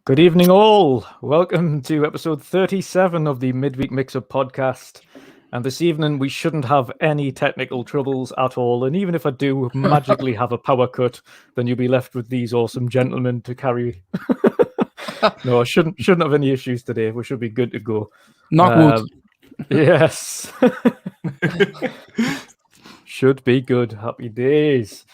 Good evening, all. Welcome to episode 37 of the Midweek Mix-Up podcast. And this evening, we shouldn't have any technical troubles at all. And even if I do magically have a power cut, then you'll be left with these awesome gentlemen to carry. No, I shouldn't have any issues today. We should be good to go. Knock wood. Yes. Should be good. Happy days.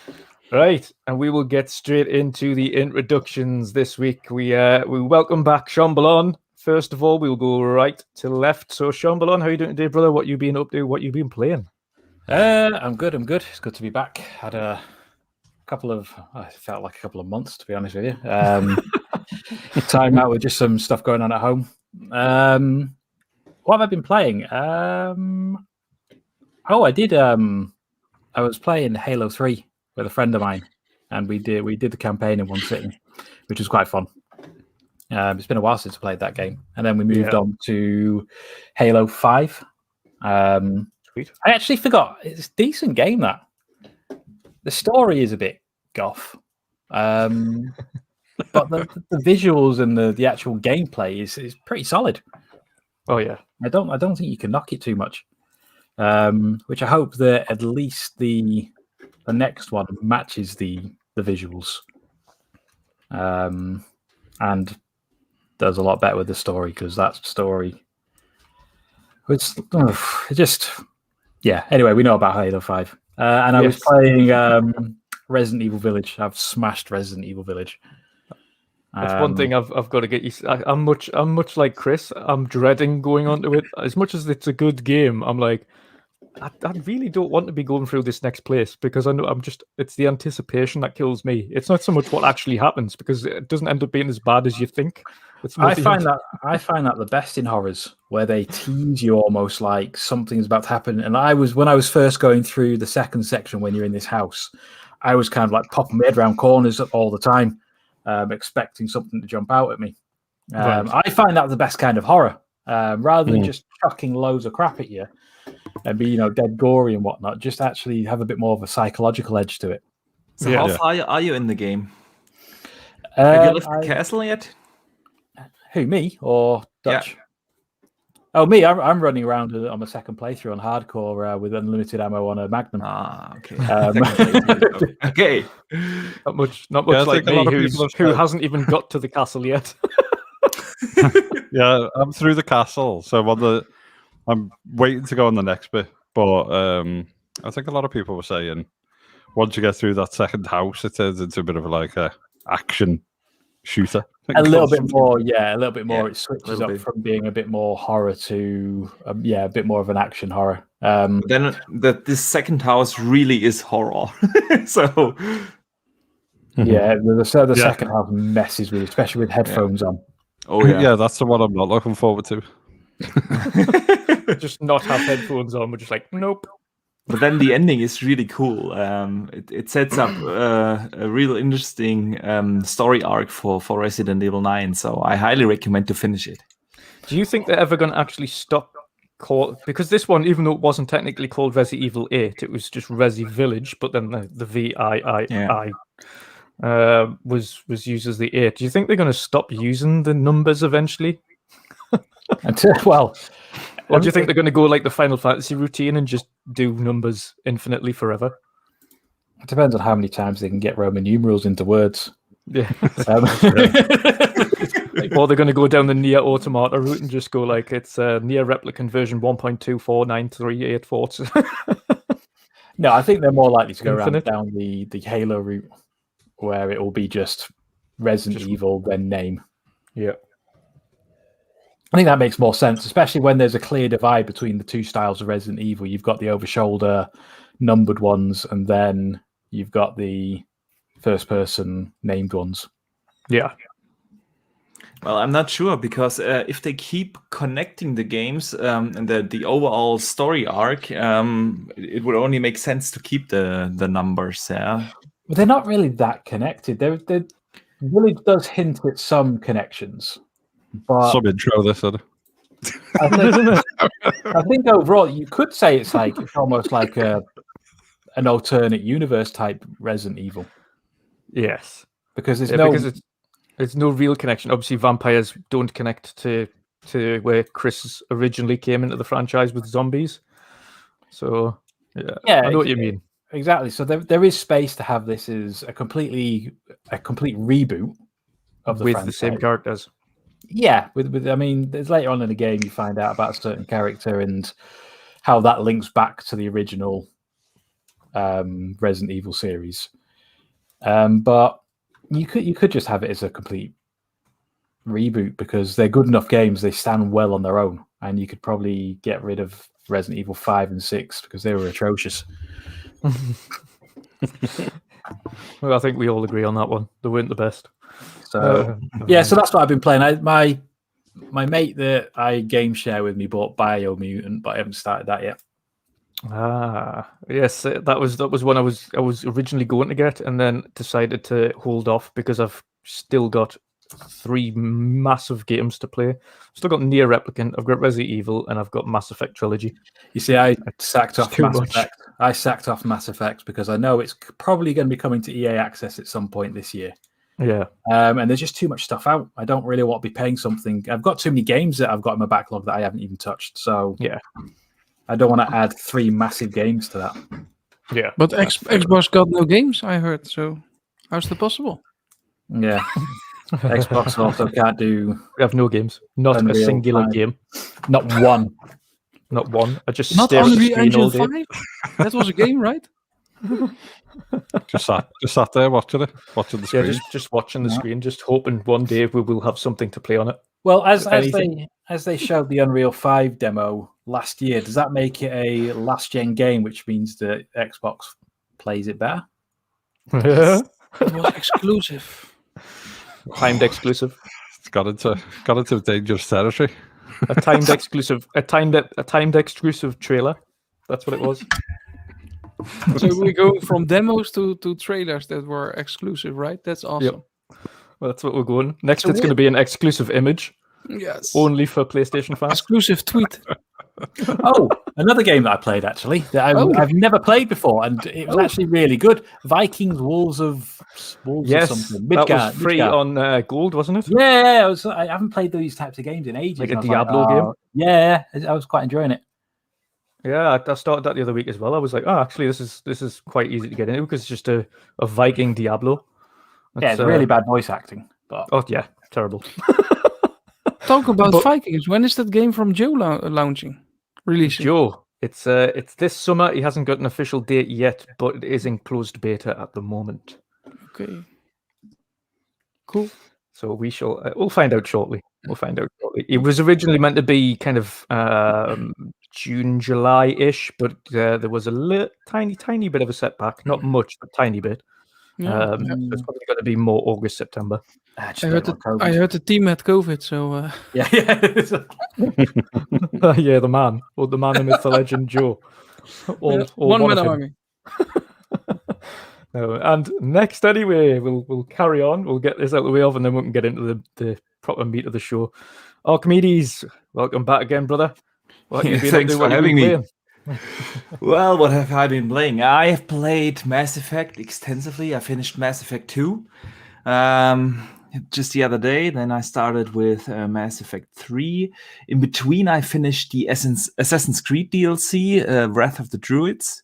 Right, and we will get straight into the introductions this week. We welcome back Shomberlon. First of all, we'll go right to left. So, Shomberlon, how are you doing today, brother? What you been up to? What you been playing? I'm good. It's good to be back. Had a couple of, I felt like a couple of months, to be honest with you. Time out with just some stuff going on at home. What have I been playing? I was playing Halo 3 with a friend of mine, and we did the campaign in one sitting, which was quite fun. It's been a while since I played that game, and then we moved on to Halo 5. Sweet. I actually forgot, it's a decent game. That the story is a bit goff, but the visuals and the actual gameplay is pretty solid. Oh yeah, I don't think you can knock it too much. Which I hope that at least the next one matches the visuals, and does a lot better with the story, because that story, Anyway, we know about Halo 5, and I was playing Resident Evil Village. I've smashed Resident Evil Village. That's one thing I've got to get used to. I'm much like Chris. I'm dreading going onto it. As much as it's a good game, I'm like, I really don't want to be going through this next place, because I know it's the anticipation that kills me. It's not so much what actually happens, because it doesn't end up being as bad as you think. I find that the best in horrors, where they tease you almost like something's about to happen. And when I was first going through the second section, when you're in this house, I was kind of like popping my head around corners all the time, expecting something to jump out at me. Right. I find that the best kind of horror, rather than just chucking loads of crap at you and be, dead gory and whatnot. Just actually have a bit more of a psychological edge to it. So how far are you in the game? Have you left the castle yet? Who, me or Dutch? Yeah. Oh, me. I'm running around on my second playthrough on hardcore with unlimited ammo on a Magnum. Okay. Okay. Not much like me, who hasn't even got to the castle yet. Yeah, I'm through the castle, so I'm waiting to go on the next bit. But I think a lot of people were saying once you get through that second house, it turns into a bit of a action shooter. A little bit more. Yeah. It switches up from being a bit more horror to a bit more of an action horror. Then this second house really is horror. So the second house messes with you, especially with headphones on. Oh yeah. Yeah, that's the one I'm not looking forward to. Just not have headphones on. We're just like, nope. But then the ending is really cool. It sets up a real interesting story arc for Resident Evil 9. So I highly recommend to finish it. Do you think they're ever going to actually stop because this one, even though it wasn't technically called Resident Evil 8, it was just Resi Village, but then the VII was used as the 8. Do you think they're going to stop using the numbers eventually? Or do you think they're going to go like the Final Fantasy routine and just do numbers infinitely forever? It depends on how many times they can get Roman numerals into words. Yeah. Or they're going to go down the Nier Automata route and just go like it's Nier Replicant version 1.2493844. No, I think they're more likely to go down the Halo route, where it will be just Resident Evil, then name. Yeah. I think that makes more sense, especially when there's a clear divide between the two styles of Resident Evil. You've got the over-shoulder numbered ones, and then you've got the first-person named ones. Yeah. Well, I'm not sure, because if they keep connecting the games and the overall story arc, it would only make sense to keep the numbers. Yeah. But they're not really that connected. The Village does hint at some connections. But some intro this, I think overall you could say it's almost like an alternate universe type Resident Evil. Yes, because there's There's no real connection. Obviously, vampires don't connect to where Chris originally came into the franchise with zombies. So yeah, I know what you mean. Exactly. So there is space to have this as a complete reboot of the with franchise. the same characters. Yeah, with I mean, there's later on in the game you find out about a certain character and how that links back to the original Resident Evil series. But you could just have it as a complete reboot because they're good enough games. They stand well on their own, and you could probably get rid of Resident Evil 5 and 6 because they were atrocious. Well, I think we all agree on that one. They weren't the best. So so that's what I've been playing. My mate that I game share with me bought Biomutant, but I haven't started that yet. Yes, that was one I was originally going to get, and then decided to hold off because I've still got 3 massive games to play. Still got Nier Replicant, I've got Resident Evil, and I've got Mass Effect Trilogy. You see, I sacked off too Mass much. Effect. I sacked off Mass Effect because I know it's probably going to be coming to EA Access at some point this year. Yeah. And there's just too much stuff out. I don't really want to be paying something. I've got too many games that I've got in my backlog that I haven't even touched. So yeah, I don't want to add 3 massive games to that. Yeah. But Xbox got no games, I heard. So how's that possible? Yeah. Xbox also can't do. We have no games. Not Unreal a singular 5. game. Not one. Not one. I just Not stare at the Unreal screen all Engine day. 5? That was a game, right? Just sat there watching the screen. Yeah, just watching the screen, just hoping one day we will have something to play on it. Well, as they showed the Unreal 5 demo last year, does that make it a last gen game, which means that Xbox plays it better? It was exclusive. Timed exclusive. It's got into dangerous territory. A timed exclusive trailer. That's what it was. So we go from demos to trailers that were exclusive, right? That's awesome. Yep. Well, that's what we're going. Next, So it's going to be an exclusive image. Yes. Only for PlayStation fans. Exclusive tweet. Oh, another game that I played actually that I've never played before, and it was actually really good. Vikings Wolves of Yes, something. that was free on Gold, wasn't it? Yeah, I haven't played these types of games in ages. Like and a I was Diablo game? Yeah, I was quite enjoying it. Yeah, I started that the other week as well. I was like, oh, actually, this is quite easy to get into because it's just a Viking Diablo. It's really bad voice acting. But Oh yeah, terrible. Talk about Vikings. When is that game from Joe launching? Releasing? Joe, it's this summer. He hasn't got an official date yet, but it is in closed beta at the moment. Okay. Cool. So we'll find out shortly. It was originally meant to be kind of June, July-ish, but there was a tiny bit of a setback. Not much, but tiny bit. Yeah. So it's probably going to be more August, September. I heard the team had COVID, so yeah. Yeah, the man, or the man, the myth, the legend, Joe. All one man of him. army. No, and next, anyway, we'll carry on. We'll get this out of the way of, and then we can get into the proper meat of the show. Archimedes, welcome back again, brother. What have you been Thanks up to? for What have you having been me. playing? Well, what have I been playing? I have played Mass Effect extensively. I finished Mass Effect 2 just the other day. Then I started with Mass Effect 3. In between, I finished the Assassin's Creed DLC, Wrath of the Druids.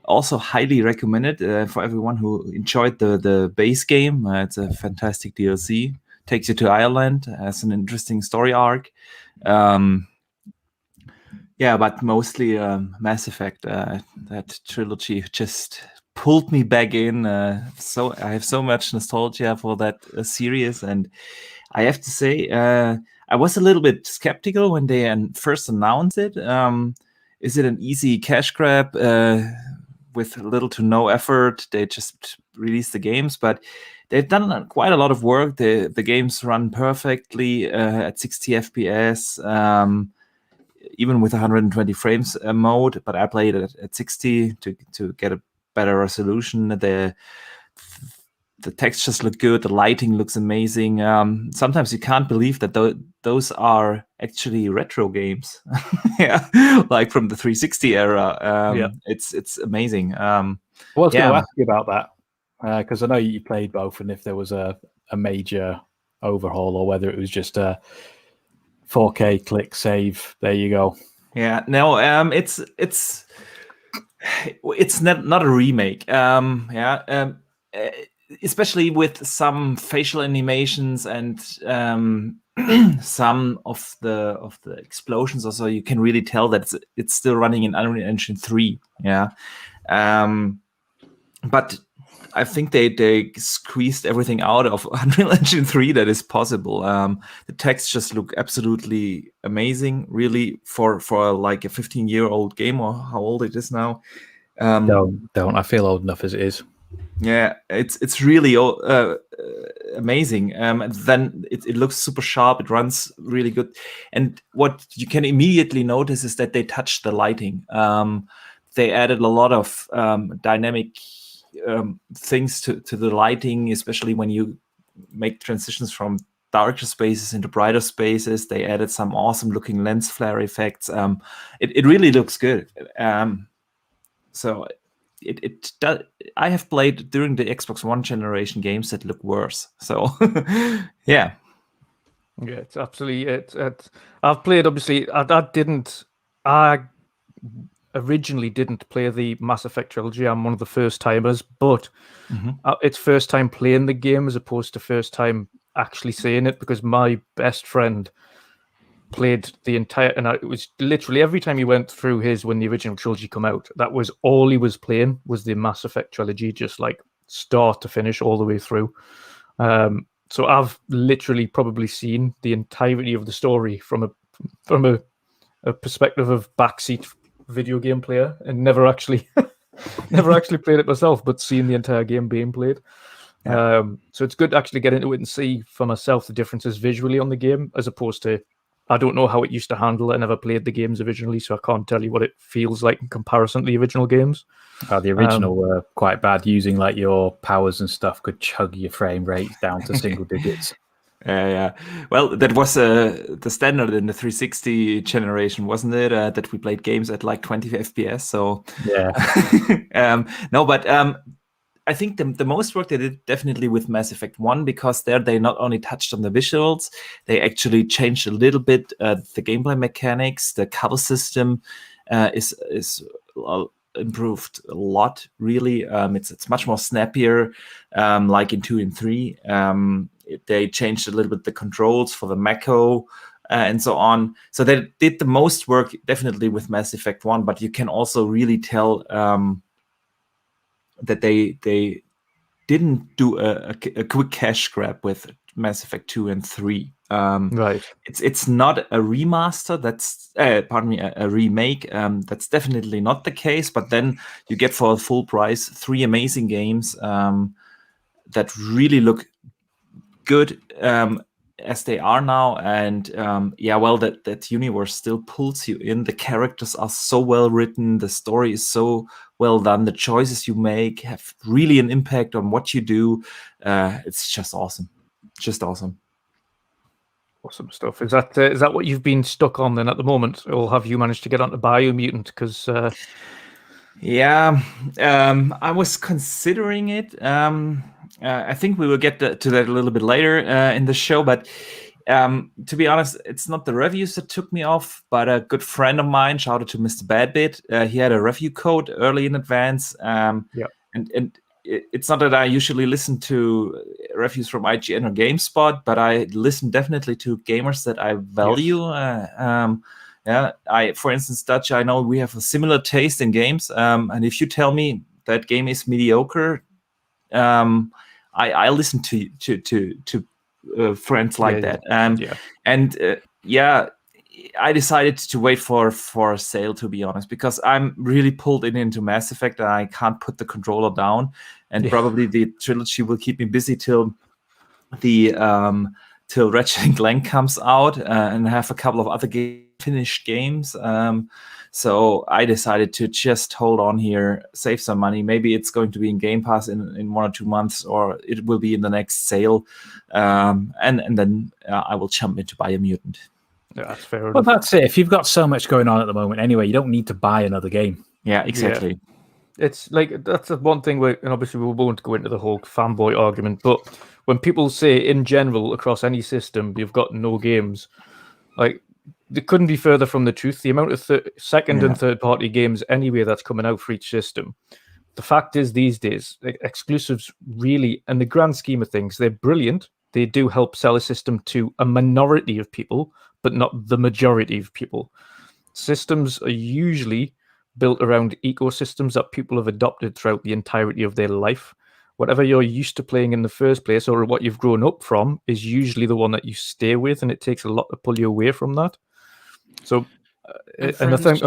Also highly recommended for everyone who enjoyed the base game. It's a fantastic DLC. Takes you to Ireland, has an interesting story arc. Yeah, but mostly Mass Effect. That trilogy just pulled me back in. So I have so much nostalgia for that series, and I have to say, I was a little bit skeptical when they first announced it. Is it an easy cash grab with little to no effort? They just released the games, but they've done quite a lot of work. The games run perfectly at 60 FPS. Even with 120 frames mode, but I played it at 60 to get a better resolution. The textures look good. The lighting looks amazing. Sometimes you can't believe that those are actually retro games. Yeah, like from the 360 era. It's amazing. I was going to ask you about that. Because I know you played both, and if there was a major overhaul or whether it was just a 4K click save, there you go. Yeah, no, it's not a remake. Especially with some facial animations and some of the explosions. Also, you can really tell that it's still running in Unreal Engine 3. Yeah, but I think they squeezed everything out of Unreal Engine 3 that is possible. The textures look absolutely amazing, really, for like a 15-year-old game, or how old it is now. Don't. I feel old enough as it is. Yeah, it's really amazing. And then it looks super sharp. It runs really good. And what you can immediately notice is that they touched the lighting. They added a lot of dynamic things to the lighting, especially when you make transitions from darker spaces into brighter spaces. They added some awesome looking lens flare effects. It really looks good. So it does. I have played during the Xbox One generation games that look worse. So yeah. Yeah, it's absolutely I've played, obviously. I originally didn't play the Mass Effect trilogy. I'm one of the first timers, but it's first time playing the game as opposed to first time actually saying it, because my best friend played the entire, and it was literally every time he went through when the original trilogy come out, that was all he was playing, was the Mass Effect trilogy, just like start to finish all the way through. So I've literally probably seen the entirety of the story from a perspective of backseat video game player, and never actually played it myself, but seen the entire game being played. Yeah. So it's good to actually get into it and see for myself the differences visually on the game, as opposed to, I don't know how it used to handle it. I never played the games originally, so I can't tell you what it feels like in comparison to the original games. The original were quite bad. Using like your powers and stuff could chug your frame rate down to single digits. Yeah. Well, that was the standard in the 360 generation, wasn't it? That we played games at like 20 FPS. So yeah. No, but I think the most work they did definitely with Mass Effect 1, because there they not only touched on the visuals, they actually changed a little bit the gameplay mechanics. The cover system is improved a lot, really. It's much more snappier, like in 2 and 3. They changed a little bit the controls for the Mako and so on. So they did the most work definitely with Mass Effect 1, but you can also really tell that they didn't do a quick cash grab with Mass Effect 2 and 3. Right. It's not a remaster. That's a remake. That's definitely not the case. But then you get for a full price 3 amazing games that really look good as they are now. And that universe still pulls you in. The characters are so well written. The story is so well done. The choices you make have really an impact on what you do. It's just awesome. Just awesome. Awesome stuff. Is that what you've been stuck on then at the moment, or have you managed to get onto Biomutant? Because I was considering it. I think we will get to that a little bit later in the show, but to be honest, it's not the reviews that took me off, but a good friend of mine, shout out to Mr. Badbit, he had a review code early in advance. And it's not that I usually listen to reviews from IGN or GameSpot, but I listen definitely to gamers that I value. Yes. For instance, Dutch, I know we have a similar taste in games, and if you tell me that game is mediocre, I listen to friends like that. I decided to wait for a sale, to be honest, because I'm really pulled into Mass Effect and I can't put the controller down. And probably the trilogy will keep me busy till Ratchet & Clank comes out, and have a couple of other finished games. So I decided to just hold on here, save some money. Maybe it's going to be in Game Pass in 1 or 2 months, or it will be in the next sale. And then I will jump into Biomutant. Yeah, that's fair. Well, that's it. If you've got so much going on at the moment anyway, you don't need to buy another game. Yeah, exactly. It's like that's the one thing where, and obviously we won't go into the whole fanboy argument, but when people say in general across any system you've got no games, like they couldn't be further from the truth. The amount of second and third party games anyway that's coming out for each system. The fact is, these days, exclusives really, in the grand scheme of things, they're brilliant. They do help sell a system to a minority of people, but not the majority of people. Systems are usually built around ecosystems that people have adopted throughout the entirety of their life. Whatever you're used to playing in the first place or what you've grown up from is usually the one that you stay with, and it takes a lot to pull you away from that. So, and I think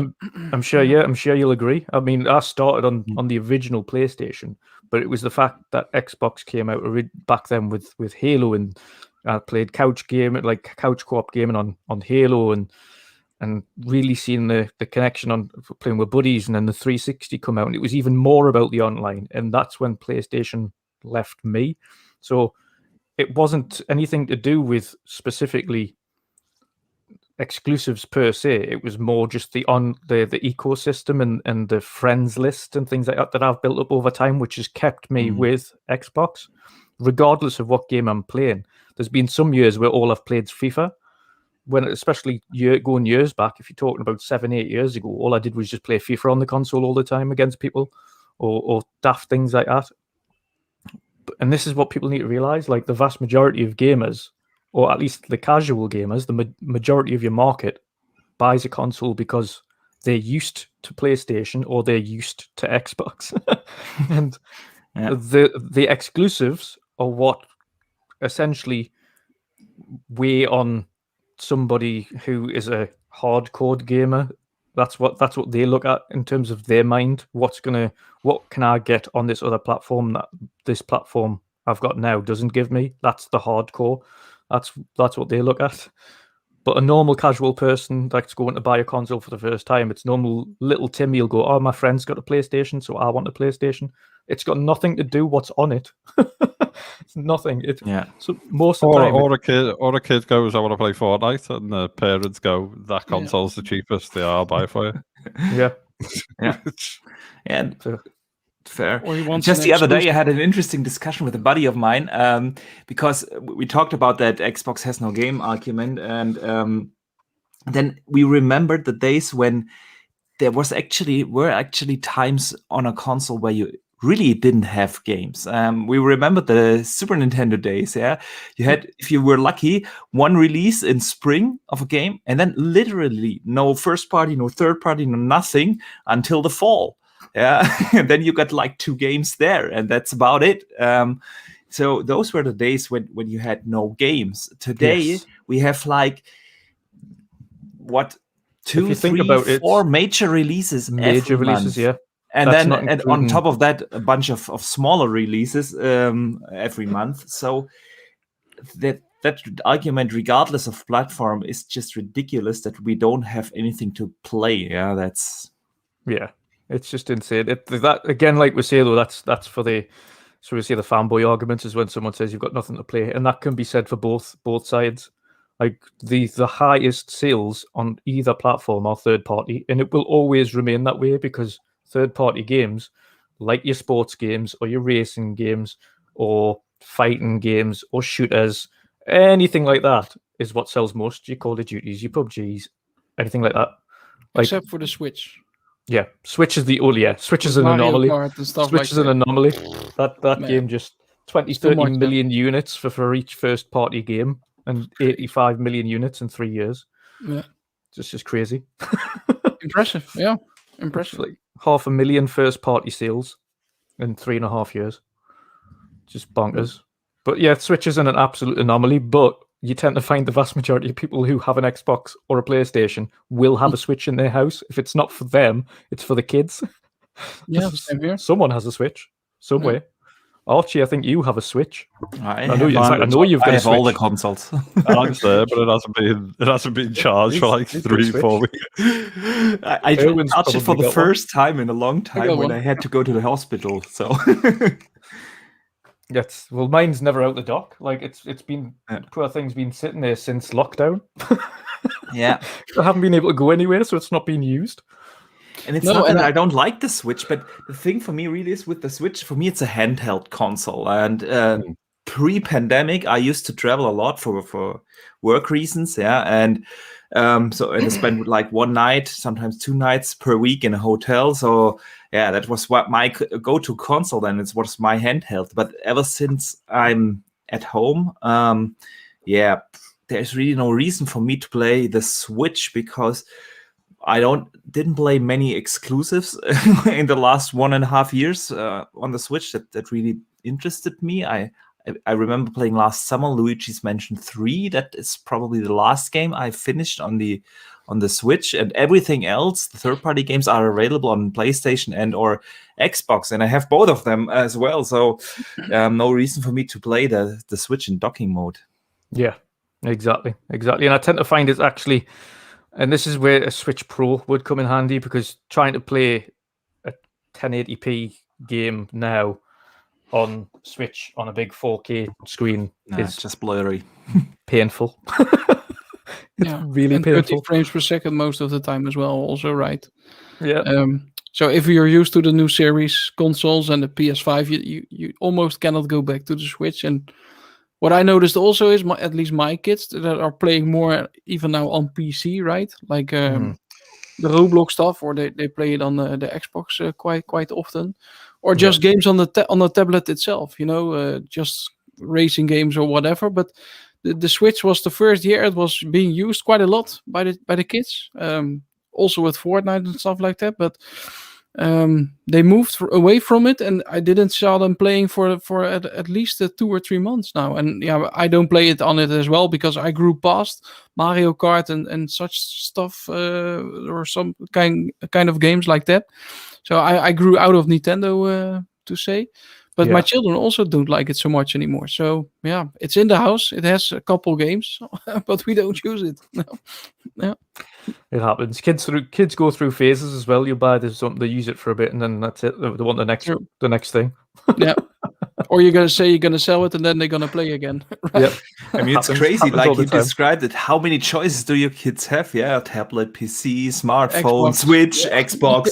I'm sure you'll agree. I mean, I started on the original PlayStation, but it was the fact that Xbox came out back then with Halo, and I played couch co-op gaming on Halo, and really seeing the connection on playing with buddies, and then the 360 come out, and it was even more about the online, and that's when PlayStation left me. So it wasn't anything to do with specifically exclusives per se. It was more just the ecosystem and the friends list and things like that I've built up over time, which has kept me with Xbox, regardless of what game I'm playing. There's been some years where all I've played is FIFA. When, especially going years back, if you're talking about 7-8 years ago, all I did was just play FIFA on the console all the time against people, or daft things like that. And this is what people need to realize: like the vast majority of gamers, or at least the casual gamers, the majority of your market buys a console because they're used to PlayStation or they're used to Xbox, and the exclusives are what essentially weigh on somebody who is a hardcore gamer. That's what they look at in terms of their mind. What can I get on this other platform that this platform I've got now doesn't give me? That's the hardcore. That's what they look at. But a normal casual person that's going to buy a console for the first time, it's normal little Timmy will go, oh, my friend's got a PlayStation, so I want a PlayStation. It's got nothing to do what's on it. It's nothing. So most of the time, or a kid goes, I want to play Fortnite, and the parents go, that console's the cheapest. I'll buy it for you. Yeah. Fair. Just the other day, I had an interesting discussion with a buddy of mine, because we talked about that Xbox has no game argument, and then we remembered the days when there were actually times on a console where you really didn't have games. We remember the Super Nintendo days. Yeah, you had, if you were lucky, one release in spring of a game, and then literally no first party, no third party, no nothing until the fall. Yeah, and then you got like 2 games there, and that's about it. So those were the days when you had no games. Today we have like 2, 3, 4 major releases. Yeah. And then on top of that, a bunch of smaller releases every month. So that argument, regardless of platform, is just ridiculous that we don't have anything to play. Yeah, it's just insane. That again, like we say though, that's for the fanboy arguments is when someone says you've got nothing to play, and that can be said for both sides. Like the highest sales on either platform are third party, and it will always remain that way because third party games, like your sports games or your racing games or fighting games or shooters, anything like that is what sells most. Your Call of Duties, your PUBGs, anything like that. Except for the Switch. Yeah, Switch is Switch is an anomaly. Switch is an anomaly. That game just 30 million units for each first party game, and 85 million units in 3 years. Yeah, just crazy. Impressive. Yeah, impressive. Like 500,000 first party sales in 3.5 years. Just bonkers. But yeah, Switch isn't an absolute anomaly, but you tend to find the vast majority of people who have an Xbox or a PlayStation will have a Switch in their house. If it's not for them, it's for the kids. Yeah, same here. Someone has a Switch somewhere. Yeah. Archie, I think you have a Switch. I know you've got a Switch. All the consoles. Mine's there, but it hasn't been charged for like 3-4 weeks. I charged it for the first time in a long time when I had to go to the hospital. So. Well, mine's never out the dock. Like it's been poor thing's been sitting there since lockdown. Yeah, I haven't been able to go anywhere, so it's not being used. And it's No, not and that I don't like the Switch, but the thing for me really is with the Switch, for me, it's a handheld console. And pre-pandemic, I used to travel a lot for work reasons, yeah. And so I spent like one night, sometimes 2 nights per week in a hotel. So yeah, that was what my go-to console then. It was my handheld. But ever since I'm at home, yeah, there's really no reason for me to play the Switch because I didn't play many exclusives in the last 1.5 years on the Switch that really interested me. I remember playing last summer Luigi's Mansion 3. That is probably the last game I finished on the Switch, and everything else, the third-party games are available on PlayStation and or Xbox, and I have both of them as well. So no reason for me to play the Switch in docking mode. Yeah, exactly. And I tend to find it's actually, and this is where a Switch Pro would come in handy, because trying to play a 1080p game now on Switch on a big 4K screen is just blurry, painful. It's really and painful. 30 frames per second most of the time as well. Also, right? Yeah. So if you're used to the new series consoles and the PS5, you almost cannot go back to the Switch. And what I noticed also is at least my kids that are playing more even now on PC, right? Like the Roblox stuff, or they play it on the Xbox quite often, or just games on the tablet itself. Just racing games or whatever. But the Switch was the first year it was being used quite a lot by the kids. Also with Fortnite and stuff like that, but they moved away from it, and I didn't saw them playing for at least 2 or 3 months now. And yeah, I don't play it on it as well because I grew past Mario Kart and such stuff, or some kind of games like that. So I grew out of Nintendo, to say. But my children also don't like it so much anymore. So yeah, it's in the house. It has a couple games, but we don't use it. No. Yeah. It happens. Kids go through phases as well. You buy this something, they use it for a bit, and then that's it. They want the next thing. Yeah. Or you're gonna say you're gonna sell it, and then they're gonna play again. Right? Yep. I mean, it's crazy. Like you described it. How many choices do your kids have? Yeah, tablet, PC, smartphone, Xbox. Switch, Xbox.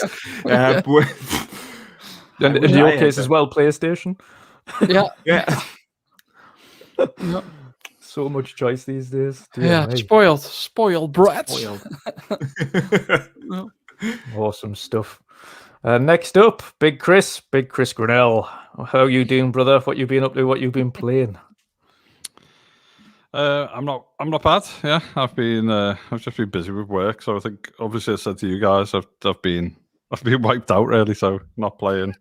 And in your case as well, PlayStation. Yeah. Yeah. No. So much choice these days. Spoiled brats. No. Awesome stuff. Next up, Big Chris Grannell. How you doing, brother? What you been up to? What you been playing? I'm not bad. Yeah, I've just been busy with work. So I think, obviously, I said to you guys, I've been wiped out really. So not playing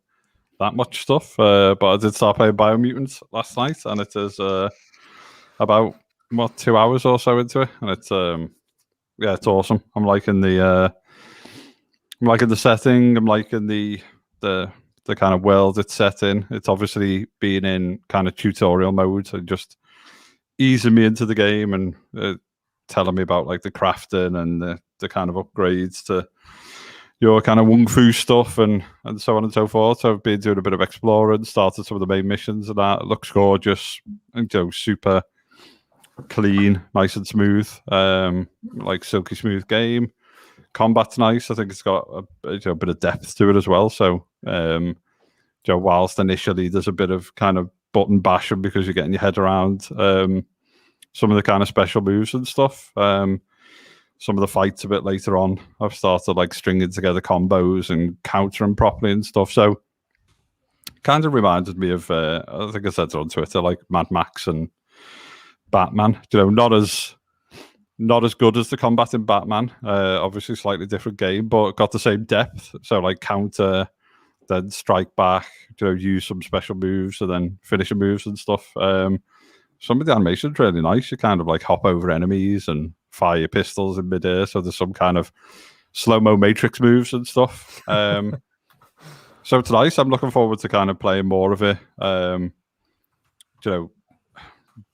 that much stuff. But I did start playing Biomutant last night, and it is about 2 hours or so into it, and it's it's awesome. I'm liking the setting. I'm liking the kind of world it's set in. It's obviously been in kind of tutorial mode, so just easing me into the game and telling me about like the crafting and the kind of upgrades to your kind of Wung Fu stuff and so on and so forth. So I've been doing a bit of exploring, started some of the main missions and that. It looks gorgeous, and super clean, nice and smooth, like silky smooth game. Combat's nice. I think it's got a bit of depth to it as well. So whilst initially there's a bit of kind of button bashing because you're getting your head around some of the kind of special moves and stuff, some of the fights a bit later on, I've started like stringing together combos and countering properly and stuff. So kind of reminded me of I think I said it on Twitter, like Mad Max and Batman. Not as good as the combat in Batman. Obviously, slightly different game, but got the same depth. So like counter, then strike back. Use some special moves and then finishing moves and stuff. Some of the animation's really nice. You kind of like hop over enemies and fire your pistols in midair. So there's some kind of slow-mo Matrix moves and stuff. So it's nice. I'm looking forward to kind of playing more of it.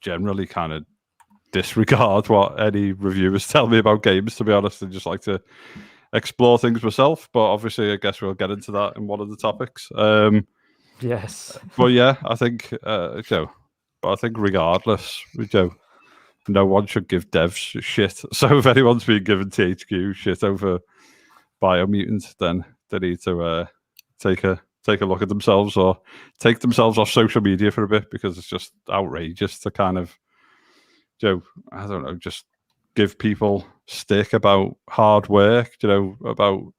Generally kind of disregard what any reviewers tell me about games, to be honest, and just like to explore things myself. But obviously, I guess we'll get into that in one of the topics. Yes. But yeah, I think, but I think regardless, no one should give devs shit. So if anyone's been given THQ shit over biomutant, then they need to take a look at themselves or take themselves off social media for a bit, because it's just outrageous to kind of, I don't know, just give people stick about hard work, about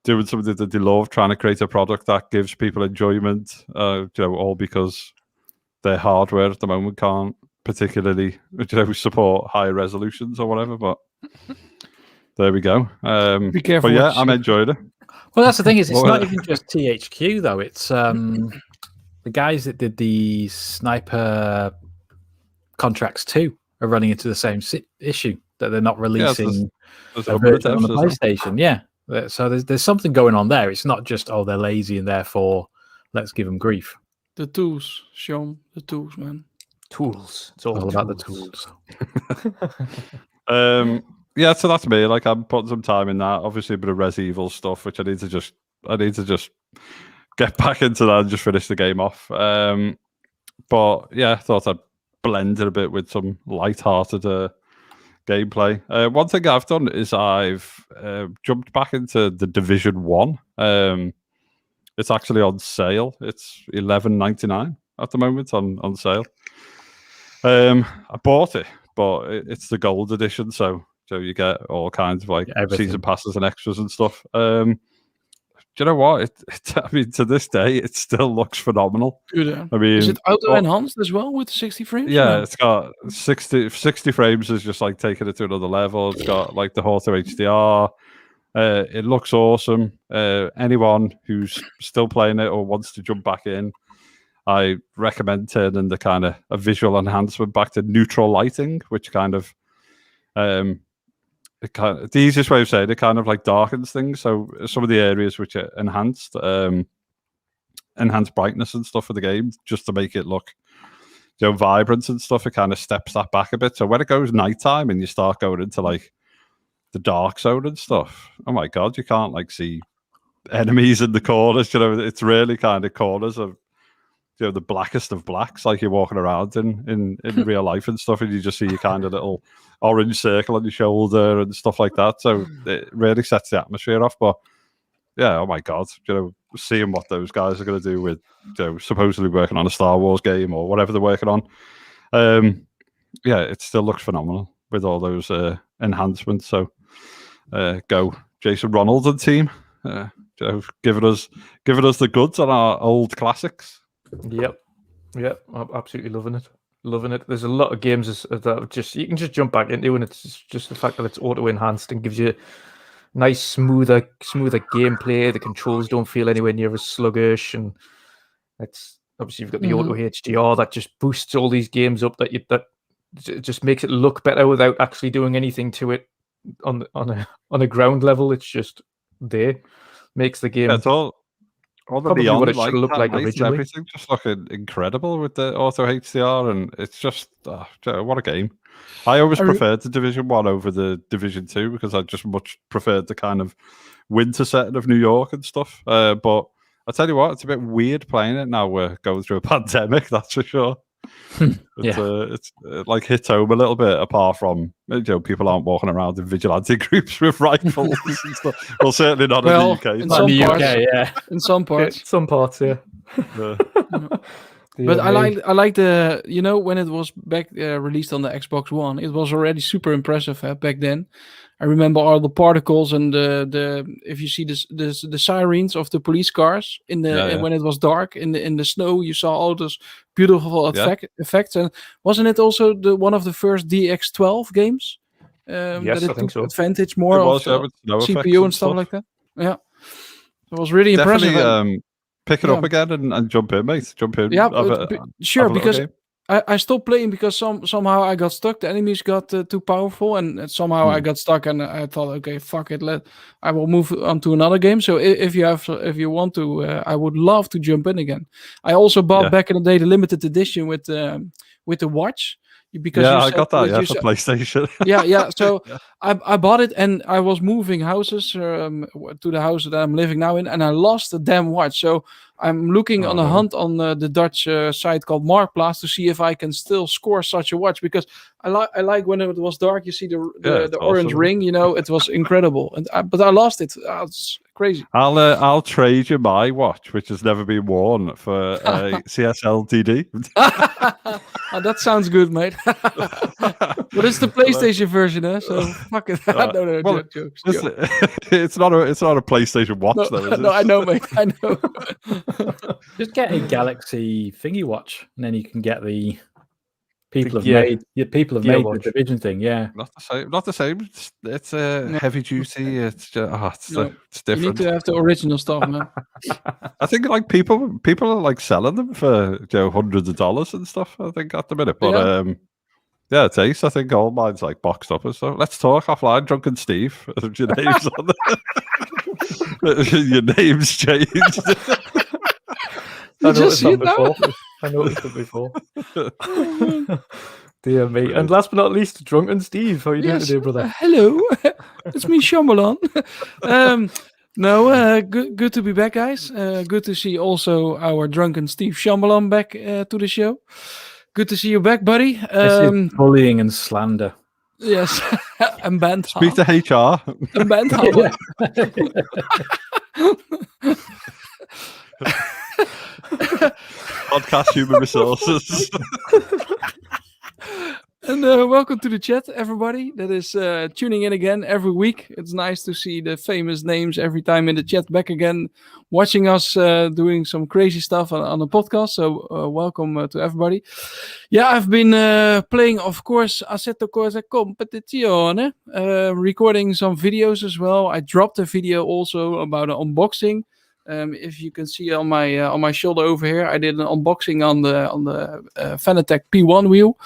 doing something that they love, trying to create a product that gives people enjoyment, all because their hardware at the moment can't particularly, support high resolutions or whatever. But there we go. Be careful. But yeah, I'm enjoying it. Well, that's the thing, is it's not even just THQ though. It's the guys that did the Sniper Contracts 2 are running into the same issue, that they're not releasing there's a version on the PlayStation. Yeah, so there's something going on there. It's not just they're lazy and therefore let's give them grief. The tools, Sean. The tools, man. Tools. It's all all about the tools. Yeah, so that's me. Like, I'm putting some time in that. Obviously, a bit of Res Evil stuff, which I need to just get back into that and just finish the game off. But yeah, I thought I'd blend it a bit with some light-hearted gameplay. One thing I've done is I've jumped back into the Division 1. It's actually on sale. It's $11.99 at the moment on sale. I bought it, but it's the gold edition, so you get all kinds of like season passes and extras and stuff. Do you know what? I mean, to this day, it still looks phenomenal. Good. I mean, is it auto enhanced as well with 60 frames? Yeah, it's got 60 frames. Is just like taking it to another level. It's got like the auto HDR. It looks awesome. Anyone who's still playing it or wants to jump back in, I recommend turning the kind of a visual enhancement back to neutral lighting, which kind of the easiest way of saying it kind of like darkens things. So some of the areas which are enhanced brightness and stuff for the game, just to make it look vibrant and stuff, it kind of steps that back a bit. So when it goes nighttime and you start going into like the dark zone and stuff, oh my god, you can't like see enemies in the corners. It's really kind of corners of the blackest of blacks, like you're walking around in real life and stuff, and you just see your kind of little orange circle on your shoulder and stuff like that. So it really sets the atmosphere off. But yeah, oh my god, seeing what those guys are going to do with supposedly working on a Star Wars game or whatever they're working on, yeah, it still looks phenomenal with all those enhancements. So go Jason Ronald and team, giving us the goods on our old classics. Yep, I'm absolutely loving it. There's a lot of games that you can just jump back into, and it's just the fact that it's auto enhanced and gives you nice smoother gameplay. The controls don't feel anywhere near as sluggish, and it's obviously you've got the auto HDR that just boosts all these games up, that just makes it look better without actually doing anything to it on a ground level. It's just there, makes the game. That's all the probably beyond what it should look like originally. Everything just looking incredible with the auto HDR, and it's just what a game. I always preferred the Division 1 over the Division 2 because I just much preferred the kind of winter setting of New York and stuff. But I tell you what, it's a bit weird playing it now. We're going through a pandemic, that's for sure. It's like hits home a little bit, apart from people aren't walking around in vigilante groups with rifles and stuff. Well, certainly not in the UK. In some parts, yeah. In some parts, yeah. But I like the when it was back released on the Xbox One, it was already super impressive back then. I remember all the particles and the if you see the sirens of the police cars in the when it was dark in the snow, you saw all those beautiful effects. And wasn't it also one of the first DX12 games? Yes, that I think so. Advantage more of CPU and stuff like that. Yeah, it was really impressive. Pick it up again and jump in, mate. Jump in. Yeah, sure. Because I stopped playing because somehow I got stuck. The enemies got too powerful, and somehow I got stuck. And I thought, okay, fuck it. I will move on to another game. So if you want to, I would love to jump in again. I also bought back in the day the limited edition with the watch. Because I got that for PlayStation. So I bought it, and I was moving houses to the house that I'm living now in, and I lost the damn watch. So I'm looking on a hunt on the Dutch site called Marktplaats to see if I can still score such a watch, because I like when it was dark. You see the orange awesome. ring. It was incredible. But I lost it. It's crazy. I'll trade you my watch, which has never been worn, for a CSLTD. That sounds good, mate. But it's the PlayStation version, so fuck it. No, well, jokes. It's not a PlayStation watch, though, is it? No, I know, mate. I know. Just get a Galaxy thingy watch, and then you can get the people have made the Division thing. Yeah, not the same. It's heavy duty. It's just, it's different. You need to have the original stuff, man. I think like people are like selling them for hundreds of dollars and stuff. I think at the minute, but yeah, it's ace. I think all mine's like boxed up and stuff. Let's talk offline, Drunken Steve. Your name's on there. Your name's changed. I noticed it before. Dear me. And last but not least, Drunken Steve. How are you doing today, brother? Hello. It's me, Shomberlon. Good to be back, guys. Good to see also our Drunken Steve Shomberlon back to the show. Good to see you back, buddy. This is bullying and slander. Yes. And band. Speak to HR. And band. Podcast Human Resources. And welcome to the chat, everybody that is tuning in again every week. It's nice to see the famous names every time in the chat back again, watching us doing some crazy stuff on the podcast. So welcome to everybody. Yeah, I've been playing, of course, Assetto Corsa Competizione, recording some videos as well. I dropped a video also about an unboxing. If you can see on my shoulder over here, I did an unboxing on the Fanatec P1 wheel.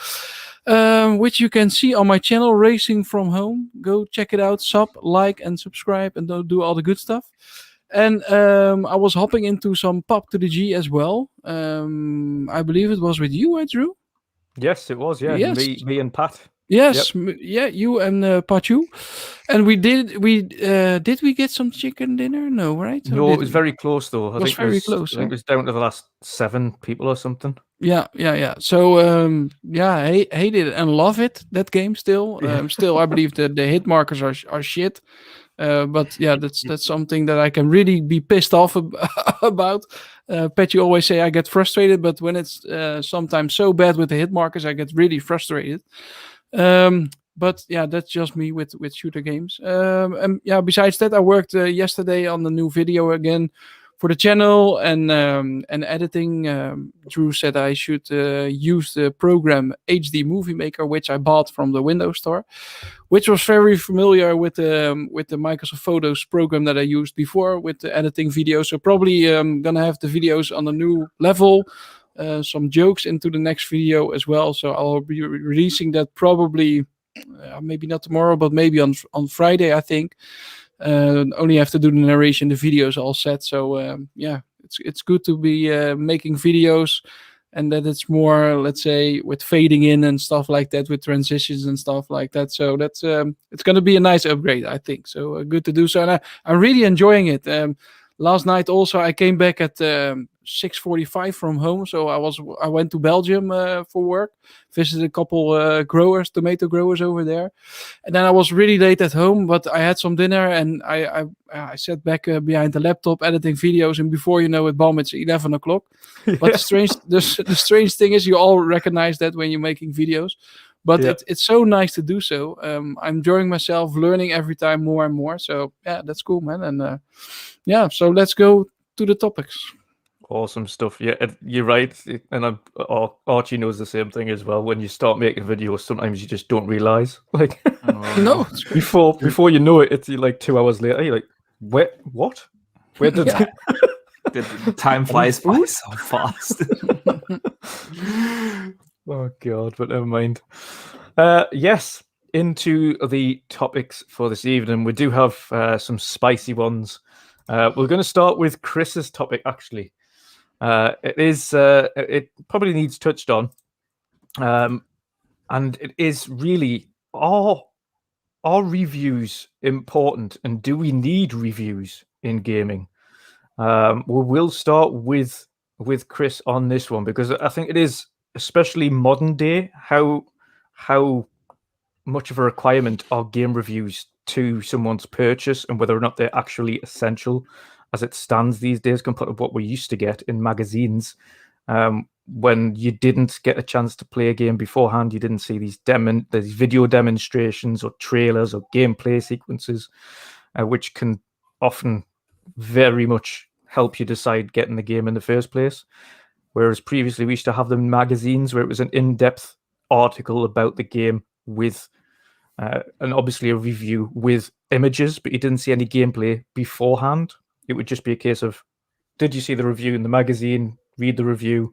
Which you can see on my channel, Racing From Home. Go check it out, like and subscribe, and do all the good stuff. And I was hopping into some Pop to the G as well. I believe it was with you, Drew? Yes, it was. Yeah, yes. Me and Pat. Yes, yep. You and Pachu. And did we get some chicken dinner? No, right? No, it was very close though. I think very close. I think it was down to the last 7 people or something. Yeah. So, I hate it and love it, that game still. Still, I believe that the hit markers are shit. But yeah, that's something that I can really be pissed off about. Pat, you always say I get frustrated, but when it's sometimes so bad with the hit markers, I get really frustrated. But yeah, that's just me with shooter games. And yeah, besides that, I worked yesterday on the new video again for the channel and editing. Drew said I should use the program HD Movie Maker, which I bought from the Windows Store, which was very familiar with the Microsoft Photos program that I used before with the editing videos. So probably gonna have the videos on a new level. Some jokes into the next video as well. So I'll be releasing that probably maybe not tomorrow, but maybe on Friday, I think. Only have to do the narration. The videos all set. So yeah, it's good to be making videos, and that it's more, let's say, with fading in and stuff like that, with transitions and stuff like that. So that's it's going to be a nice upgrade, I think. So good to do so, and I'm really enjoying it. Last night also I came back at 6:45 from home, so I went to Belgium for work, visited a couple tomato growers over there, and then I was really late at home, but I had some dinner and I sat back behind the laptop editing videos, and before you know it, it's 11 o'clock. But the strange thing is, you all recognize that when you're making videos. But it's so nice to do so. I'm enjoying myself, learning every time more and more. So yeah, that's cool, man. And so let's go to the topics. Awesome stuff. Yeah, you're right. And Archie knows the same thing as well. When you start making videos, sometimes you just don't realize. Like, no, before you know it, it's like 2 hours later. You're like, what? Where did the time flies by so fast? Oh God, but never mind. Yes, into the topics for this evening. We do have some spicy ones. We're going to start with Chris's topic, actually. It probably needs touched on, and it is really, are reviews important, and do we need reviews in gaming? We will start with Chris on this one, because I think it is, especially modern day, how much of a requirement are game reviews to someone's purchase, and whether or not they're actually essential as it stands these days compared to what we used to get in magazines. When you didn't get a chance to play a game beforehand, you didn't see these video demonstrations or trailers or gameplay sequences, which can often very much help you decide getting the game in the first place. Whereas previously we used to have them in magazines where it was an in-depth article about the game with and obviously a review with images, but you didn't see any gameplay beforehand. It would just be a case of, did you see the review in the magazine, read the review,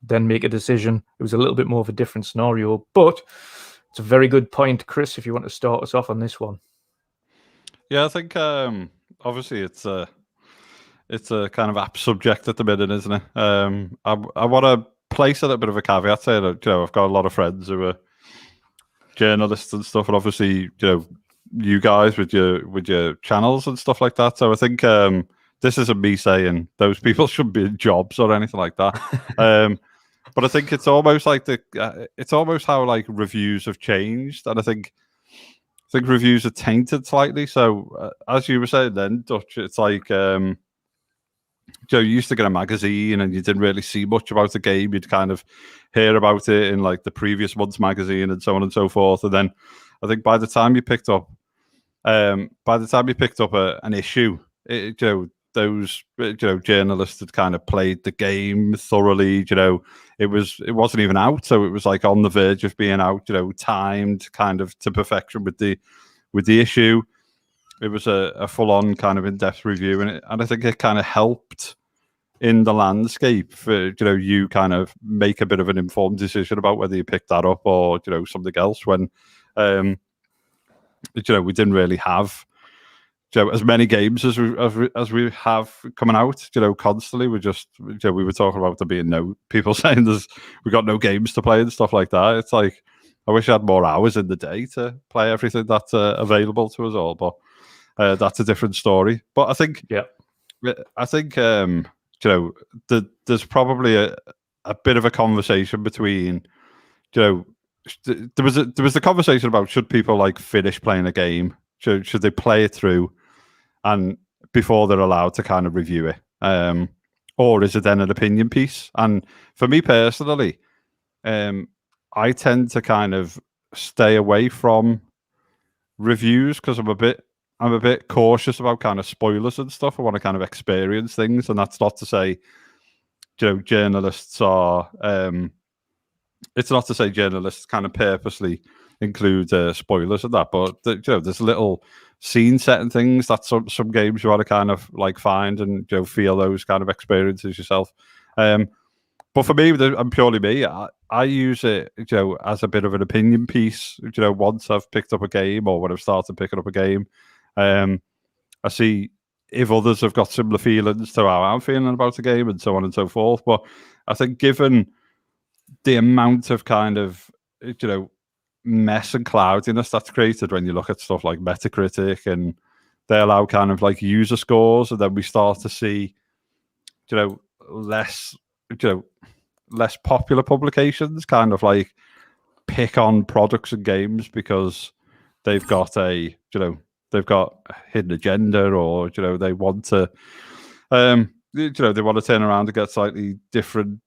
then make a decision. It was a little bit more of a different scenario, but it's a very good point, Chris, if you want to start us off on this one. Yeah, I think obviously it's a kind of apt subject at the minute, isn't it? I want to place a little bit of a caveat here. That, I've got a lot of friends who are journalists and stuff, and obviously, you guys with your channels and stuff like that. So I think this isn't me saying those people shouldn't be in jobs or anything like that. But I think it's almost like it's almost how like reviews have changed, and I think reviews are tainted slightly. So as you were saying then, Dutch, it's like you used to get a magazine and you didn't really see much about the game. You'd kind of hear about it in like the previous month's magazine and so on and so forth. And then I think by the time you picked up an issue, those journalists had kind of played the game thoroughly. It wasn't even out, so it was like on the verge of being out. Timed kind of to perfection with the issue. It was a full-on kind of in-depth review, and I think it kind of helped in the landscape for you kind of make a bit of an informed decision about whether you pick that up or something else. When we didn't really have as many games as we have coming out, constantly. We were talking about there being no people saying we got no games to play and stuff like that. It's like I wish I had more hours in the day to play everything that's available to us all, but that's a different story. But I think there's probably a bit of a conversation between there was the conversation about, should people like finish playing a game, should they play it through and before they're allowed to kind of review it, or is it then an opinion piece? And for me personally, I tend to kind of stay away from reviews because I'm a bit cautious about kind of spoilers and stuff. I want to kind of experience things, and that's not to say journalists are it's not to say journalists kind of purposely include spoilers and that, but there's little scene setting things that some games you want to kind of like find and feel those kind of experiences yourself. But for me, I'm purely me. I use it as a bit of an opinion piece. Once I've picked up a game or when I've started picking up a game, I see if others have got similar feelings to how I'm feeling about the game and so on and so forth. But I think given the amount of kind of mess and cloudiness that's created when you look at stuff like Metacritic, and they allow kind of like user scores, and then we start to see less popular publications kind of like pick on products and games because they've got a hidden agenda, or they want to they want to turn around and get slightly different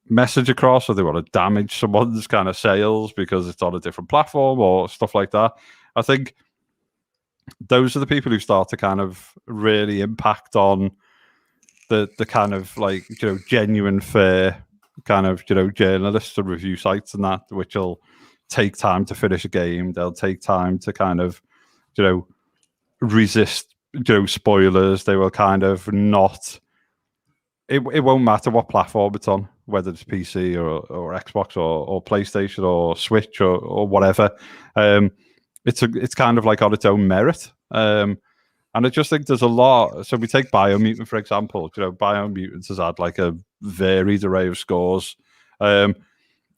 message across, or they want to damage someone's kind of sales because it's on a different platform or stuff like that. I think those are the people who start to kind of really impact on the kind of like genuine, fair kind of journalists and review sites and that, which will take time to finish a game. They'll take time to kind of resist spoilers. They will kind of not. It won't matter what platform it's on, whether it's PC or Xbox or PlayStation or Switch or whatever. It's kind of like on its own merit. And I just think there's a lot. So we take Biomutant, for example. Biomutant has had like a varied array of scores. And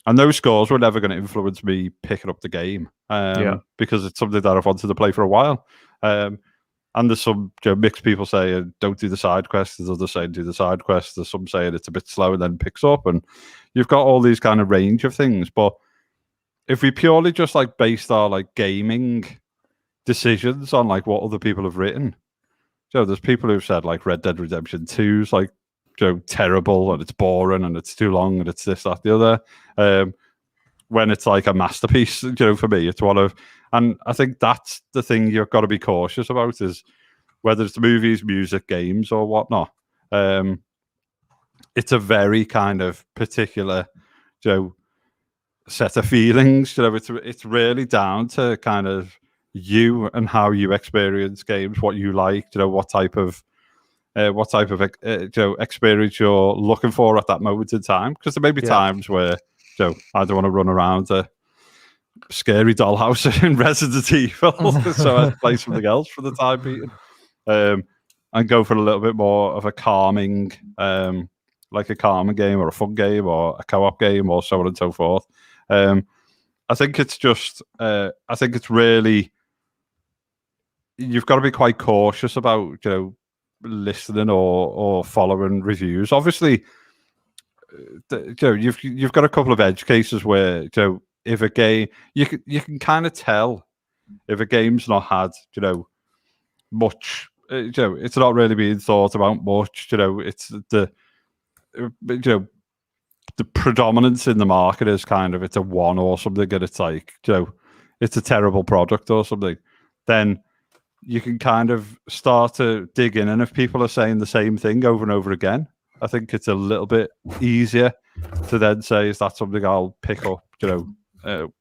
those scores were never going to influence me picking up the game because it's something that I've wanted to play for a while. And And there's some mixed people saying don't do the side quests. There's others saying do the side quests. There's some saying it's a bit slow and then picks up. And you've got all these kind of range of things. But if we purely just like based our like gaming decisions on like what other people have written, there's people who've said like Red Dead Redemption 2's like terrible and it's boring and it's too long and it's this, that, the other. When it's like a masterpiece, for me, it's one of. And I think that's the thing you've got to be cautious about is whether it's movies, music, games, or whatnot. It's a very kind of particular, set of feelings. It's really down to kind of you and how you experience games, what you like, what type of experience you're looking for at that moment in time. Because there may be times where I don't want to run around a scary dollhouse in Resident Evil, so I play something else for the time being, and go for a little bit more of a calming, like a calming game or a fun game or a co-op game or so on and so forth. I think it's just, I think it's really, you've got to be quite cautious about, listening or following reviews. Obviously, you've got a couple of edge cases where, if a game, you can kind of tell if a game's not had, much, it's not really being thought about much, it's the predominance in the market is kind of, it's a one or something, and it's like, it's a terrible product or something, then you can kind of start to dig in. And if people are saying the same thing over and over again, I think it's a little bit easier to then say, is that something I'll pick up, or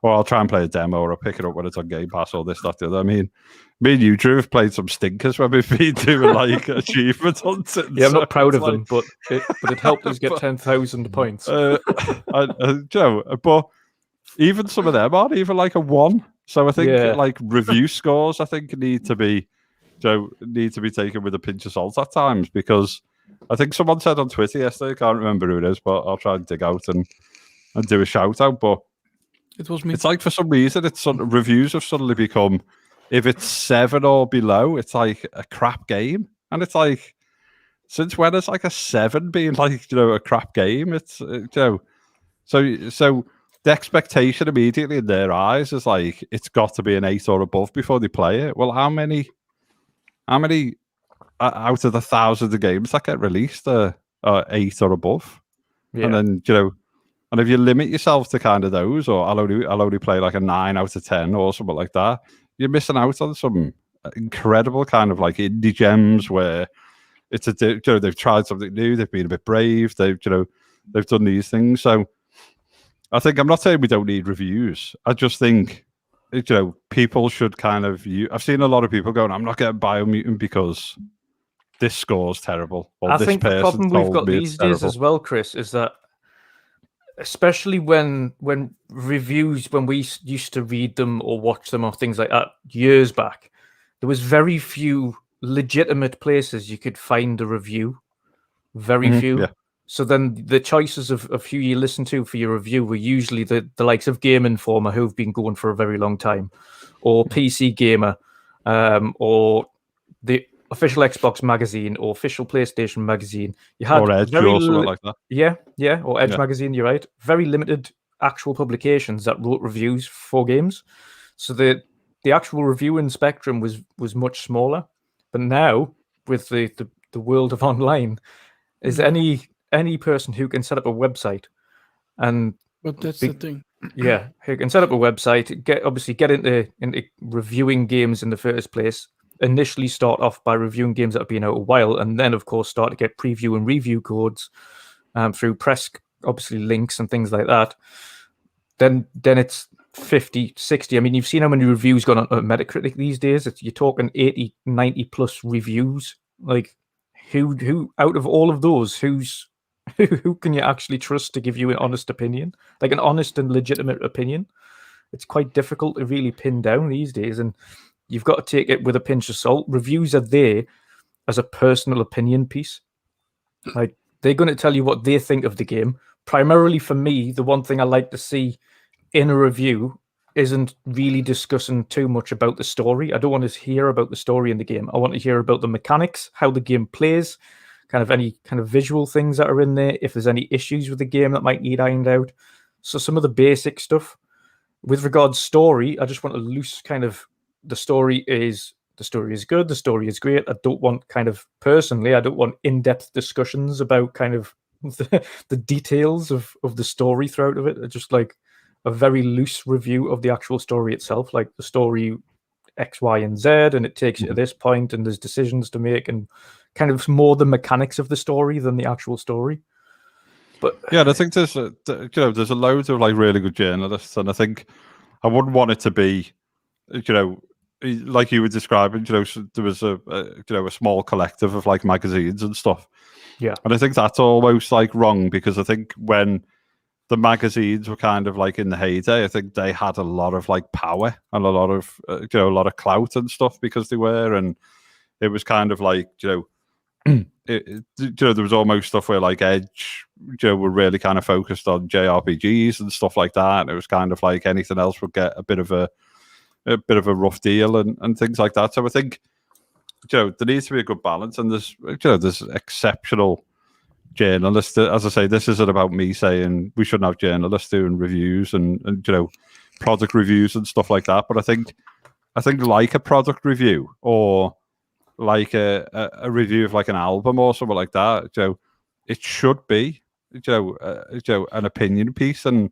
I'll try and play a demo, or I'll pick it up when it's on Game Pass, or this, that, the other. I mean, me and you, Drew, have played some stinkers when we've been doing like achievement hunting. Yeah, I'm not proud of them, but it helped us get 10,000 points. But even some of them aren't even like a 1. So I think like review scores, I think need to be taken with a pinch of salt at times, because I think someone said on Twitter yesterday, I can't remember who it is, but I'll try and dig out and do a shout out. But it was me. It's like for some reason, reviews have suddenly become, if it's 7 or below, it's like a crap game, and it's like, since when is like a 7 being like a crap game? It's so the expectation immediately in their eyes is like it's got to be an 8 or above before they play it. Well, how many out of the thousands of games that get released are 8 or above? Yeah. And then and if you limit yourself to kind of those, or I'll only play like a 9 out of 10 or something like that, you're missing out on some incredible kind of like indie gems where it's they've tried something new, they've been a bit brave, they've done these things. So I think, I'm not saying we don't need reviews. I just think people should kind of I've seen a lot of people going, I'm not getting Biomutant because this score's terrible. Or I think the problem we've got these days as well, Chris, is that especially when reviews, when we used to read them or watch them or things like that years back, there was very few legitimate places you could find a review. Very few. Yeah. So then the choices of who you listen to for your review were usually the likes of Game Informer, who've been going for a very long time, or PC Gamer, or the official Xbox magazine, or official PlayStation magazine. You had or Edge or something like that. Yeah, or Edge magazine. You're right. Very limited actual publications that wrote reviews for games. So the actual reviewing spectrum was much smaller. But now, with the world of online, is any person who can set up a website and but that's the thing. Yeah, who can set up a website, get into reviewing games in the first place. Initially start off by reviewing games that have been out a while, and then of course start to get preview and review codes through press, obviously links and things like that. Then it's 50, 60. I mean, you've seen how many reviews gone on Metacritic these days. You're talking 80, 90 plus reviews. Like, who out of all of those, who can you actually trust to give you an honest opinion, like an honest and legitimate opinion? It's quite difficult to really pin down these days, and you've got to take it with a pinch of salt. Reviews are there as a personal opinion piece. Like, they're going to tell you what they think of the game. Primarily for me, the one thing I like to see in a review, isn't really discussing too much about the story. I don't want to hear about the story in the game. I want to hear about the mechanics, how the game plays, kind of any kind of visual things that are in there, if there's any issues with the game that might need ironed out. So some of the basic stuff. With regards story, I just want a loose kind of, the story is good, the story is great. I don't want kind of, personally, I don't want in-depth discussions about kind of the details of the story throughout of it. I just like a very loose review of the actual story itself, like the story X, Y, and Z, and it takes you to this point, and there's decisions to make, and kind of more the mechanics of the story than the actual story. But yeah, I think there's there's a load of like really good journalists, and I think I wouldn't want it to be, like you were describing, there was a small collective of like magazines and stuff. Yeah, and I think that's almost like wrong, because I think when the magazines were kind of like in the heyday, I think they had a lot of like power and a lot of clout and stuff, because they were, and it was kind of like there was almost stuff where like Edge were really kind of focused on JRPGs and stuff like that, and it was kind of like anything else would get a bit of a rough deal and things like that. So I think there needs to be a good balance, and there's exceptional journalists. As I say, this isn't about me saying we shouldn't have journalists doing reviews and product reviews and stuff like that. But I think like a product review, or like a review of like an album or something like that, it should be an opinion piece. And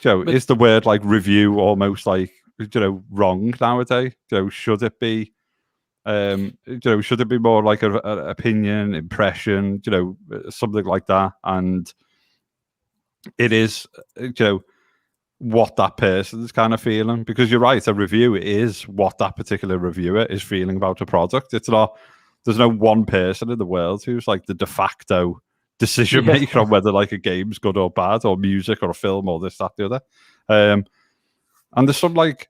is the word like review almost like wrong nowadays? Should it be should it be more like an opinion, impression, something like that? And it is what that person's kind of feeling, because you're right, a review is what that particular reviewer is feeling about a product. It's not, there's no one person in the world who's like the de facto decision maker on whether like a game's good or bad, or music or a film or this, that, the other. And there's some like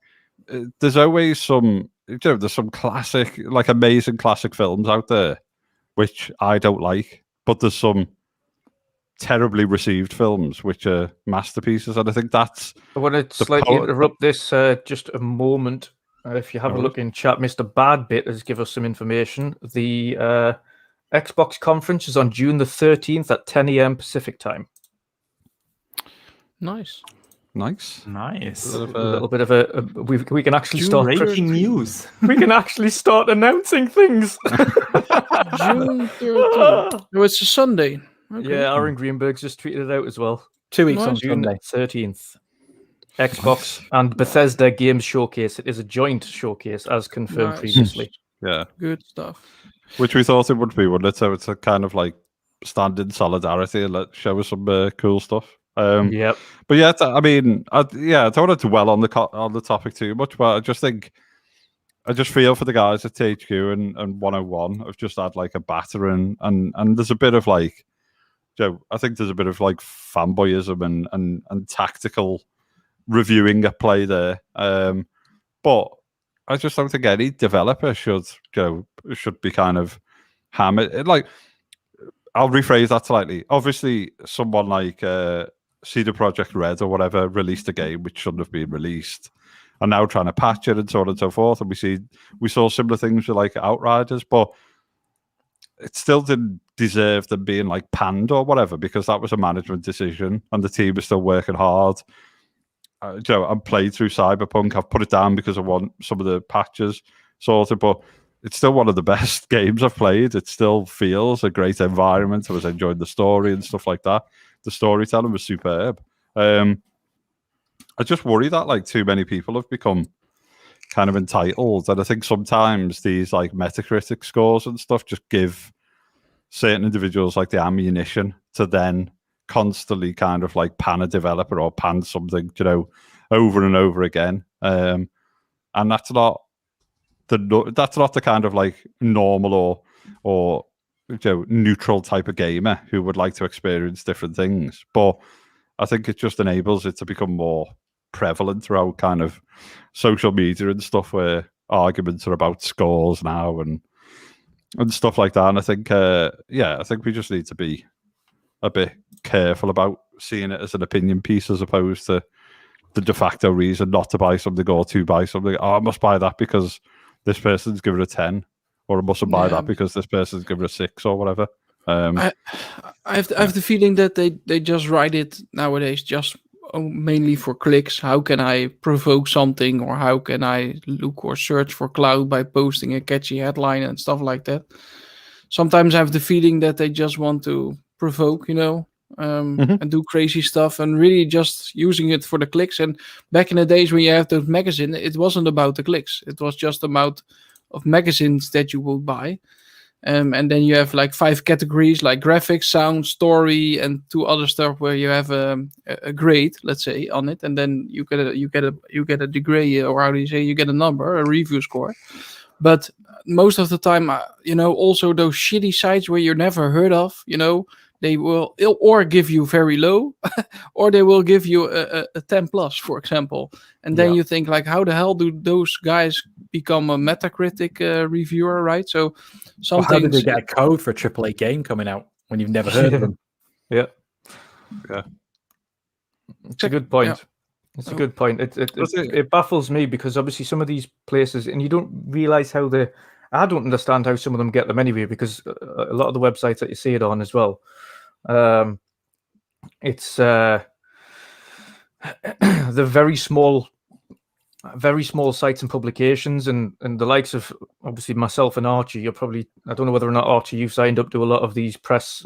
there's always some there's some classic, like amazing classic films out there which I don't like, but there's some terribly received films which are masterpieces, and I think that's. I want to slightly interrupt this just a moment. If you have a look in chat, Mr. Badbit has given us some information. The Xbox conference is on June the 13th at 10 a.m. Pacific time. Nice. A little bit of a we can actually start breaking news. We can actually start announcing things. June 13th. Oh, it's a Sunday. Okay. Yeah, Aaron Greenberg's just tweeted it out as well. 2 weeks on June Sunday. 13th. Xbox and Bethesda Games Showcase. It is a joint showcase, as confirmed previously. Yeah. Good stuff. Which we thought it would be, wouldn't it? So it's a kind of like stand in solidarity and let show us some cool stuff. Yep. But yeah, I mean, I don't want to dwell on the topic too much, but I just feel for the guys at THQ and 101 have just had like a battering, and there's a bit of like, I think there's a bit of like fanboyism and tactical reviewing at play there. But I just don't think any developer should be kind of hammered. Like, I'll rephrase that slightly. Obviously, someone like CD Projekt Red or whatever released a game which shouldn't have been released, and now trying to patch it and so on and so forth. And we saw similar things with like Outriders, but it still didn't deserve them being like panned or whatever, because that was a management decision, and the team is still working hard. I've played through Cyberpunk. I've put it down because I want some of the patches sorted, but it's still one of the best games I've played. It still feels a great environment. I was enjoying the story and stuff like that. The storytelling was superb. I just worry that like too many people have become kind of entitled, and I think sometimes these like Metacritic scores and stuff just give certain individuals like the ammunition to then constantly kind of like pan a developer or pan something, over and over again. And that's not the kind of like normal or neutral type of gamer who would like to experience different things. But I think it just enables it to become more prevalent throughout kind of social media and stuff, where arguments are about scores now and stuff like that. And I think I think we just need to be a bit careful about seeing it as an opinion piece as opposed to the de facto reason not to buy something or to buy something. Oh, I must buy that because this person's given it a 10, or I mustn't buy that because this person's given it a 6 or whatever. I have the feeling that they just write it nowadays just mainly for clicks. How can I provoke something, or how can I look or search for cloud by posting a catchy headline and stuff like that? Sometimes I have the feeling that they just want to provoke, and do crazy stuff, and really just using it for the clicks. And back in the days when you have those magazines, it wasn't about the clicks. It was just amount of magazines that you would buy. And then you have like 5 categories like graphics, sound, story, and 2 other stuff where you have a grade, let's say, on it, and then you get a degree, or how do you say, you get a number, a review score. But most of the time, also those shitty sites where you're never heard of, they will or give you very low, or they will give you a 10 plus, for example. And then you think like, how the hell do those guys become a Metacritic reviewer, right? So something. How did they get a code for a AAA game coming out when you've never heard of them? Yeah. It's a good point. Yeah. It's a good point. It baffles me because obviously some of these places, and you don't realize I don't understand how some of them get them anyway, because a lot of the websites that you see it on as well, it's the very small sites and publications, and the likes of obviously myself and Archie. You're probably, I don't know whether or not, Archie, you've signed up to a lot of these press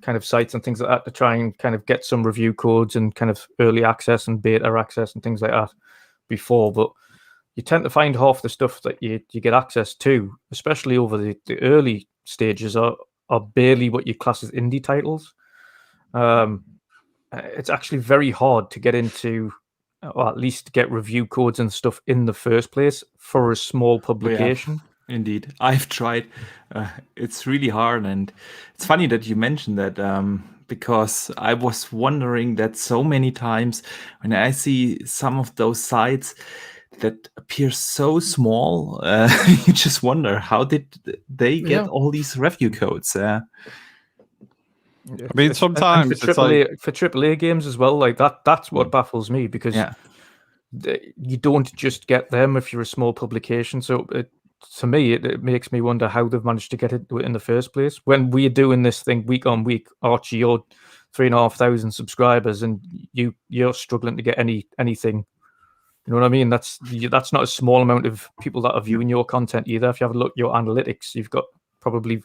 kind of sites and things like that to try and kind of get some review codes and kind of early access and beta access and things like that before. But you tend to find half the stuff that you get access to, especially over the early stages, are barely what you class as indie titles. It's actually very hard to get into, or at least get review codes and stuff in the first place for a small publication. Yeah, indeed. I've tried. It's really hard. And it's funny that you mentioned that, because I was wondering that so many times when I see some of those sites that appear so small, you just wonder, how did they get all these review codes? I mean, sometimes and for AAA games as well, like that's what baffles me, because you don't just get them if you're a small publication. So to me, it makes me wonder how they've managed to get it in the first place. When we're doing this thing week on week, Archie, you're 3,500 subscribers, and you're struggling to get anything. You know what I mean? That's not a small amount of people that are viewing your content either. If you have a look at your analytics, you've got probably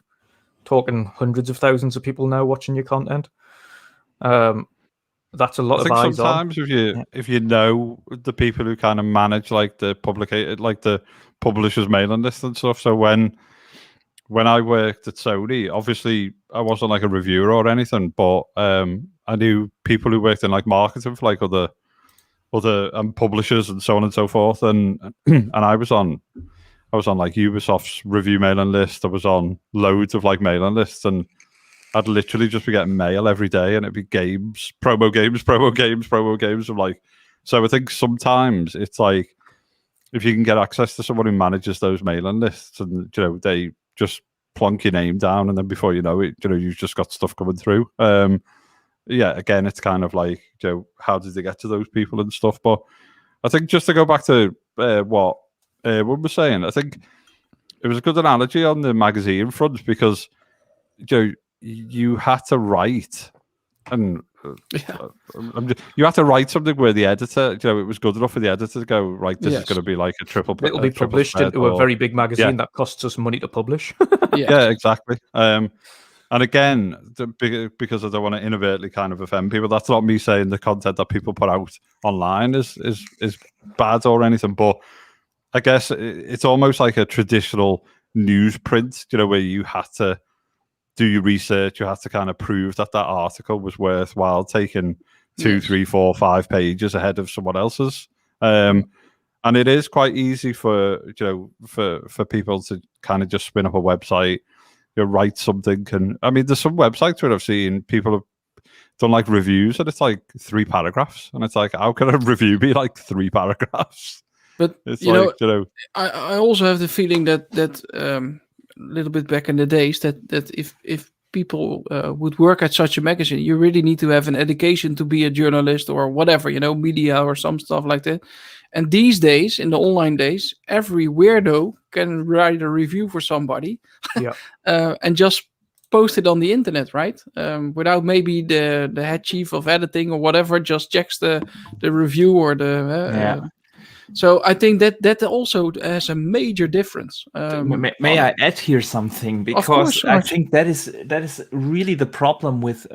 talking hundreds of thousands of people now watching your content. That's a lot of eyes sometimes on. If you know the people who kind of manage like the publishers' mailing list and stuff. So when I worked at Sony, obviously I wasn't like a reviewer or anything, but I knew people who worked in like marketing for like other publishers and so on and so forth, and I was on like Ubisoft's review mailing list. I was on loads of like mailing lists, and I'd literally just be getting mail every day, and it'd be promo games. I'm like, so I think sometimes it's like, if you can get access to someone who manages those mailing lists, and they just plonk your name down, and then before you know it, you've just got stuff coming through. Again, it's kind of like, how did they get to those people and stuff? But I think just to go back to what Erwin was saying, I think it was a good analogy on the magazine front, because you had to write, and you had to write something where the editor, it was good enough for the editor to go, right, this is going to be like a triple. It'll be published into a very big magazine that costs us money to publish. Yeah, exactly. And again, because I don't want to inadvertently kind of offend people, that's not me saying the content that people put out online is bad or anything. But I guess it's almost like a traditional newsprint, where you had to do your research, you had to kind of prove that article was worthwhile taking 2, 3, 4, 5 pages ahead of someone else's. And it is quite easy for people to kind of just spin up a website, write something. And I mean, there's some websites where I've seen people have done like reviews, and it's like 3 paragraphs, and it's like, how can a review be like 3 paragraphs? But it's I also have the feeling that a little bit back in the days that if people would work at such a magazine, you really need to have an education to be a journalist or whatever, media or some stuff like that. And these days, in the online days, every weirdo can write a review for somebody, and just post it on the internet, right? Without maybe the head chief of editing or whatever just checks the review or the. So I think that also has a major difference. May I add here something? Because I think that is really the problem with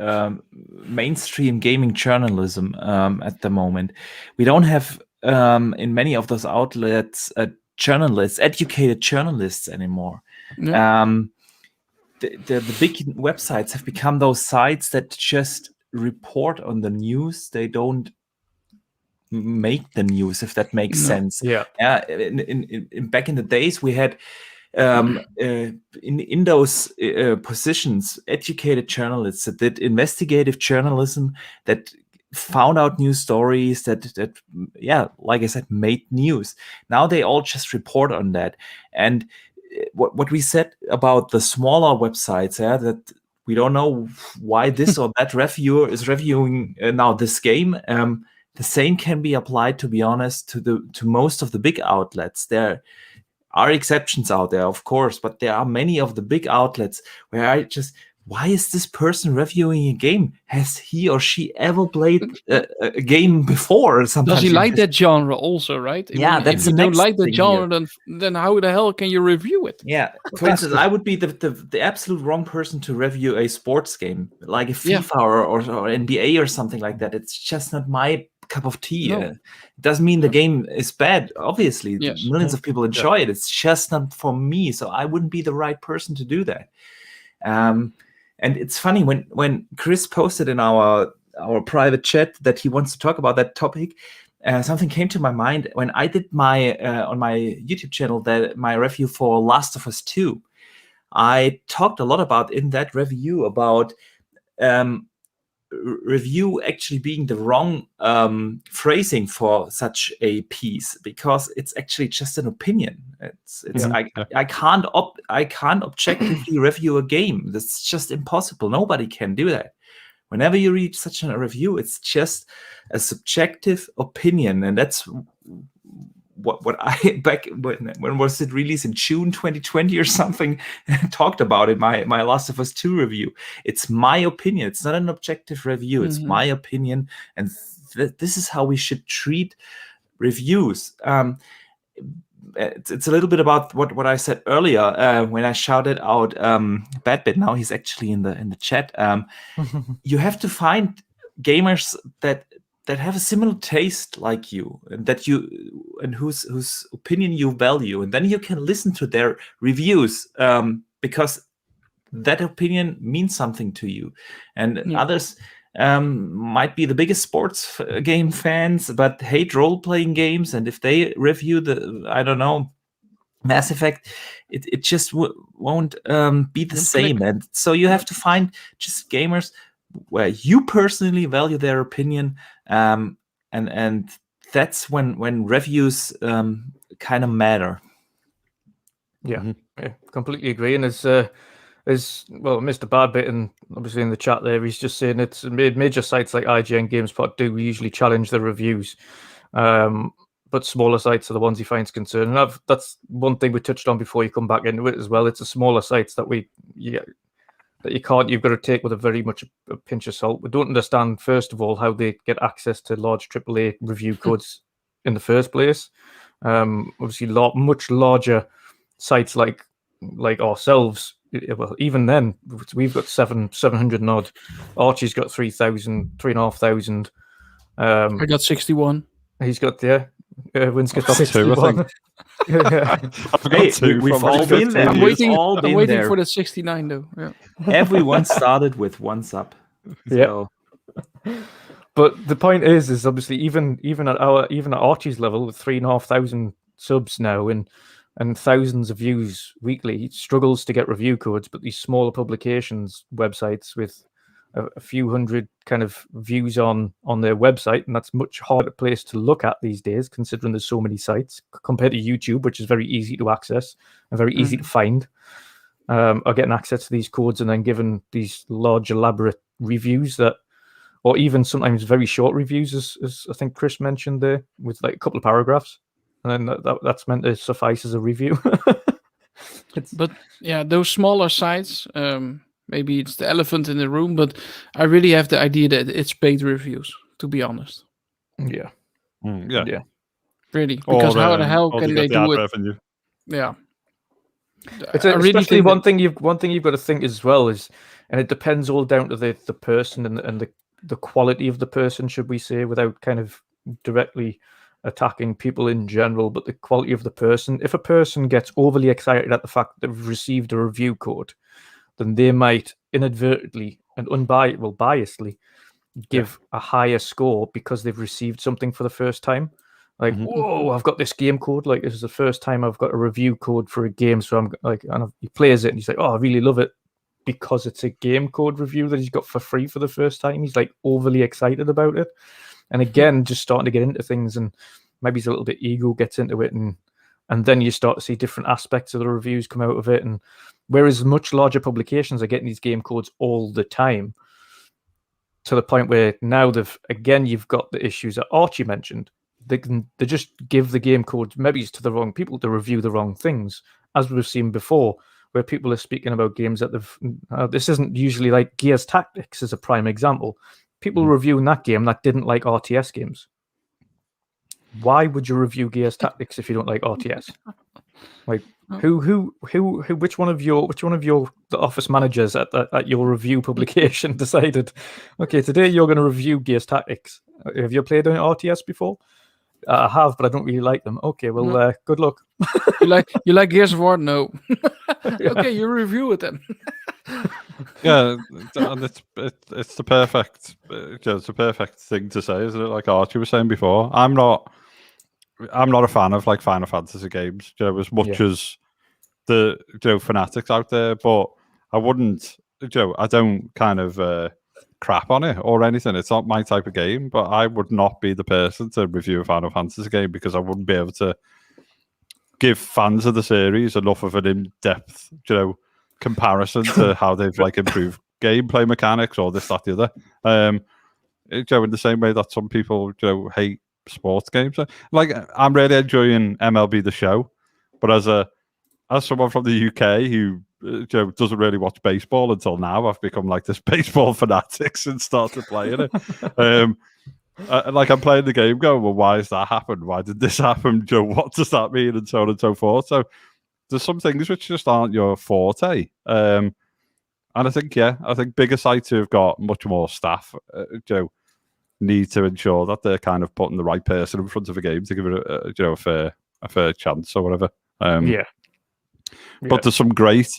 mainstream gaming journalism at the moment. We don't have in many of those outlets educated journalists anymore. Yeah. The big websites have become those sites that just report on the news. They don't make the news, if that makes sense. In back in the days, we had in those positions educated journalists that did investigative journalism, that found out news stories, that like I said, made news. Now they all just report on that. And what we said about the smaller websites, that we don't know why this or that reviewer is reviewing now this game. The same can be applied, to be honest, to most of the big outlets. There are exceptions out there, of course, but there are many of the big outlets where why is this person reviewing a game? Has he or she ever played a game before? Or sometimes does he like that genre also, right? Yeah, that's if you don't like the genre, then how the hell can you review it? Yeah, for instance, I would be the absolute wrong person to review a sports game like a FIFA or NBA or something like that. It's just not my cup of tea. No. It doesn't mean the game is bad. Obviously, millions of people enjoy it. It's just not for me, so I wouldn't be the right person to do that. And it's funny when Chris posted in our private chat that he wants to talk about that topic. Something came to my mind when I did my on my YouTube channel my review for Last of Us 2. I talked a lot about in that review about review actually being the wrong phrasing for such a piece, because it's actually just an opinion. I can't objectively review a game. That's just impossible. Nobody can do that. Whenever you read such a review, it's just a subjective opinion, and that's what I back when was it released in June 2020 or something talked about in my Last of Us 2 review. It's my opinion. It's not an objective review. It's my opinion, and this is how we should treat reviews. It's a little bit about what I said earlier when I shouted out Badbit. Now he's actually in the chat. You have to find gamers that have a similar taste like you, and whose opinion you value, and then you can listen to their reviews because that opinion means something to you. And others might be the biggest sports game fans, but hate role-playing games, and if they review Mass Effect, it just won't be the same. And so you have to find just gamers where you personally value their opinion, and that's when reviews kind of matter. Yeah, completely agree. And as well, Mr. Badbit, and obviously in the chat there, he's just saying it's major sites like IGN, GameSpot do usually challenge the reviews, but smaller sites are the ones he finds concern. And that's one thing we touched on before you come back into it as well. It's the smaller sites that you've got to take with a very much a pinch of salt. We don't understand, first of all, how they get access to large AAA review codes in the first place. Obviously, much larger sites like ourselves. Well, even then, we've got 700 and odd. Archie's got 3,500. I got 61. He's got Erwin's got 61. I've got two. We've all been there. I'm waiting there. for the 69 though. Yeah. Everyone started with one sub. So. Yeah. But the point is obviously even at Archie's level with 3,500 subs now and thousands of views weekly, he struggles to get review codes. But these smaller publications websites with a few hundred kind of views on their website, and that's much harder place to look at these days, considering there's so many sites compared to YouTube, which is very easy to access and very easy to find. are getting access to these codes and then given these large, elaborate reviews that, or even sometimes very short reviews, as I think Chris mentioned there, with like a couple of paragraphs, and then that's meant to suffice as a review. But yeah, those smaller sites, maybe it's the elephant in the room, but I really have the idea that it's paid reviews, to be honest. Yeah. Yeah. Really, because how the hell or can get they the do ad it? revenue. Yeah. It's I really especially think one thing you've got to think as well is, and it depends all down to the person and the quality of the person, should we say, without kind of directly attacking people in general, but the quality of the person. If a person gets overly excited at the fact that they've received a review code, then they might inadvertently and biasedly give a higher score because they've received something for the first time. Like, whoa, I've got this game code. Like, this is the first time I've got a review code for a game. So I'm like, and he plays it and he's like, oh, I really love it because it's a game code review that he's got for free for the first time. He's like overly excited about it. And again, just starting to get into things, and maybe he's a little bit ego gets into it. And then you start to see different aspects of the reviews come out of it. And whereas much larger publications are getting these game codes all the time, to the point where now you've got the issues that Archie mentioned. They just give the game codes maybe to the wrong people to review the wrong things, as we've seen before, where people are speaking about games that they've. This isn't usually like Gears Tactics is a prime example. People reviewing that game that didn't like RTS games. Why would you review Gears Tactics if you don't like RTS? Like, which one of the office managers at your review publication decided, okay, today you're going to review Gears Tactics? Have you played an RTS before? I have, but I don't really like them. Okay, well, good luck. You like Gears of War? No. Okay, you review it then. Yeah, and it's the perfect it's a perfect thing to say, isn't it? Like Archie was saying before, I'm not a fan of like Final Fantasy games, as much as the fanatics out there, but I wouldn't, I don't kind of crap on it or anything. It's not my type of game, but I would not be the person to review a Final Fantasy game because I wouldn't be able to give fans of the series enough of an in-depth, comparison to how they've like improved gameplay mechanics or this, that, the other. In the same way that some people, hate sports games. Like, I'm really enjoying MLB The Show, but as someone from the UK who doesn't really watch baseball until now, I've become like this baseball fanatic and started playing it. Like, I'm playing the game going, well, why has that happened? Why did this happen? What does that mean? And so on and so forth. So there's some things which just aren't your forte. And I think bigger sites who've got much more staff, need to ensure that they're kind of putting the right person in front of a game to give it a fair chance or whatever. But there's some great,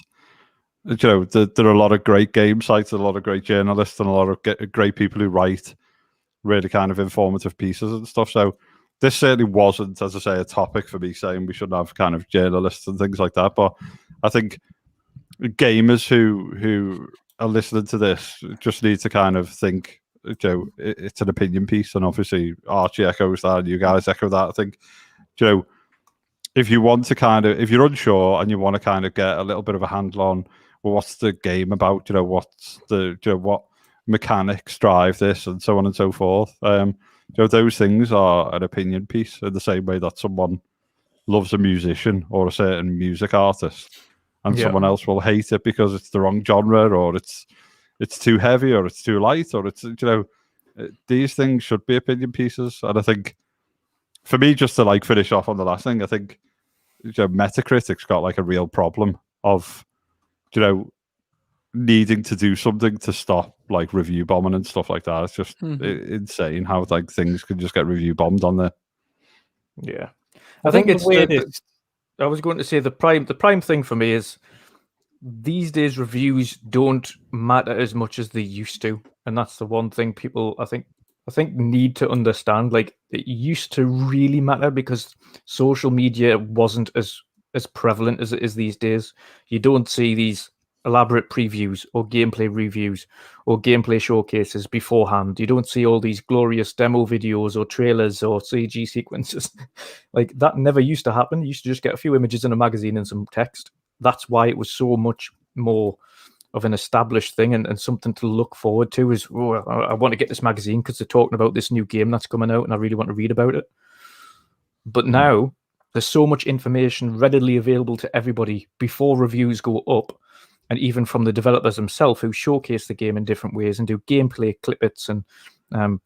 there are a lot of great game sites, a lot of great journalists, and a lot of great people who write really kind of informative pieces and stuff. So this certainly wasn't, as I say, a topic for me saying we shouldn't have kind of journalists and things like that. But I think gamers who are listening to this just need to kind of think, it's an opinion piece, and obviously Archie echoes that, and you guys echo that. I think, if you want to if you're unsure and you want to kind of get a little bit of a handle on, well, what's the game about? What's the, what mechanics drive this, and so on and so forth. Those things are an opinion piece in the same way that someone loves a musician or a certain music artist, and someone else will hate it because it's the wrong genre, or it's too heavy, or it's too light, or it's, these things should be opinion pieces. And I think, for me, just to like finish off on the last thing, I think Metacritic's got like a real problem of, needing to do something to stop like review bombing and stuff like that. It's just insane how like things can just get review bombed on there. Yeah, I think it's I was going to say the prime thing for me is these days reviews don't matter as much as they used to, and that's the one thing people I think need to understand. Like, it used to really matter because social media wasn't as prevalent as it is these days. You don't see these elaborate previews or gameplay reviews or gameplay showcases beforehand. You don't see all these glorious demo videos or trailers or CG sequences. Like, that never used to happen. You used to just get a few images in a magazine and some text. That's why it was so much more of an established thing and something to look forward to. Is I want to get this magazine because they're talking about this new game that's coming out, and I really want to read about it. But now there's so much information readily available to everybody before reviews go up, and even from the developers themselves who showcase the game in different ways and do gameplay clippets and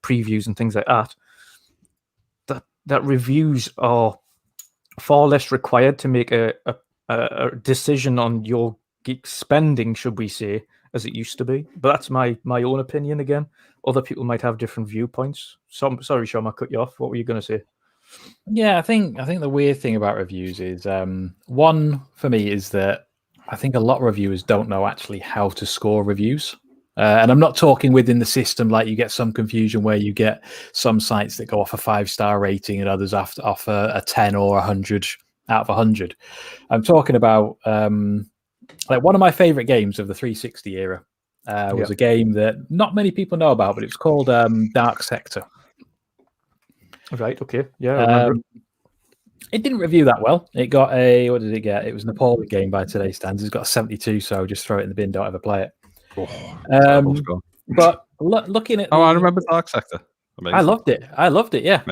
previews and things like that. That reviews are far less required to make a decision on your geek spending, should we say, as it used to be. But that's my own opinion again. Other people might have different viewpoints. Sorry, Shom, I cut you off. What were you going to say? Yeah, I think the weird thing about reviews is one for me is that I think a lot of reviewers don't know actually how to score reviews. And I'm not talking within the system, like you get some confusion where you get some sites that go off a 5-star rating and others off a 10 or 100 out of 100. I'm talking about like one of my favorite games of the 360 era was a game that not many people know about, but it was called Dark Sector. Right, okay. Yeah, I remember. It didn't review that well. It got a, what did it get? It was an appalling game by today's standards. It's got a 72, so just throw it in the bin, don't ever play it. But looking at I remember Dark Sector. Amazing. I loved it. Yeah.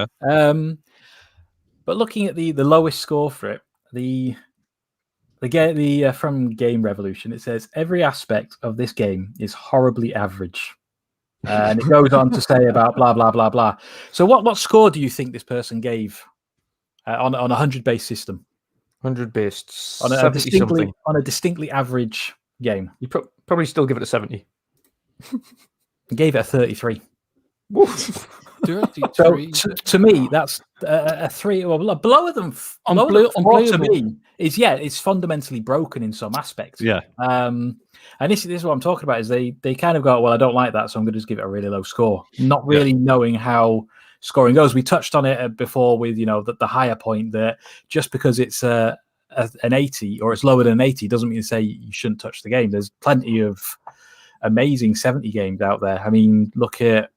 But looking at the lowest score for it, the from Game Revolution, it says every aspect of this game is horribly average, and it goes on to say about blah blah blah blah. So what score do you think this person gave on a 100-based system? 100-based on a distinctly average game. You probably still give it a 70. I gave it a 33. 33. So to me, that's a 3. Well, below them to me is it's fundamentally broken in some aspects. Yeah. And this is what I'm talking about. Is they kind of go, well, I don't like that, so I'm going to just give it a really low score, not really knowing how scoring goes. We touched on it before with the higher point that just because it's an 80 or it's lower than an 80 doesn't mean to say you shouldn't touch the game. There's plenty of amazing 70 games out there. I mean, look at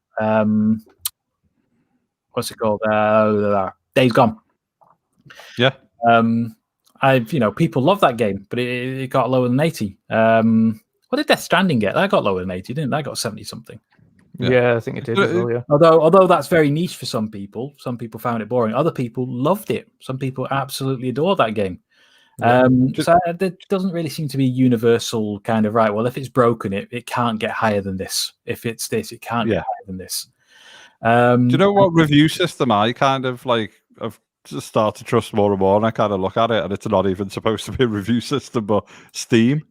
what's it called? Days Gone. Yeah. People love that game, but it got lower than 80. What did Death Stranding get? That got lower than 80, didn't it? That got 70 something. Yeah, I think it did as well, yeah. Although that's very niche for some people. Some people found it boring. Other people loved it. Some people absolutely adore that game. So there doesn't really seem to be a universal kind of right. Well, if it's broken, it can't get higher than this. If it's this, it can't get higher than this. Do you know what review system I kind of like? I've just started to trust more and more, and I kind of look at it, and it's not even supposed to be a review system, but Steam.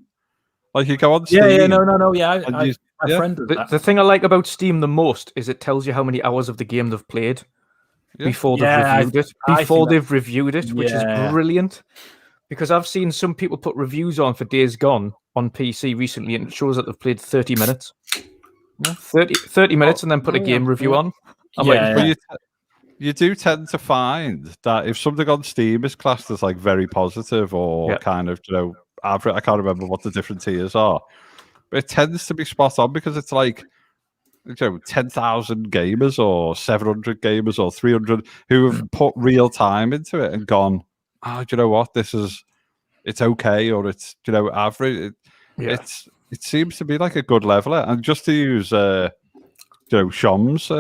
Like you go on Steam. My friend does that. The thing I like about Steam the most is it tells you how many hours of the game they've played before they've reviewed it, which is brilliant. Because I've seen some people put reviews on for Days Gone on PC recently, and it shows that they've played 30 minutes. 30 minutes and then put a game review on. You do tend to find that if something on Steam is classed as like very positive or kind of, average, I can't remember what the different tiers are, but it tends to be spot on because it's like 10,000 gamers or 700 gamers or 300 who have put real time into it and gone, do you know what? It's okay, or it's average. It seems to be like a good leveler. And just to use Shom's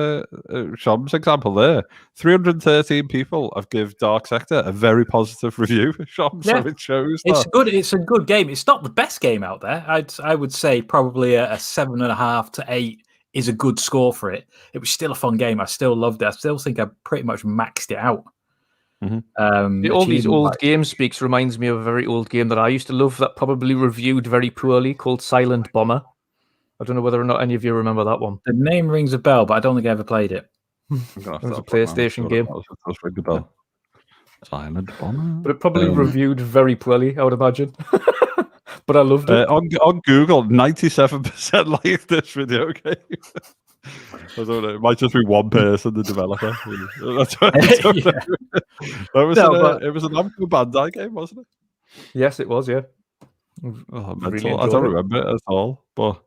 example there, 313 people have given Dark Sector a very positive review. Shom, so it shows it's a good game. It's not the best game out there. I would say probably a 7.5 to 8 is a good score for it. It was still a fun game. I still loved it. I still think I pretty much maxed it out. Mm-hmm. All these old game speaks reminds me of a very old game that I used to love that probably reviewed very poorly called Silent Bomber. I don't know whether or not any of you remember that one. The name rings a bell, but I don't think I ever played it. It was a PlayStation game. Silent Bomber. But it probably reviewed very poorly, I would imagine. But I loved it. On Google, 97% like this video game. I don't know. It might just be one person, the developer. It was an Namco Bandai game, wasn't it? Yes, it was. Yeah. Really I don't remember it at all, but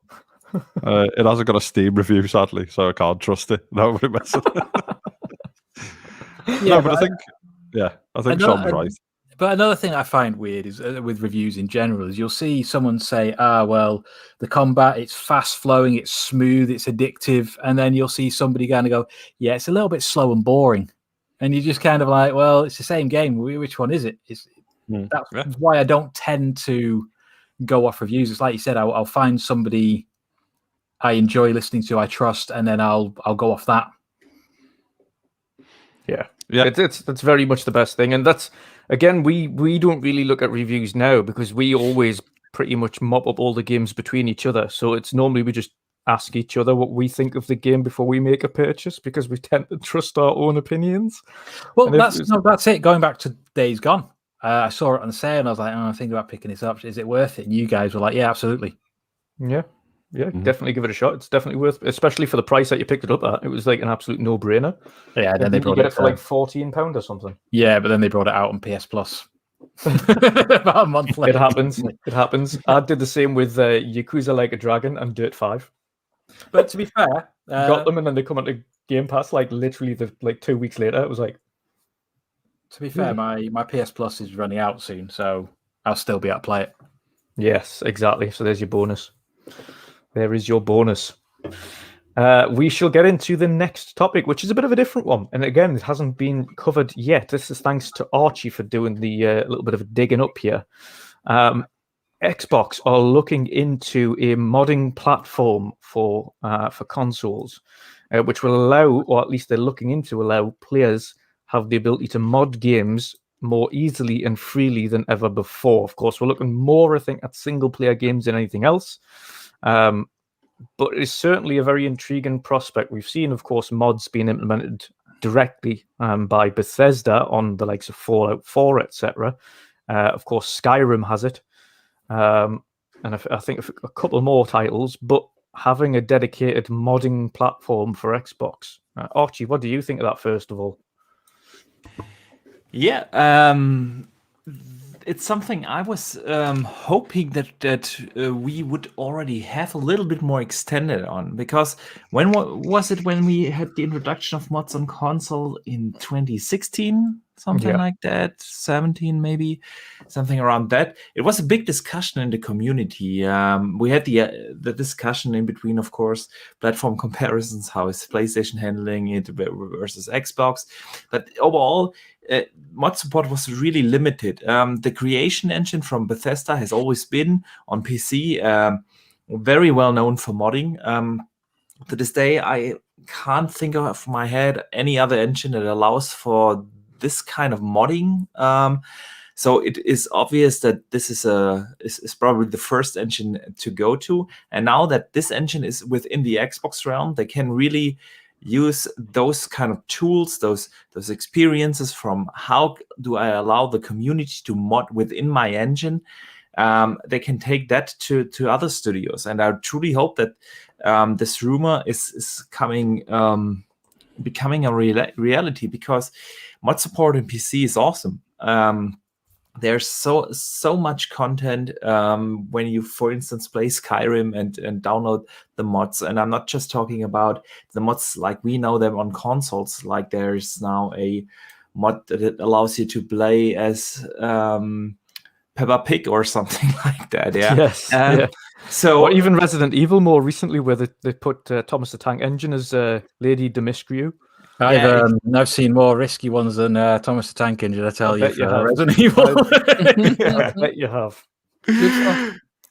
it hasn't got a Steam review, sadly, so I can't trust it. Nobody messes. I think Shom's right. But another thing I find weird is with reviews in general is you'll see someone say, well, the combat, it's fast flowing, it's smooth, it's addictive. And then you'll see somebody kind of go, yeah, it's a little bit slow and boring. And you're just kind of like, well, it's the same game. Which one is it? That's why I don't tend to go off reviews. It's like you said, I'll find somebody I enjoy listening to, I trust, and then I'll go off that. Yeah. That's very much the best thing. And that's, again, we don't really look at reviews now because we always pretty much mop up all the games between each other. So it's normally we just ask each other what we think of the game before we make a purchase because we tend to trust our own opinions. Well, that's it. Going back to Days Gone, I saw it on sale and I was like, I'm thinking about picking this up. Is it worth it? And you guys were like, yeah, absolutely. Yeah, definitely give it a shot. It's definitely worth, especially for the price that you picked it up at. It was like an absolute no-brainer. Yeah, and then they brought it for like £14 or something. Yeah, but then they brought it out on PS Plus about a month later. It happens. I did the same with Yakuza Like a Dragon and Dirt 5. But to be fair, got them and then they come onto Game Pass like literally 2 weeks later. It was like, to be fair, my PS Plus is running out soon, so I'll still be able to play it. Yes, exactly. So there's your bonus. There is your bonus. We shall get into the next topic, which is a bit of a different one. And again, it hasn't been covered yet. This is thanks to Archie for doing the little bit of digging up here. Xbox are looking into a modding platform for consoles, which will allow, or at least they're looking into allow, players have the ability to mod games more easily and freely than ever before. Of course, we're looking more, I think, at single-player games than anything else. But it's certainly a very intriguing prospect. We've seen, of course, mods being implemented directly by Bethesda on the likes of Fallout 4, etc. Of course, Skyrim has it. And I think a couple more titles, but having a dedicated modding platform for Xbox. Archie, what do you think of that, first of all? Yeah, it's something I was hoping that we would already have a little bit more extended on, because when was it when we had the introduction of mods on console in 2016? Something like that, 17 maybe, something around that. It was a big discussion in the community. We had the discussion in between, of course, platform comparisons, how is PlayStation handling it versus Xbox. But overall, mod support was really limited. The creation engine from Bethesda has always been on PC, very well known for modding. To this day, I can't think of my head any other engine that allows for this kind of modding. So it is obvious that this is probably the first engine to go to. And now that this engine is within the Xbox realm, they can really use those kind of tools, those experiences from how do I allow the community to mod within my engine. They can take that to other studios. And I truly hope that this rumor is becoming a reality, because mod support in PC is awesome. There's so much content when you, for instance, play Skyrim and download the mods. And I'm not just talking about the mods like we know them on consoles. Like there's now a mod that allows you to play as Peppa Pig or something like that. Yeah. Yes. So, or even Resident Evil more recently, where they put Thomas the Tank Engine as Lady Dimitrescu. I've seen more risky ones than Thomas the Tank Engine, I tell you, for Resident Evil. I bet you have.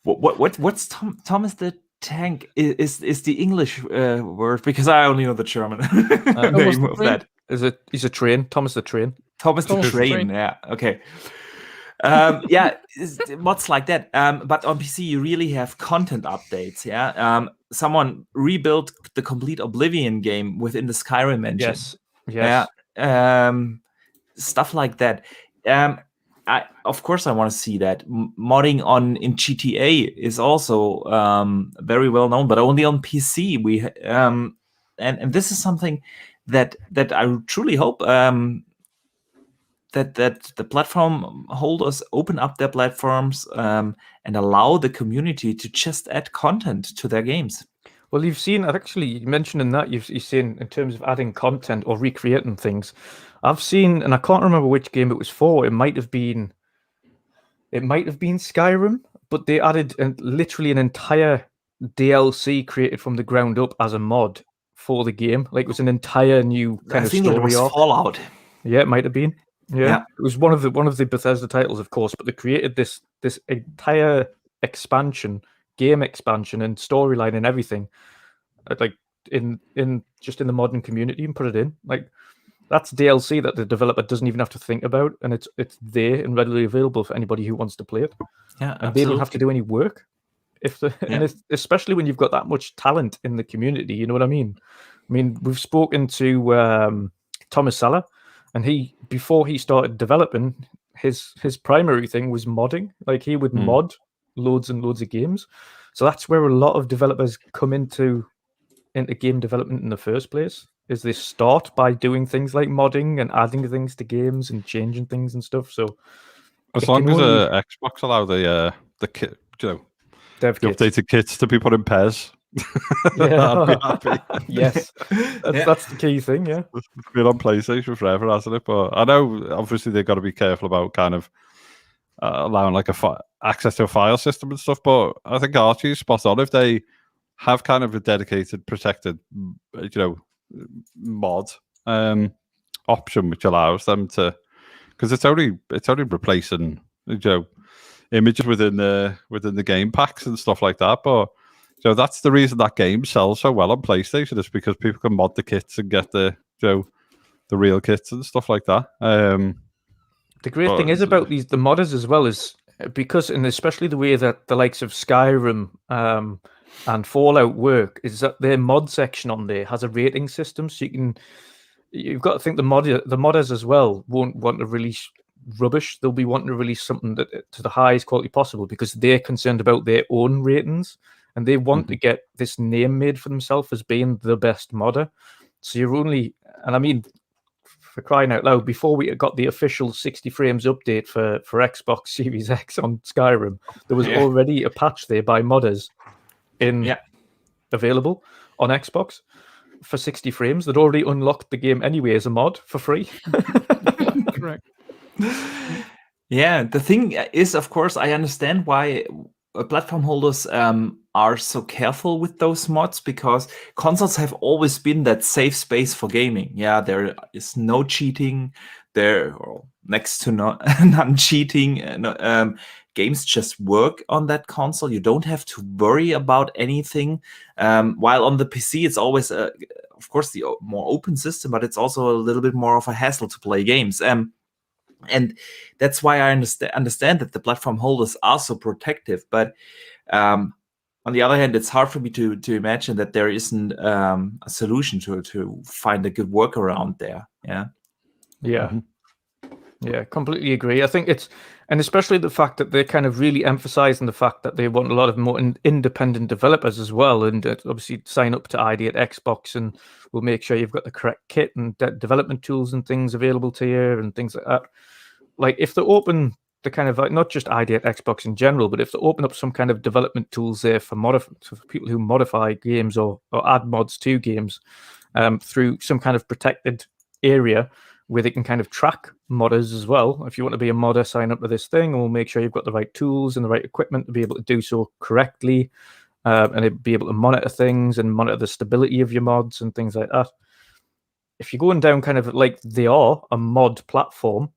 What's Thomas the Tank? Is the English word? Because I only know the German name of that. He's a train. Thomas the Train. Thomas the Train. Yeah. Okay. Mods like that. But on PC, you really have content updates. Yeah. Someone rebuilt the complete Oblivion game within the Skyrim engine. Yes. Yeah. Stuff like that. Of course, I want to see that. Modding in GTA is also very well known, but only on PC. And this is something that I truly hope that the platform holders open up their platforms and allow the community to just add content to their games. Well, you've seen, actually, you mentioned in that, you've seen in terms of adding content or recreating things. I've seen, and I can't remember which game it was for. It might have been It might have been Skyrim, but they added literally an entire DLC created from the ground up as a mod for the game. Like, it was an entire new kind I of think it story was arc. Fallout. Yeah, it might have been. Yeah. It was one of the Bethesda titles, of course, but they created this entire game expansion and storyline and everything, like in just in the modern community, and put it in. Like, that's DLC that the developer doesn't even have to think about, and it's there and readily available for anybody who wants to play it. Yeah, and they don't have to do any work. And especially when you've got that much talent in the community, you know what I mean? I mean, we've spoken to Thomas Saller, and before he started developing, his primary thing was modding. Like, he would mod loads and loads of games. So that's where a lot of developers come into game development in the first place. Is they start by doing things like modding and adding things to games and changing things and stuff. So as long as Xbox allow the kit, dev the updated kits to be put in pairs, I'd be happy. Yes, that's the key thing. Yeah, it's been on PlayStation forever, hasn't it? But I know obviously they've got to be careful about kind of allowing like access to a file system and stuff. But I think Archie's spot on. If they have kind of a dedicated, protected, mod option which allows them to, because it's only replacing images within the game packs and stuff like that. But that's the reason that game sells so well on PlayStation, is because people can mod the kits and get the real kits and stuff like that. The great thing is about the modders as well is because, and especially the way that the likes of Skyrim and Fallout work, is that their mod section on there has a rating system, so you've got to think the modders as well won't want to release rubbish. They'll be wanting to release something to the highest quality possible, because they're concerned about their own ratings, and they want to get this name made for themselves as being the best modder. So and I mean, for crying out loud, before we got the official 60 frames update for Xbox Series X on Skyrim, there was already a patch there by modders available on Xbox for 60 frames. They'd already unlocked the game anyway as a mod for free. Correct. Yeah, the thing is, of course, I understand why platform holders are so careful with those mods, because consoles have always been that safe space for gaming. Yeah, there is no cheating, or next to none cheating. Games just work on that console. You don't have to worry about anything. While on the PC, it's always, of course, the more open system, but it's also a little bit more of a hassle to play games. And that's why I understand that the platform holders are so protective. But on the other hand, it's hard for me to imagine that there isn't a solution to find a good workaround there. Yeah. Yeah. Yeah, completely agree. I think and especially the fact that they're kind of really emphasizing the fact that they want a lot of more independent developers as well, and obviously sign up to ID at Xbox, and we'll make sure you've got the correct kit and development tools and things available to you and things like that. Like, if they open the kind of, like, not just ID at Xbox in general, but if they open up some kind of development tools there for people who modify games or add mods to games through some kind of protected area, where they can kind of track modders as well. If you want to be a modder, sign up to this thing, and we'll make sure you've got the right tools and the right equipment to be able to do so correctly, and be able to monitor things and monitor the stability of your mods and things like that. If you're going down kind of like they are a mod platform,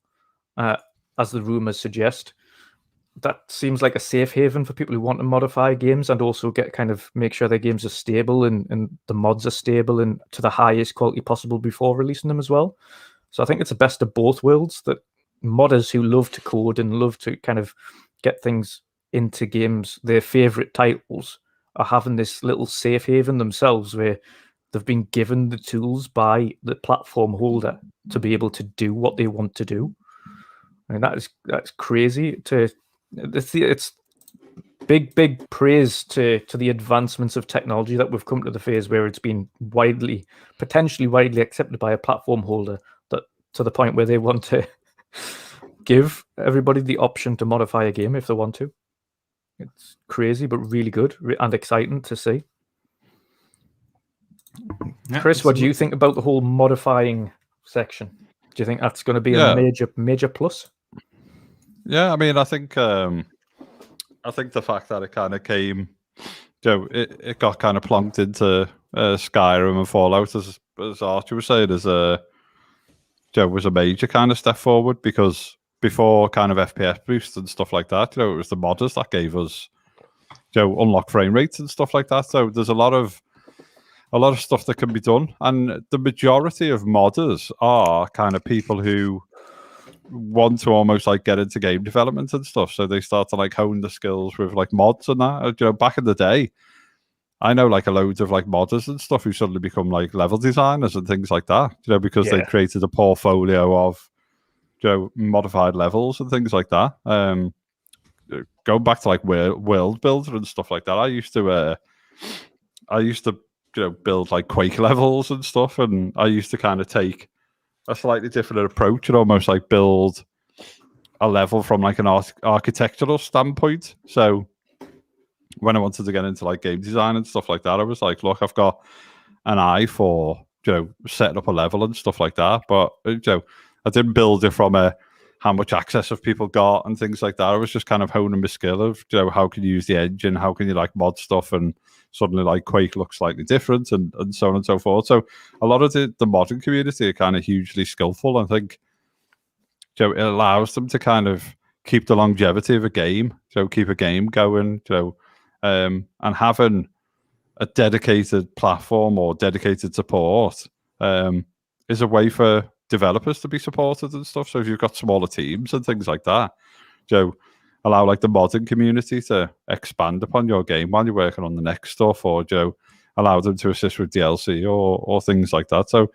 as the rumors suggest, that seems like a safe haven for people who want to modify games and also make sure their games are stable and the mods are stable and to the highest quality possible before releasing them as well. So I think it's the best of both worlds, that modders who love to code and love to kind of get things into games, their favorite titles, are having this little safe haven themselves where they've been given the tools by the platform holder to be able to do what they want to do. I mean, that's crazy. It's big praise to the advancements of technology that we've come to the phase where it's been potentially widely accepted by a platform holder, that to the point where they want to give everybody the option to modify a game if they want to. It's crazy, but really good and exciting to see. Yeah, Chris, what do you think about the whole modifying section? Do you think that's going to be a major plus? Yeah, I mean, I think the fact that it kind of came, it got kind of plonked into Skyrim and Fallout, as Archie was saying, was a major kind of step forward, because before kind of FPS boosts and stuff like that, it was the modders that gave us, unlock frame rates and stuff like that. So there's a lot of stuff that can be done, and the majority of modders are kind of people who want to almost like get into game development and stuff, so they start to like hone the skills with like mods and that. Back in the day, I know like a load of like modders and stuff who suddenly become like level designers and things like that, because they created a portfolio of modified levels and things like that. Going back to like world builder and stuff like that, I used to build like Quake levels and stuff, and I used to kind of take a slightly different approach and almost like build a level from like an architectural standpoint. So when I wanted to get into like game design and stuff like that, I was like, look, I've got an eye for setting up a level and stuff like that, but I didn't build it from how much access have people got and things like that. I was just kind of honing my skill of how can you use the engine, how can you like mod stuff, and suddenly like Quake looks slightly different, and so on and so forth. So a lot of the modern community are kind of hugely skillful. I think it allows them to kind of keep the longevity of a game, keep a game going, and having a dedicated platform or dedicated support is a way for developers to be supported and stuff. So if you've got smaller teams and things like that, allow like the modding community to expand upon your game while you're working on the next stuff, or allow them to assist with DLC or things like that. So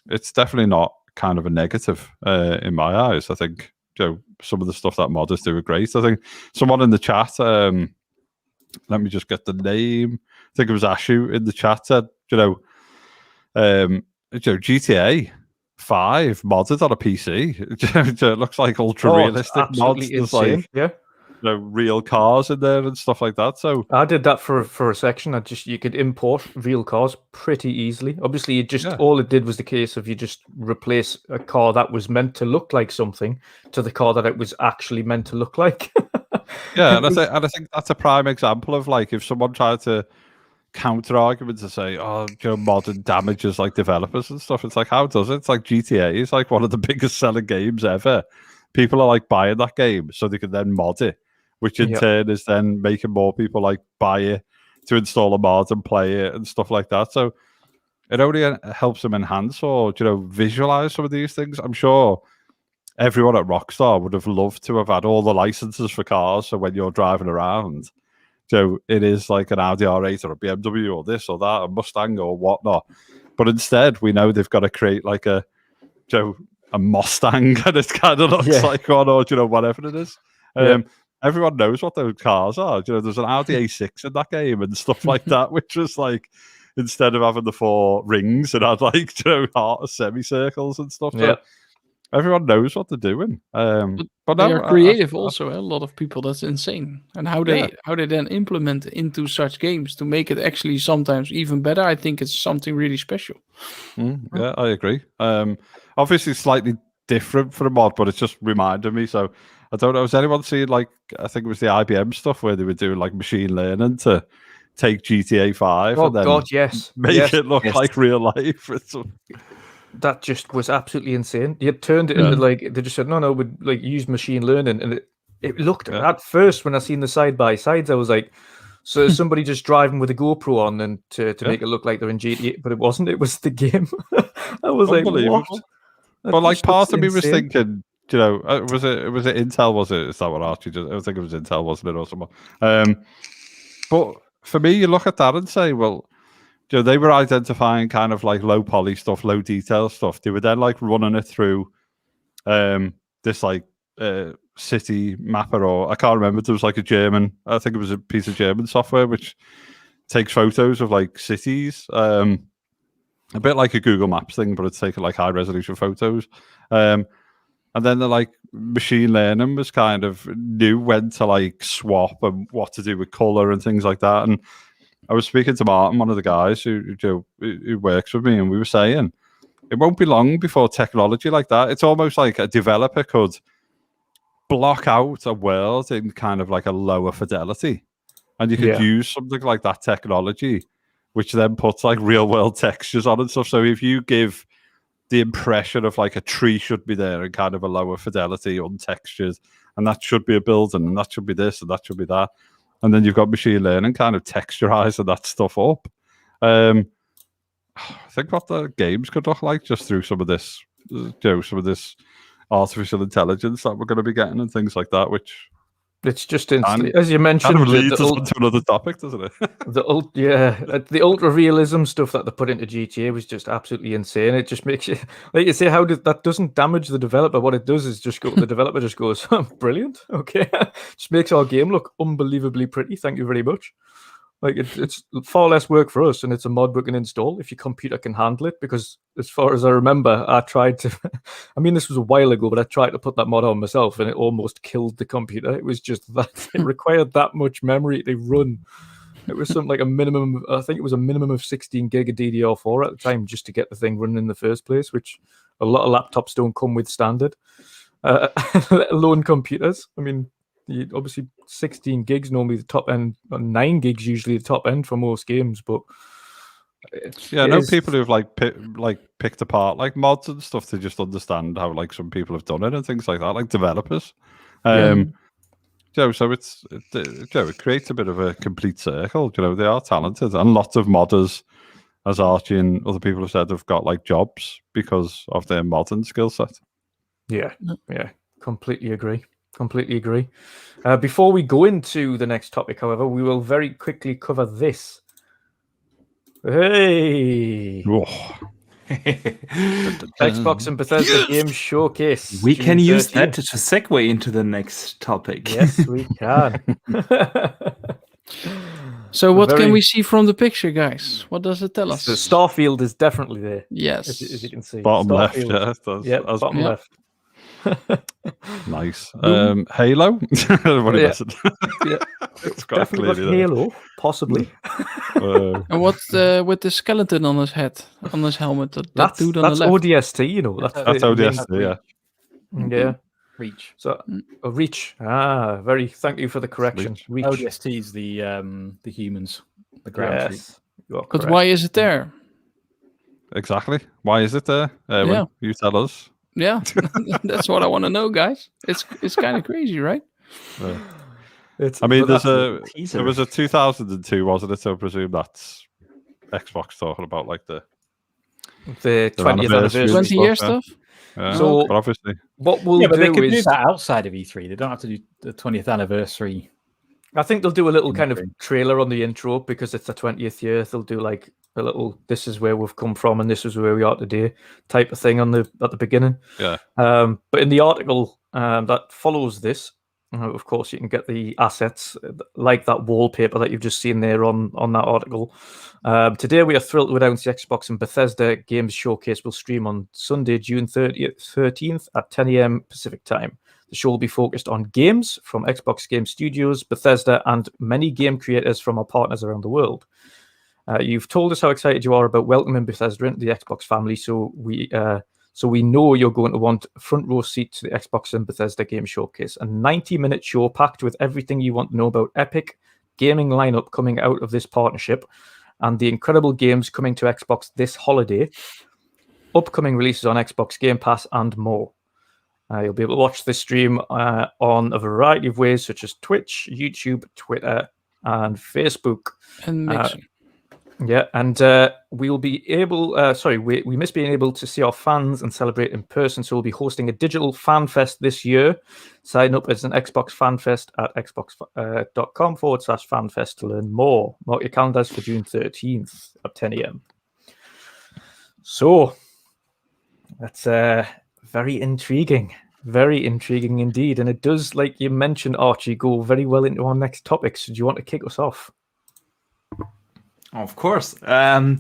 it's definitely not kind of a negative in my eyes. I think some of the stuff that modders do are great. I think someone in the chat, let me just get the name, I think it was Ashu in the chat, said GTA 5 modded on a PC. It looks like ultra realistic mods. There's like real cars in there and stuff like that. So I did that for a section. You could import real cars pretty easily. Obviously, all it did was the case of you just replace a car that was meant to look like something to the car that it was actually meant to look like. Yeah, and I think that's a prime example of like if someone tried to counter argument to say, modern damages like developers and stuff. It's like, how does it? It's like GTA is like one of the biggest selling games ever. People are like buying that game so they can then mod it, which in turn is then making more people like buy it to install a mod and play it and stuff like that. So it only helps them enhance or visualize some of these things. I'm sure everyone at Rockstar would have loved to have had all the licenses for cars, so when you're driving around, it is like an Audi R8 or a BMW or this or that, a Mustang or whatnot. But instead, we know they've got to create like a Mustang, and it kind of looks like one, or whatever it is. Everyone knows what those cars are. There's an Audi A6 in that game and stuff like that, which was like, instead of having the 4 rings, it had like heart semicircles and stuff. So everyone knows what they're doing. But they are creative also. A lot of people, that's insane. And how they then implement into such games to make it actually sometimes even better, I think it's something really special. Yeah, I agree. Obviously slightly different for a mod, but it's just reminded me. So I don't know, has anyone seen like, I think it was the IBM stuff where they were doing like machine learning to take GTA 5 and then make it look like real life? That just was absolutely insane. You turned it into like, they just said, no, we'd like use machine learning. And it looked, at first, when I seen the side-by-sides, I was like, so somebody just driving with a GoPro on and to make it look like they're in GTA, but it wasn't. It was the game. I was like, what? But like part of me was thinking, was it Intel? Was it? Is that what Archie did? I think it was Intel, wasn't it, or something? But for me, you look at that and say, well, they were identifying kind of like low poly stuff, low detail stuff. They were then like running it through this like city mapper, or I can't remember. There was like I think it was a piece of German software which takes photos of like cities, a bit like a Google Maps thing, but it's taking like high resolution photos. And then the like machine learning was kind of knew when to like swap and what to do with color and things like that. And I was speaking to Martin, one of the guys who works with me, and we were saying it won't be long before technology like that. It's almost like a developer could block out a world in kind of like a lower fidelity, and you could use something like that technology, which then puts like real world textures on and stuff. So if you give the impression of like a tree should be there in kind of a lower fidelity, untextured, and that should be a building, and that should be this, and that should be that, and then you've got machine learning kind of texturizing that stuff up. I think what the games could look like just through some of this, some of this artificial intelligence that we're going to be getting and things like that, which it's just instantly, as you mentioned, kind of leads us onto another topic, doesn't it? the ultra realism stuff that they put into GTA was just absolutely insane. It just makes you, like you say, that doesn't damage the developer. What it does is just go, the developer just goes, brilliant, okay, just makes our game look unbelievably pretty. Thank you very much. Like it's far less work for us, and it's a mod we can install if your computer can handle it. Because as far as I remember, I tried to. I mean, this was a while ago, but I tried to put that mod on myself, and it almost killed the computer. It was just that it required that much memory to run. It was something like a minimum. I think it was a minimum of 16 gig of DDR4 at the time just to get the thing running in the first place, which a lot of laptops don't come with standard, let alone computers. I mean. Obviously 16 gigs normally the top end, 9 gigs usually the top end for most games, but I know people who've picked apart like mods and stuff to just understand how like some people have done it and things like that, like developers. So it creates a bit of a complete circle. They are talented, and lots of modders, as Archie and other people have said, have got like jobs because of their modern skill set. Yeah, completely agree. Before we go into the next topic, however, we will very quickly cover this. Hey! Xbox and Bethesda Game Showcase. We can use that to segue into the next topic. Yes, we can. So what can we see from the picture, guys? What does it tell us? The Starfield is definitely there. Yes. As you can see. Bottom Starfield. left, bottom left. Nice. Halo? What is it? It's definitely got Halo, possibly. And what's with the skeleton on his head, on his helmet? That's ODST, That's ODST, yeah. Reach. So, Reach. Thank you for the correction. Reach. ODST is the humans, the ground yes. But why is it there? Exactly. Why is it there? You tell us. Yeah, that's what I want to know, guys. It's kind of crazy, right? There was a 2002, wasn't it? So I presume that's Xbox talking about like the 20th anniversary 20-year stuff. Yeah, so but obviously, what we'll but they do could is do that outside of E3. They don't have to do the 20th anniversary. I think they'll do a little kind of trailer on the intro because it's the 20th year. They'll do like a little, this is where we've come from and this is where we are today type of thing at the beginning. Yeah. But in the article that follows this, of course, you can get the assets like that wallpaper that you've just seen there on that article. Today, we are thrilled to announce the Xbox and Bethesda Games Showcase will stream on Sunday, June 13th at 10 a.m. Pacific time. The show will be focused on games from Xbox Game Studios, Bethesda, and many game creators from our partners around the world. You've told us how excited you are about welcoming Bethesda into the Xbox family, so we know you're going to want a front row seat to the Xbox and Bethesda Game Showcase, a 90-minute show packed with everything you want to know about epic gaming lineup coming out of this partnership and the incredible games coming to Xbox this holiday, upcoming releases on Xbox Game Pass, and more. You'll be able to watch this stream on a variety of ways, such as Twitch, YouTube, Twitter, and Facebook. And Mixer. We will be able. We miss being able to see our fans and celebrate in person. So we'll be hosting a digital fan fest this year. Sign up as an Xbox fan fest at xbox.com/fanfest to learn more. Mark your calendars for June 13th at 10 a.m. So that's very intriguing indeed, and it does, like you mentioned, Archie, go very well into our next topic. So do you want to kick us off? Of course. I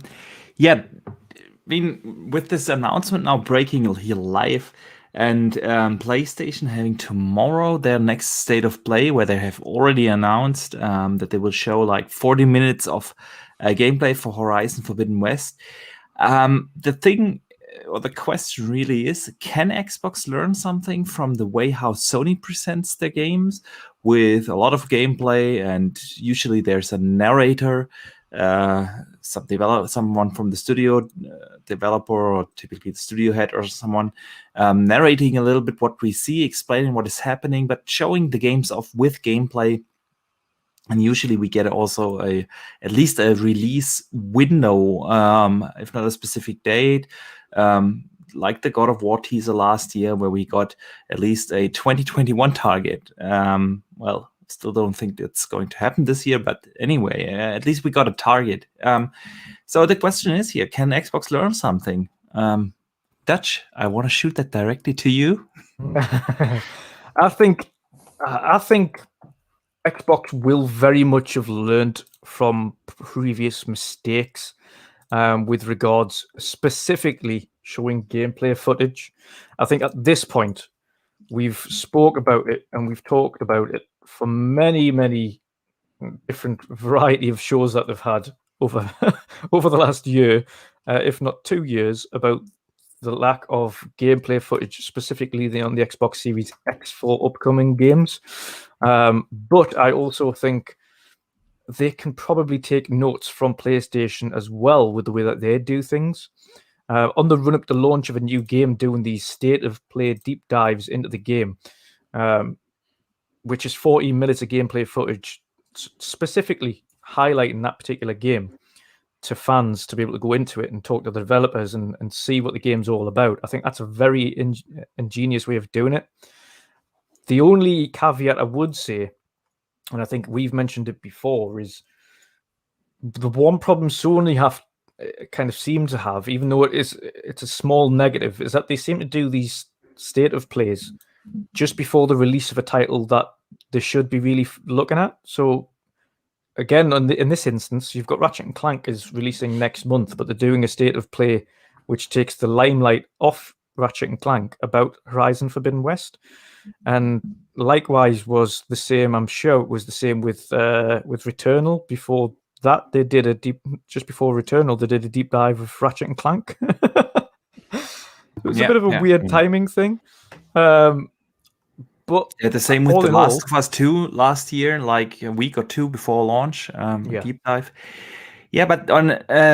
mean, with this announcement now breaking here live, and PlayStation having tomorrow their next State of Play, where they have already announced that they will show like 40 minutes of gameplay for Horizon Forbidden West. The thing or the question really is, can Xbox learn something from the way how Sony presents their games with a lot of gameplay, and usually there's a narrator, someone from the studio, developer, or typically the studio head or someone narrating a little bit what we see, explaining what is happening, but showing the games off with gameplay. And usually we get also at least a release window, if not a specific date, like the God of War teaser last year, where we got at least a 2021 target. Well, still don't think that's going to happen this year, but anyway, at least we got a target. So the question is here, can Xbox learn something? Dutch, I want to shoot that directly to you. I think Xbox will very much have learned from previous mistakes with regards specifically showing gameplay footage. I think at this point, we've spoke about it and we've talked about it for many, many different variety of shows that they've had over over the last year, if not 2 years, about the lack of gameplay footage, specifically on the Xbox Series X for upcoming games. But I also think they can probably take notes from PlayStation as well with the way that they do things. On the run-up to launch of a new game, doing these state-of-play deep dives into the game, which is 14 minutes of gameplay footage, specifically highlighting that particular game to fans to be able to go into it and talk to the developers and see what the game's all about. I think that's a very ingenious way of doing it. The only caveat I would say, and I think we've mentioned it before, is the one problem Sony kind of seem to have, even though it's a small negative, is that they seem to do these state of plays just before the release of a title that they should be really looking at. So again, in this instance, you've got Ratchet and Clank is releasing next month, but they're doing a state of play which takes the limelight off Ratchet and Clank about Horizon Forbidden West. And likewise was the same, I'm sure it was the same with Returnal. Before that, they did just before Returnal, they did a deep dive of Ratchet and Clank. It was a bit of a weird timing thing. But the same with The Last of Us 2 last year, like a week or two before launch, deep dive. Yeah, but on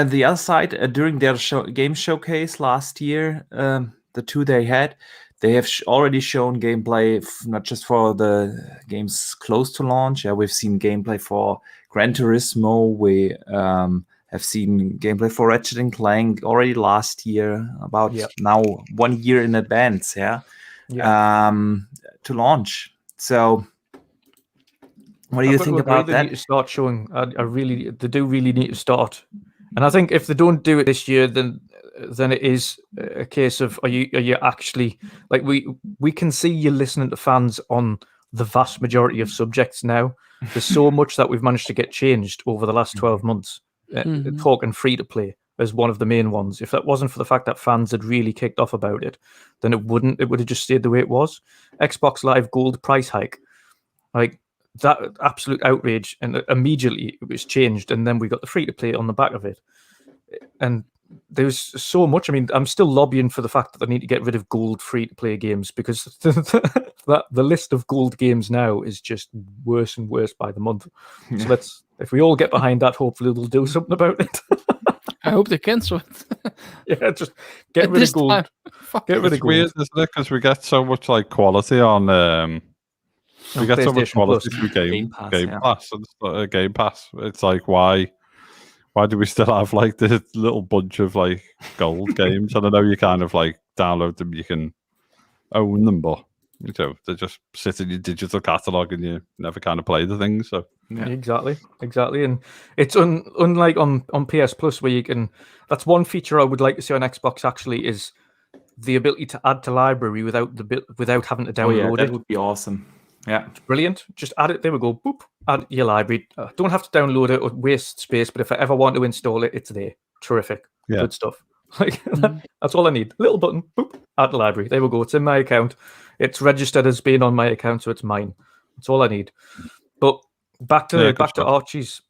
the other side, during their game showcase last year, the 2 they had, they have already shown gameplay, not just for the games close to launch. Yeah, we've seen gameplay for Gran Turismo. We have seen gameplay for Ratchet and Clank already last year, about now 1 year in advance. To launch. So what do you think about that? They need to start showing. They do really need to start. And I think if they don't do it this year, then it is a case of are you actually, like, we can see you listening to fans on the vast majority of subjects now. There's so much that we've managed to get changed over the last 12 months. Talking free to play as one of the main ones. If that wasn't for the fact that fans had really kicked off about it, then it would have just stayed the way it was. Xbox Live Gold price hike, like that absolute outrage, and immediately it was changed, and then we got the free to play on the back of it. And there's so much. I mean, I'm still lobbying for the fact that they need to get rid of gold free to play games, because the list of gold games now is just worse and worse by the month. So if we all get behind that, hopefully they'll do something about it. I hope they cancel it. Yeah, just get rid of gold. Get rid of It's gold. weird, isn't it? Because we get so much like quality on. We get so much quality through Game Pass. Game Pass. It's like why do we still have like this little bunch of like gold games? And I know you kind of like download them, you can own them, but you know they just sit in your digital catalog and you never kind of play the things. So exactly, and it's unlike on PS Plus, where you can. That's one feature I would like to see on Xbox actually, is the ability to add to library without having to download it. That would be awesome. Yeah, it's brilliant. Just add it. There we go. Boop. Add your library. Don't have to download it or waste space. But if I ever want to install it, it's there. Terrific. Yeah. Good stuff. Like that's all I need. Little button. Boop. Add to library. There we go. It's in my account. It's registered as being on my account, so it's mine. That's all I need. But back to Archie's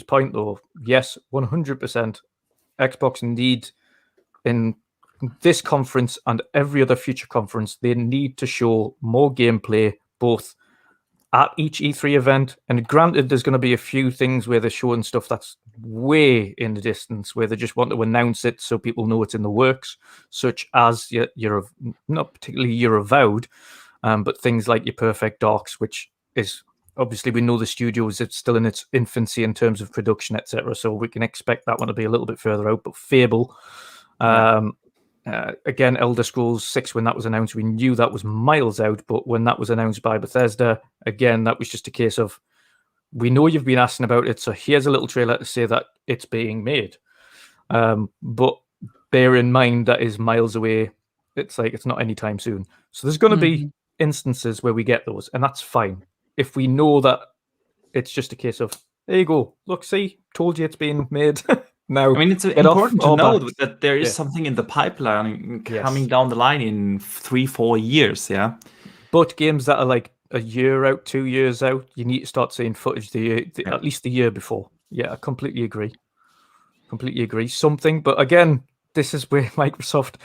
point though. Yes, 100%. Xbox indeed, in this conference and every other future conference, they need to show more gameplay, both at each E3 event. And granted, there's going to be a few things where they're showing stuff that's way in the distance, where they just want to announce it so people know it's in the works, such as your not particularly your Avowed, but things like your Perfect Darks, which is obviously, we know the studios, it's still in its infancy in terms of production, etc. So we can expect that one to be a little bit further out. But Fable, again, Elder Scrolls 6, when that was announced, we knew that was miles out. But when that was announced by Bethesda, again, that was just a case of, we know you've been asking about it, so here's a little trailer to say that it's being made. But bear in mind that is miles away. It's like, it's not anytime soon. So there's going to be instances where we get those, and that's fine. If we know that it's just a case of, there you go, look, see, told you it's being made. Now, I mean, it's important to know that there is something in the pipeline coming down the line in 3-4 years, yeah? But games that are like a year out, 2 years out, you need to start seeing footage at least the year before. Yeah, I completely agree. Something, but again, this is where Microsoft,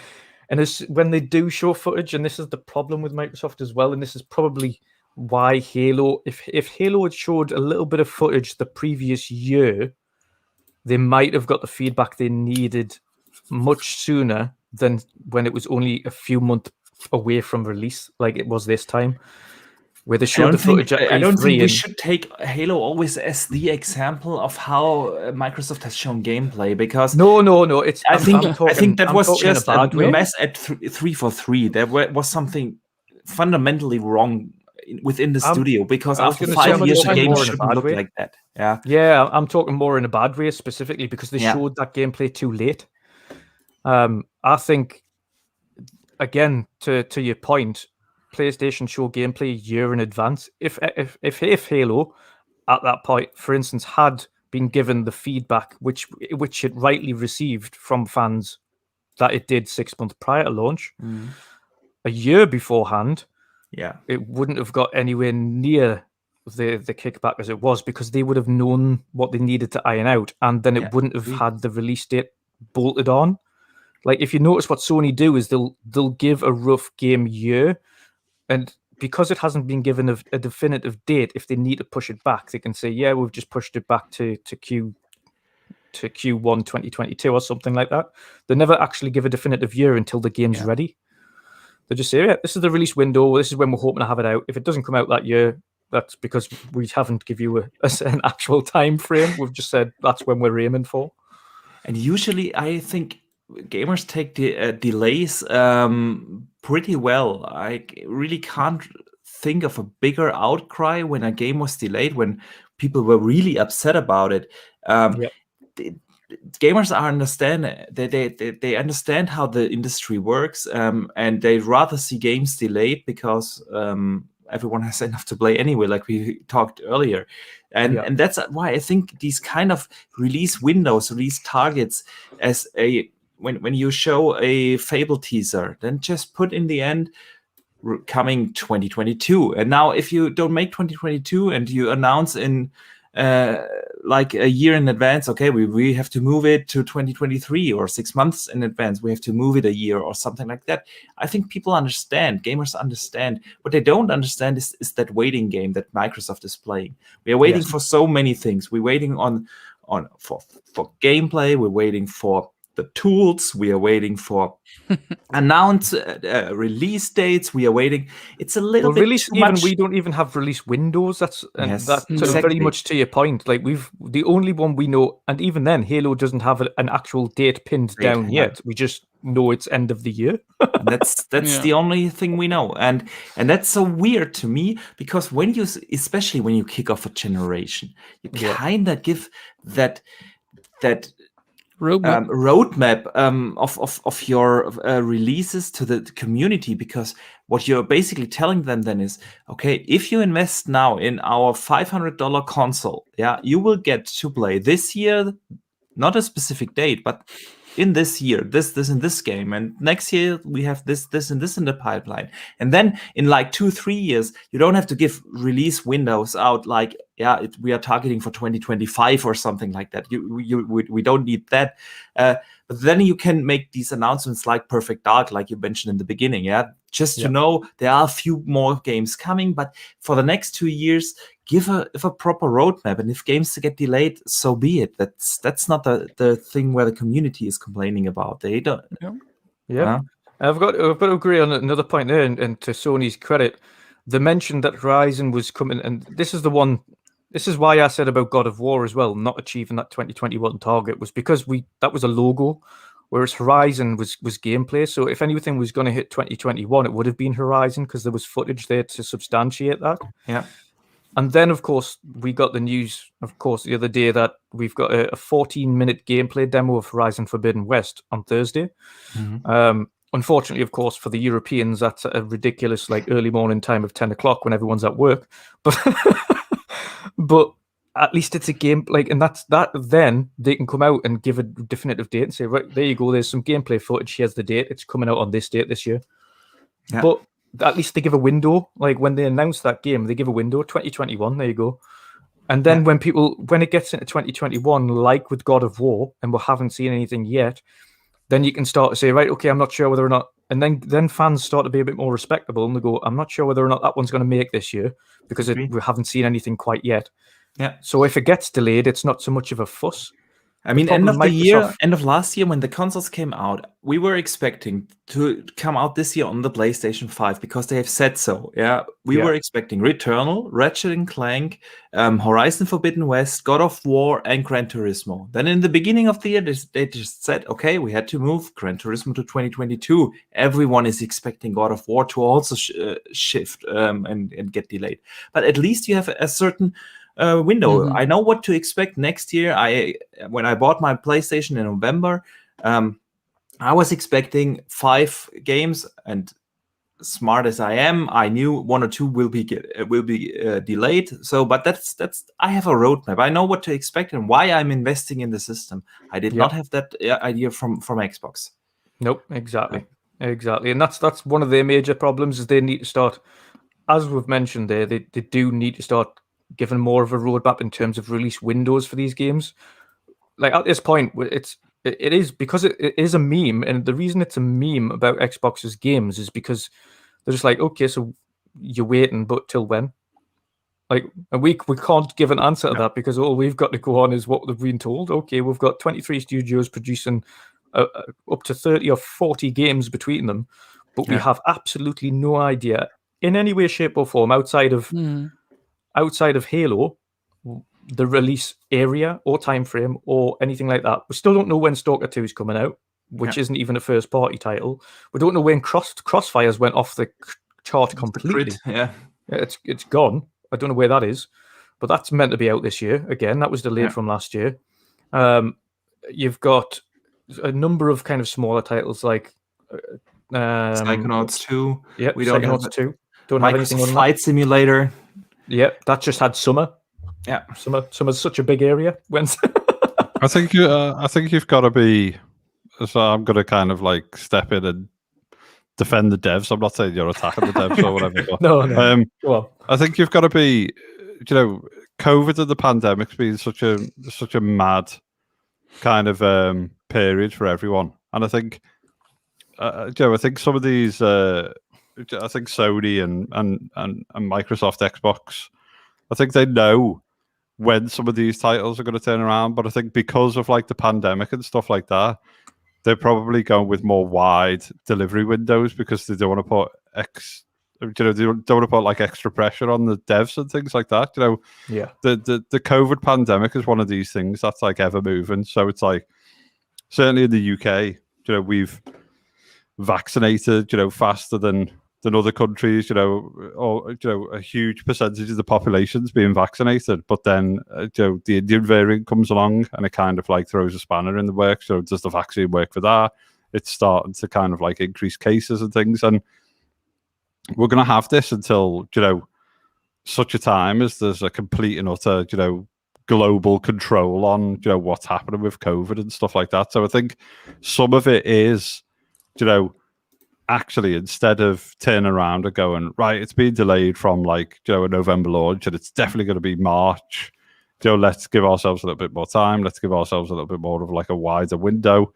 and when they do show footage, and this is the problem with Microsoft as well, and this is probably why Halo, if Halo had showed a little bit of footage the previous year, they might have got the feedback they needed much sooner than when it was only a few months away from release, like it was this time, where they showed the footage at E3. I don't think we should take Halo always as the example of how Microsoft has shown gameplay, because no. It's I think that was just a mess at 343. There was something fundamentally wrong within the studio, because after 5 years a game shouldn't look like that. Yeah, I'm talking more in a bad way, specifically because they showed that gameplay too late. I think, again, to your point, PlayStation show gameplay a year in advance. If Halo at that point, for instance, had been given the feedback which it rightly received from fans that it did 6 months prior to launch, a year beforehand, it wouldn't have got anywhere near the kickback as it was, because they would have known what they needed to iron out, and then it wouldn't have had the release date bolted on. Like, if you notice what Sony do is they'll give a rough game year, and because it hasn't been given a definitive date, if they need to push it back, they can say, yeah, we've just pushed it back to Q1 2022 or something like that. They never actually give a definitive year until the game's ready. They just say, yeah, this is the release window. This is when we're hoping to have it out. If it doesn't come out that year, that's because we haven't give you an actual time frame. We've just said that's when we're aiming for. And usually, I think gamers take the delays pretty well. I really can't think of a bigger outcry when a game was delayed, when people were really upset about it. Gamers they understand how the industry works, and they rather see games delayed because everyone has enough to play anyway, like we talked earlier. And that's why I think these kind of release windows, release targets, as when you show a Fable teaser, then just put in the end coming 2022. And now if you don't make 2022 and you announce in like a year in advance, okay, we have to move it to 2023, or 6 months in advance, we have to move it a year or something like that. I think people understand, gamers understand. What they don't understand is that waiting game that Microsoft is playing. We are waiting for so many things. We're waiting for gameplay. We're waiting for the tools. We are waiting for announce release dates. We are waiting. It's a little bit release. Too much. We don't even have release windows. That's very much to your point. Like, the only one we know, and even then, Halo doesn't have an actual date pinned down yet. We just know it's end of the year. That's the only thing we know, and that's so weird to me, because especially when you kick off a generation, you kind of give that roadmap of your releases to the community, because what you're basically telling them then is, okay, if you invest now in our $500 console, you will get to play this year, not a specific date, but in this year, this and this game, and next year we have this and this in the pipeline. And then in like 2-3 years, you don't have to give release windows out like, we are targeting for 2025 or something like that. We don't need that. But then you can make these announcements like Perfect Dark, like you mentioned in the beginning, just to know there are a few more games coming, but for the next 2 years, give a proper roadmap. And if games get delayed, so be it. That's not the thing where the community is complaining about. They don't. Yeah. I've got to agree on another point there, and to Sony's credit, they mentioned that Horizon was coming, and this is the one. This is why I said about God of War as well, not achieving that 2021 target, was because that was a logo, whereas Horizon was gameplay. So if anything was going to hit 2021, it would have been Horizon because there was footage there to substantiate that. Yeah. And then, of course, we got the news, of course, the other day that we've got a 14-minute gameplay demo of Horizon Forbidden West on Thursday. Mm-hmm. Unfortunately, of course, for the Europeans, that's a ridiculous, like, early morning time of 10 o'clock when everyone's at work. But at least it's a game, like, and that's that. Then they can come out and give a definitive date and say, right, there you go. There's some gameplay footage. Here's the date. It's coming out on this date this year. Yeah. But at least they give a window. Like when they announce that game, they give a window, 2021. There you go. And then when it gets into 2021, like with God of War, and we haven't seen anything yet, then you can start to say, right, okay, I'm not sure whether or not. And then fans start to be a bit more respectable, and they go, I'm not sure whether or not that one's going to make this year because we haven't seen anything quite yet. Yeah. So if it gets delayed, it's not so much of a fuss. I mean, end of last year, when the consoles came out, we were expecting to come out this year on the PlayStation 5 because they have said so. Yeah, we were expecting Returnal, Ratchet & Clank, Horizon Forbidden West, God of War, and Gran Turismo. Then in the beginning of the year, they just said, okay, we had to move Gran Turismo to 2022. Everyone is expecting God of War to also shift and get delayed. But at least you have a certain window. I know what to expect next year. When I bought my PlayStation in November, I was expecting 5 games, and smart as I am, I knew 1 or 2 will be delayed. So, but that's I have a roadmap. I know what to expect and why I'm investing in the system. I did not have that idea from Xbox. Nope, exactly, and that's one of their major problems. Is they need to start, as we've mentioned there, they do need to start given more of a roadmap in terms of release windows for these games. Like at this point, it is because it is a meme, and the reason it's a meme about Xbox's games is because they're just like, okay, so you're waiting, but till when? Like, and we can't give an answer to that because all we've got to go on is what we've been told. Okay, we've got 23 studios producing up to 30 or 40 games between them, but we have absolutely no idea in any way, shape, or form outside of Halo, the release area or time frame or anything like that. We still don't know when Stalker 2 is coming out, which isn't even a first party title. We don't know when Crossfires went off the chart completely. It's gone. I don't know where that is, but that's meant to be out this year. Again, that was delayed from last year. You've got a number of kind of smaller titles like Psychonauts 2. Yeah, Psychonauts 2. Don't have anything on Flight Simulator. Yeah, that just had summer. Yeah, summer's such a big area. I think you've got to be. So I'm going to kind of like step in and defend the devs. I'm not saying you're attacking the devs or whatever. But, no. Go on. I think you've got to be. COVID and the pandemic's been such a mad kind of period for everyone, and I think I think some of these. I think Sony and Microsoft Xbox, I think they know when some of these titles are going to turn around, but I think because of like the pandemic and stuff like that, they're probably going with more wide delivery windows because they don't want to put they don't want to put like extra pressure on the devs and things like that. The COVID pandemic is one of these things that's like ever moving. So it's like certainly in the UK, we've vaccinated, faster than other countries, or a huge percentage of the population's being vaccinated, but then the Indian variant comes along and it kind of like throws a spanner in the works. So does the vaccine work for that? It's starting to kind of like increase cases and things, and we're going to have this until such a time as there's a complete and utter global control on what's happening with COVID and stuff like that. So I think some of it is actually, instead of turning around and going, right, it's been delayed from a November launch and it's definitely going to be March, let's give ourselves a little bit more time, let's give ourselves a little bit more of a wider window,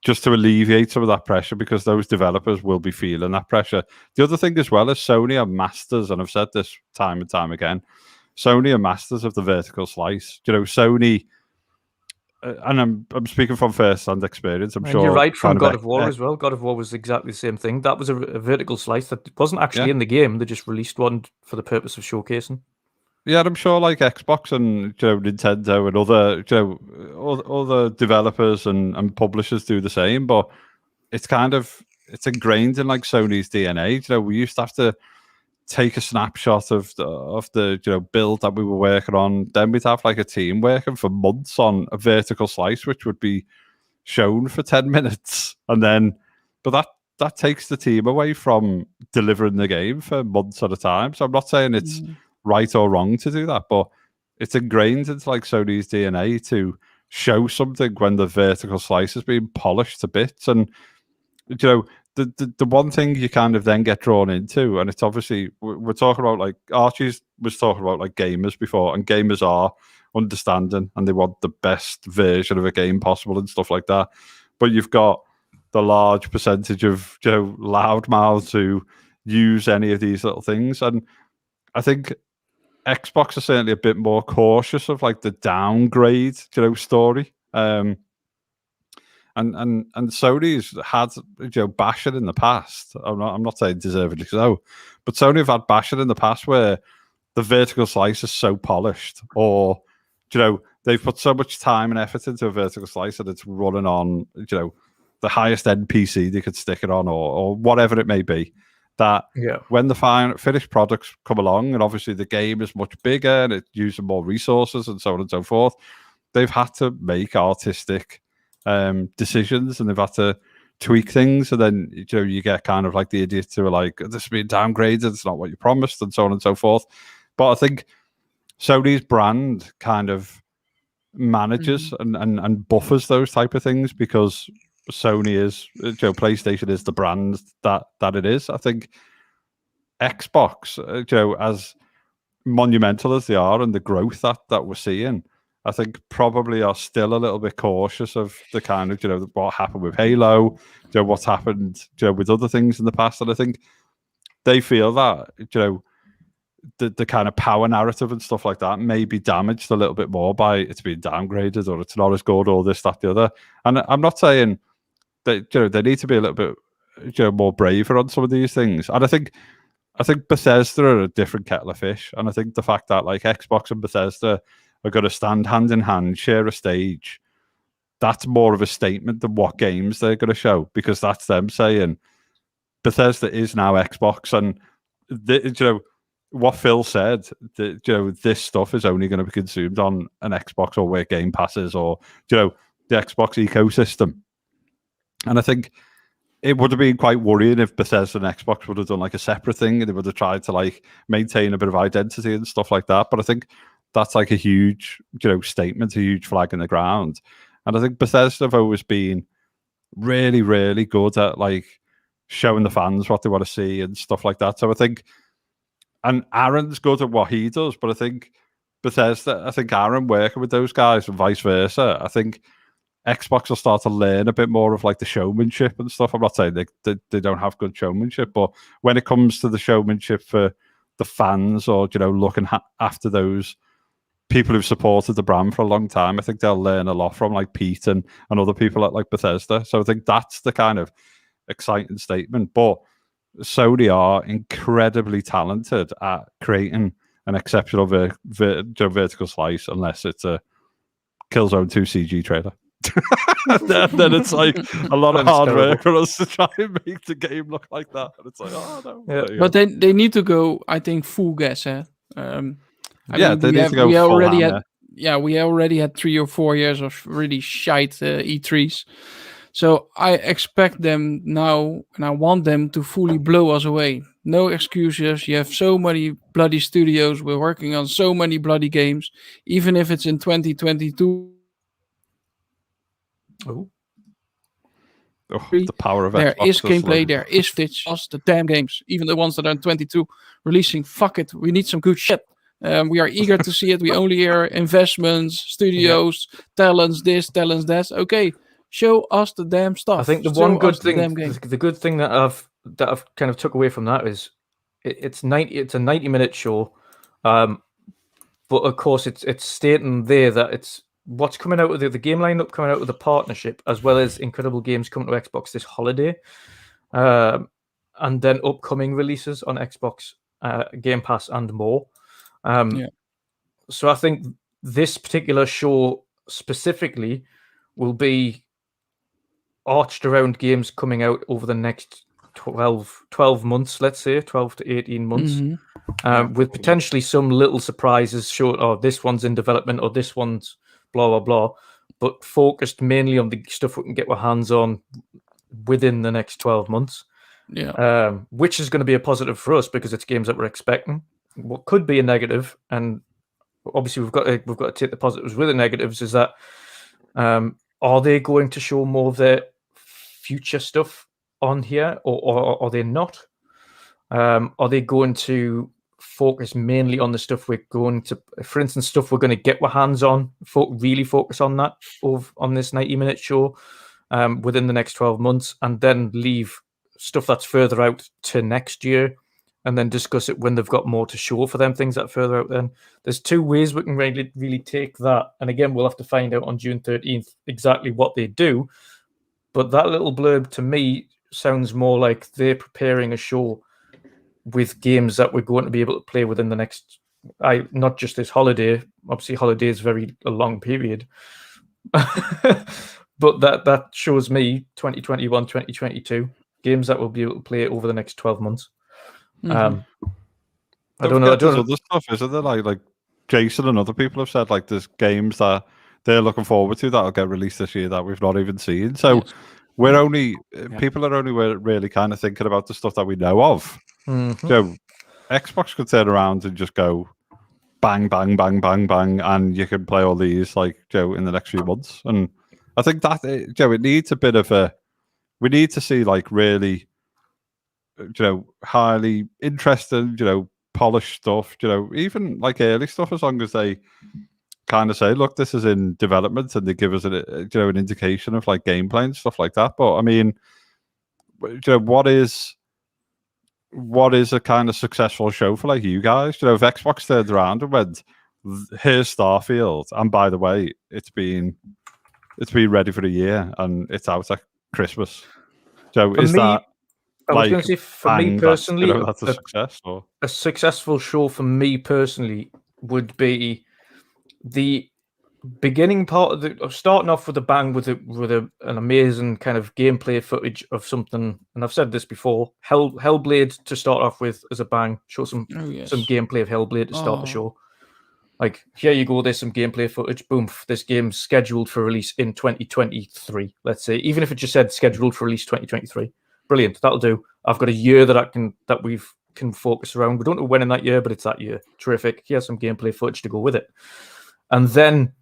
just to alleviate some of that pressure, because those developers will be feeling that pressure. The other thing as well is Sony are masters, and I've said this time and time again, Sony are masters of the vertical slice. Sony, and I'm speaking from first-hand experience. I'm sure you're right, from God of War as well. God of War was exactly the same thing. That was a vertical slice that wasn't actually in the game. They just released one for the purpose of showcasing. Yeah, I'm sure Xbox and Nintendo and other developers and publishers do the same. But it's ingrained in Sony's DNA. We used to have to take a snapshot of the build that we were working on. Then we'd have a team working for months on a vertical slice, which would be shown for 10 minutes, but that takes the team away from delivering the game for months at a time. So I'm not saying it's right or wrong to do that, but it's ingrained into Sony's DNA to show something when the vertical slice has been polished to bits. And the one thing you kind of then get drawn into, and it's obviously, we're talking about Archie was talking about gamers before, and gamers are understanding and they want the best version of a game possible and stuff like that. But you've got the large percentage of loudmouths who use any of these little things, and I think Xbox are certainly a bit more cautious of the downgrade story. And Sony's had bashing in the past. I'm not saying deservedly so, but Sony have had bashing in the past where the vertical slice is so polished, or they've put so much time and effort into a vertical slice that it's running on the highest end PC they could stick it on, or whatever it may be. That when the finished products come along, and obviously the game is much bigger and it's using more resources and so on and so forth, they've had to make artistic decisions, and they've had to tweak things, and then you get kind of the idiots who are this is being downgraded, it's not what you promised, and so on and so forth. But I think Sony's brand kind of manages and buffers those type of things, because Sony is PlayStation is the brand that it is. I think Xbox, as monumental as they are and the growth that we're seeing, I think probably are still a little bit cautious of the kind of what happened with Halo, what's happened with other things in the past, and I think they feel that the kind of power narrative and stuff like that may be damaged a little bit more by it's being downgraded, or it's not as good, or this, that, the other. And I'm not saying that they need to be a little bit more braver on some of these things. And I think Bethesda are a different kettle of fish, and I think the fact that Xbox and Bethesda are going to stand hand in hand, share a stage, that's more of a statement than what games they're going to show, because that's them saying Bethesda is now Xbox, and what Phil said, that this stuff is only going to be consumed on an Xbox, or where Game Pass is, or the Xbox ecosystem. And I think it would have been quite worrying if Bethesda and Xbox would have done a separate thing, and they would have tried to maintain a bit of identity and stuff like that. But I think that's a huge statement, a huge flag in the ground. And I think Bethesda have always been really, really good at showing the fans what they want to see and stuff like that. So I think, and Aaron's good at what he does, but I think Aaron working with those guys and vice versa, I think Xbox will start to learn a bit more of the showmanship and stuff. I'm not saying they don't have good showmanship, but when it comes to the showmanship for the fans, or looking after those people who've supported the brand for a long time, I think they'll learn a lot from Pete and other people at Bethesda. So I think that's the kind of exciting statement. But Sony are incredibly talented at creating an exceptional vertical slice, unless it's a Killzone 2 CG trailer. then it's a lot of hard work for us to try and make the game look like that. And it's oh no. Yeah. But they need to go, I think, full gas. They need to go we full already ham, we already had 3 or 4 years of really shite E3s. So I expect them now, and I want them to fully blow us away. No excuses. You have so many bloody studios. We're working on so many bloody games. Even if it's in 2022. Oh. Oh, the power of There Xbox is gameplay, loaded. there is footage, the damn games, even the ones that are in 22 releasing. Fuck it, we need some good shit. We are eager to see it. We only hear investments, studios, talents, this, talents, that. Okay, show us the damn stuff. I think the Show one good us thing, the damn game. the good thing that I've kind of took away from that is it's a 90-minute show, but of course it's stating there that it's what's coming out of the game lineup coming out of the partnership, as well as incredible games coming to Xbox this holiday, and then upcoming releases on Xbox, Game Pass, and more. So I think this particular show specifically will be arched around games coming out over the next 12 months, let's say 12 to 18 months, with potentially some little surprises showing, oh, this one's in development, or this one's blah, blah, blah, but focused mainly on the stuff we can get our hands on within the next 12 months, which is going to be a positive for us because it's games that we're expecting. What could be a negative, and obviously we've got to take the positives with the negatives, is that are they going to show more of their future stuff on here, or are they not? Are they going to focus mainly on the stuff we're going to, for instance, stuff we're going to get our hands on, really focus on that on this 90-minute show within the next 12 months, and then leave stuff that's further out to next year, and then discuss it when they've got more to show for them things that are further out then. There's two ways we can really take that. And again, we'll have to find out on June 13th exactly what they do. But that little blurb to me sounds more like they're preparing a show with games that we're going to be able to play within the next, not just this holiday. Obviously, holiday is a long period. But that shows me 2021, 2022, games that we'll be able to play over the next 12 months. I don't know. There's other stuff, isn't there? Like Jason and other people have said, like there's games that they're looking forward to that'll get released this year that we've not even seen. So we're only people are only really kind of thinking about the stuff that we know of. So Xbox could turn around and just go bang, bang, bang, bang, bang, and you can play all these like Joe in the next few months. And I think that Joe, it needs a bit of we need to see like really, highly interesting, polished stuff, even like early stuff, as long as they kind of say, look, this is in development, and they give us an indication of like gameplay and stuff like that. But I mean, what is a kind of successful show for like you guys? If Xbox turned around and went, here's Starfield, and by the way, it's been ready for a year and it's out at Christmas. So is that? I was going to say, for me personally, that's a success. Or a successful show for me personally would be the beginning part of starting off with a bang with an amazing kind of gameplay footage of something. And I've said this before: Hellblade to start off with as a bang. Show some gameplay of Hellblade to start the show. Like, here you go, there's some gameplay footage. Boom, this game's scheduled for release in 2023. Let's say, even if it just said scheduled for release 2023. Brilliant, that'll do. I've got a year that we can focus around. We don't know when in that year, but it's that year. Terrific. Here's some gameplay footage to go with it, and then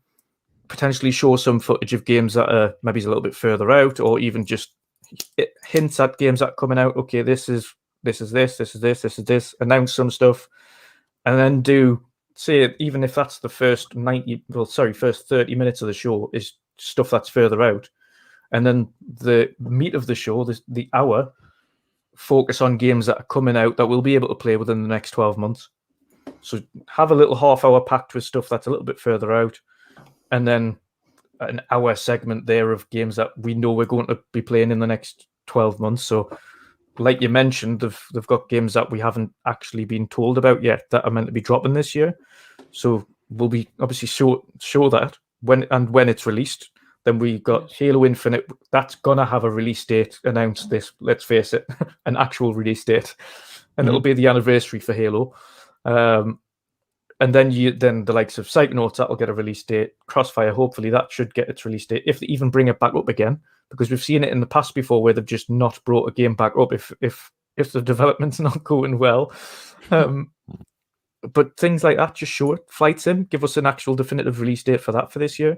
potentially show some footage of games that are maybe a little bit further out, or even just hints at games that are coming out. Okay, this is this. Announce some stuff, and then do say, even if that's the first 30 minutes of the show is stuff that's further out. And then the meat of the show, the hour, focus on games that are coming out that we'll be able to play within the next 12 months. So have a little half hour packed with stuff that's a little bit further out, and then an hour segment there of games that we know we're going to be playing in the next 12 months. So like you mentioned, they've got games that we haven't actually been told about yet that are meant to be dropping this year. So we'll be obviously show that when it's released. Then we got Halo Infinite. That's gonna have a release date announced. Let's face it, an actual release date, and it'll be the anniversary for Halo. And then the likes of Psychonauts, that'll get a release date. Crossfire, hopefully, that should get its release date if they even bring it back up again, because we've seen it in the past before where they've just not brought a game back up if the development's not going well. But things like that, just show it. Flight Sim, give us an actual definitive release date for that for this year.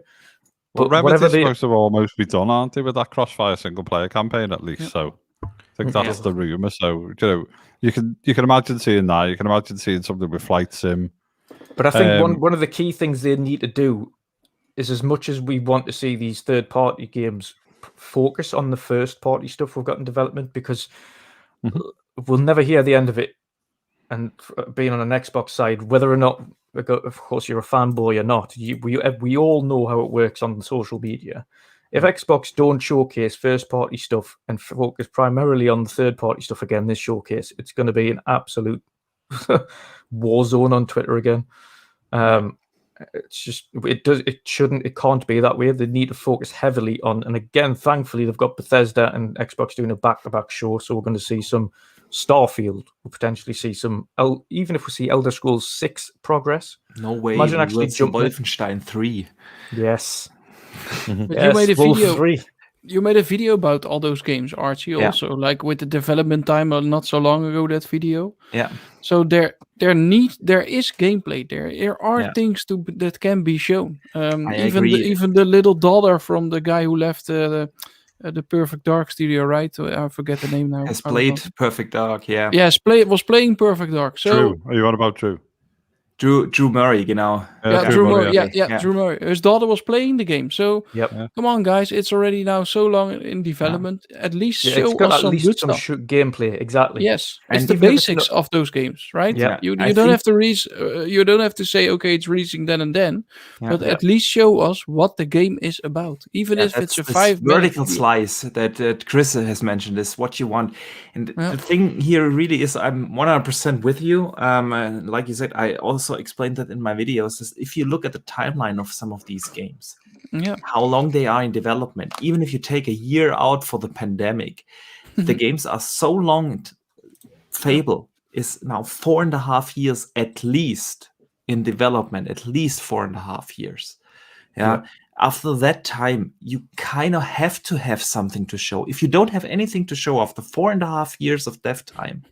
Well, But whatever Remit's supposed to almost be done, aren't they, with that Crossfire single player campaign at least? So I think that's the rumor. So you can imagine seeing that. You can imagine seeing something with Flight Sim. But I think one of the key things they need to do is, as much as we want to see these third-party games, focus on the first-party stuff we've got in development, because we'll never hear the end of it. And being on an Xbox side, whether or not, of course, you're a fanboy or not, we all know how it works on social media. If Xbox don't showcase first-party stuff and focus primarily on the third-party stuff again, this showcase, it's going to be an absolute war zone on Twitter again. It's just it can't be that way. They need to focus heavily on, and again, thankfully, they've got Bethesda and Xbox doing a back-to-back show, so we're going to see some Starfield. We'll potentially see some, even if we see Elder Scrolls 6 progress. No way. Imagine actually jumping Wolfenstein 3. Yes. But Yes, you made a Wolf video. 3. You made a video about all those games, Archie. Also, like with the development time, not so long ago. That video. Yeah. So there is gameplay there. There are things that can be shown. Even the little daughter from the guy who left the Perfect Dark studio, right? I forget the name now. Has played Perfect Dark, yeah. Yes, was playing Perfect Dark. So Drew, are you on about Drew? Drew Murray, genau. Drew Murray. Drew Murray. His daughter was playing the game. So come on, guys, it's already now so long in development. At least show us some good stuff. Gameplay, exactly. Yes, it's the basics of those games, right? Yeah. You don't have to you don't have to say, okay, it's releasing then and then, but at least show us what the game is about, even if it's a 5 vertical slice that Chris has mentioned is what you want. And the thing here really is, I'm 100% with you. Like you said, I also explained that in my videos, is if you look at the timeline of some of these games, how long they are in development, even if you take a year out for the pandemic, the games are so long. Fable is now 4.5 years at least in development, at least 4.5 years. After that time, you kind of have to have something to show. If you don't have anything to show after 4.5 years of dev time,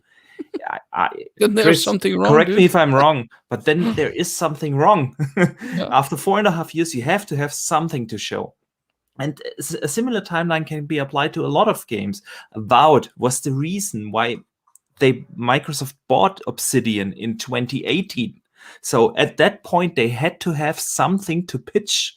then there's something wrong. Correct me if I'm wrong, but then there is something wrong. After 4.5 years, you have to have something to show. And a similar timeline can be applied to a lot of games. Avowed was the reason why Microsoft bought Obsidian in 2018. So at that point, they had to have something to pitch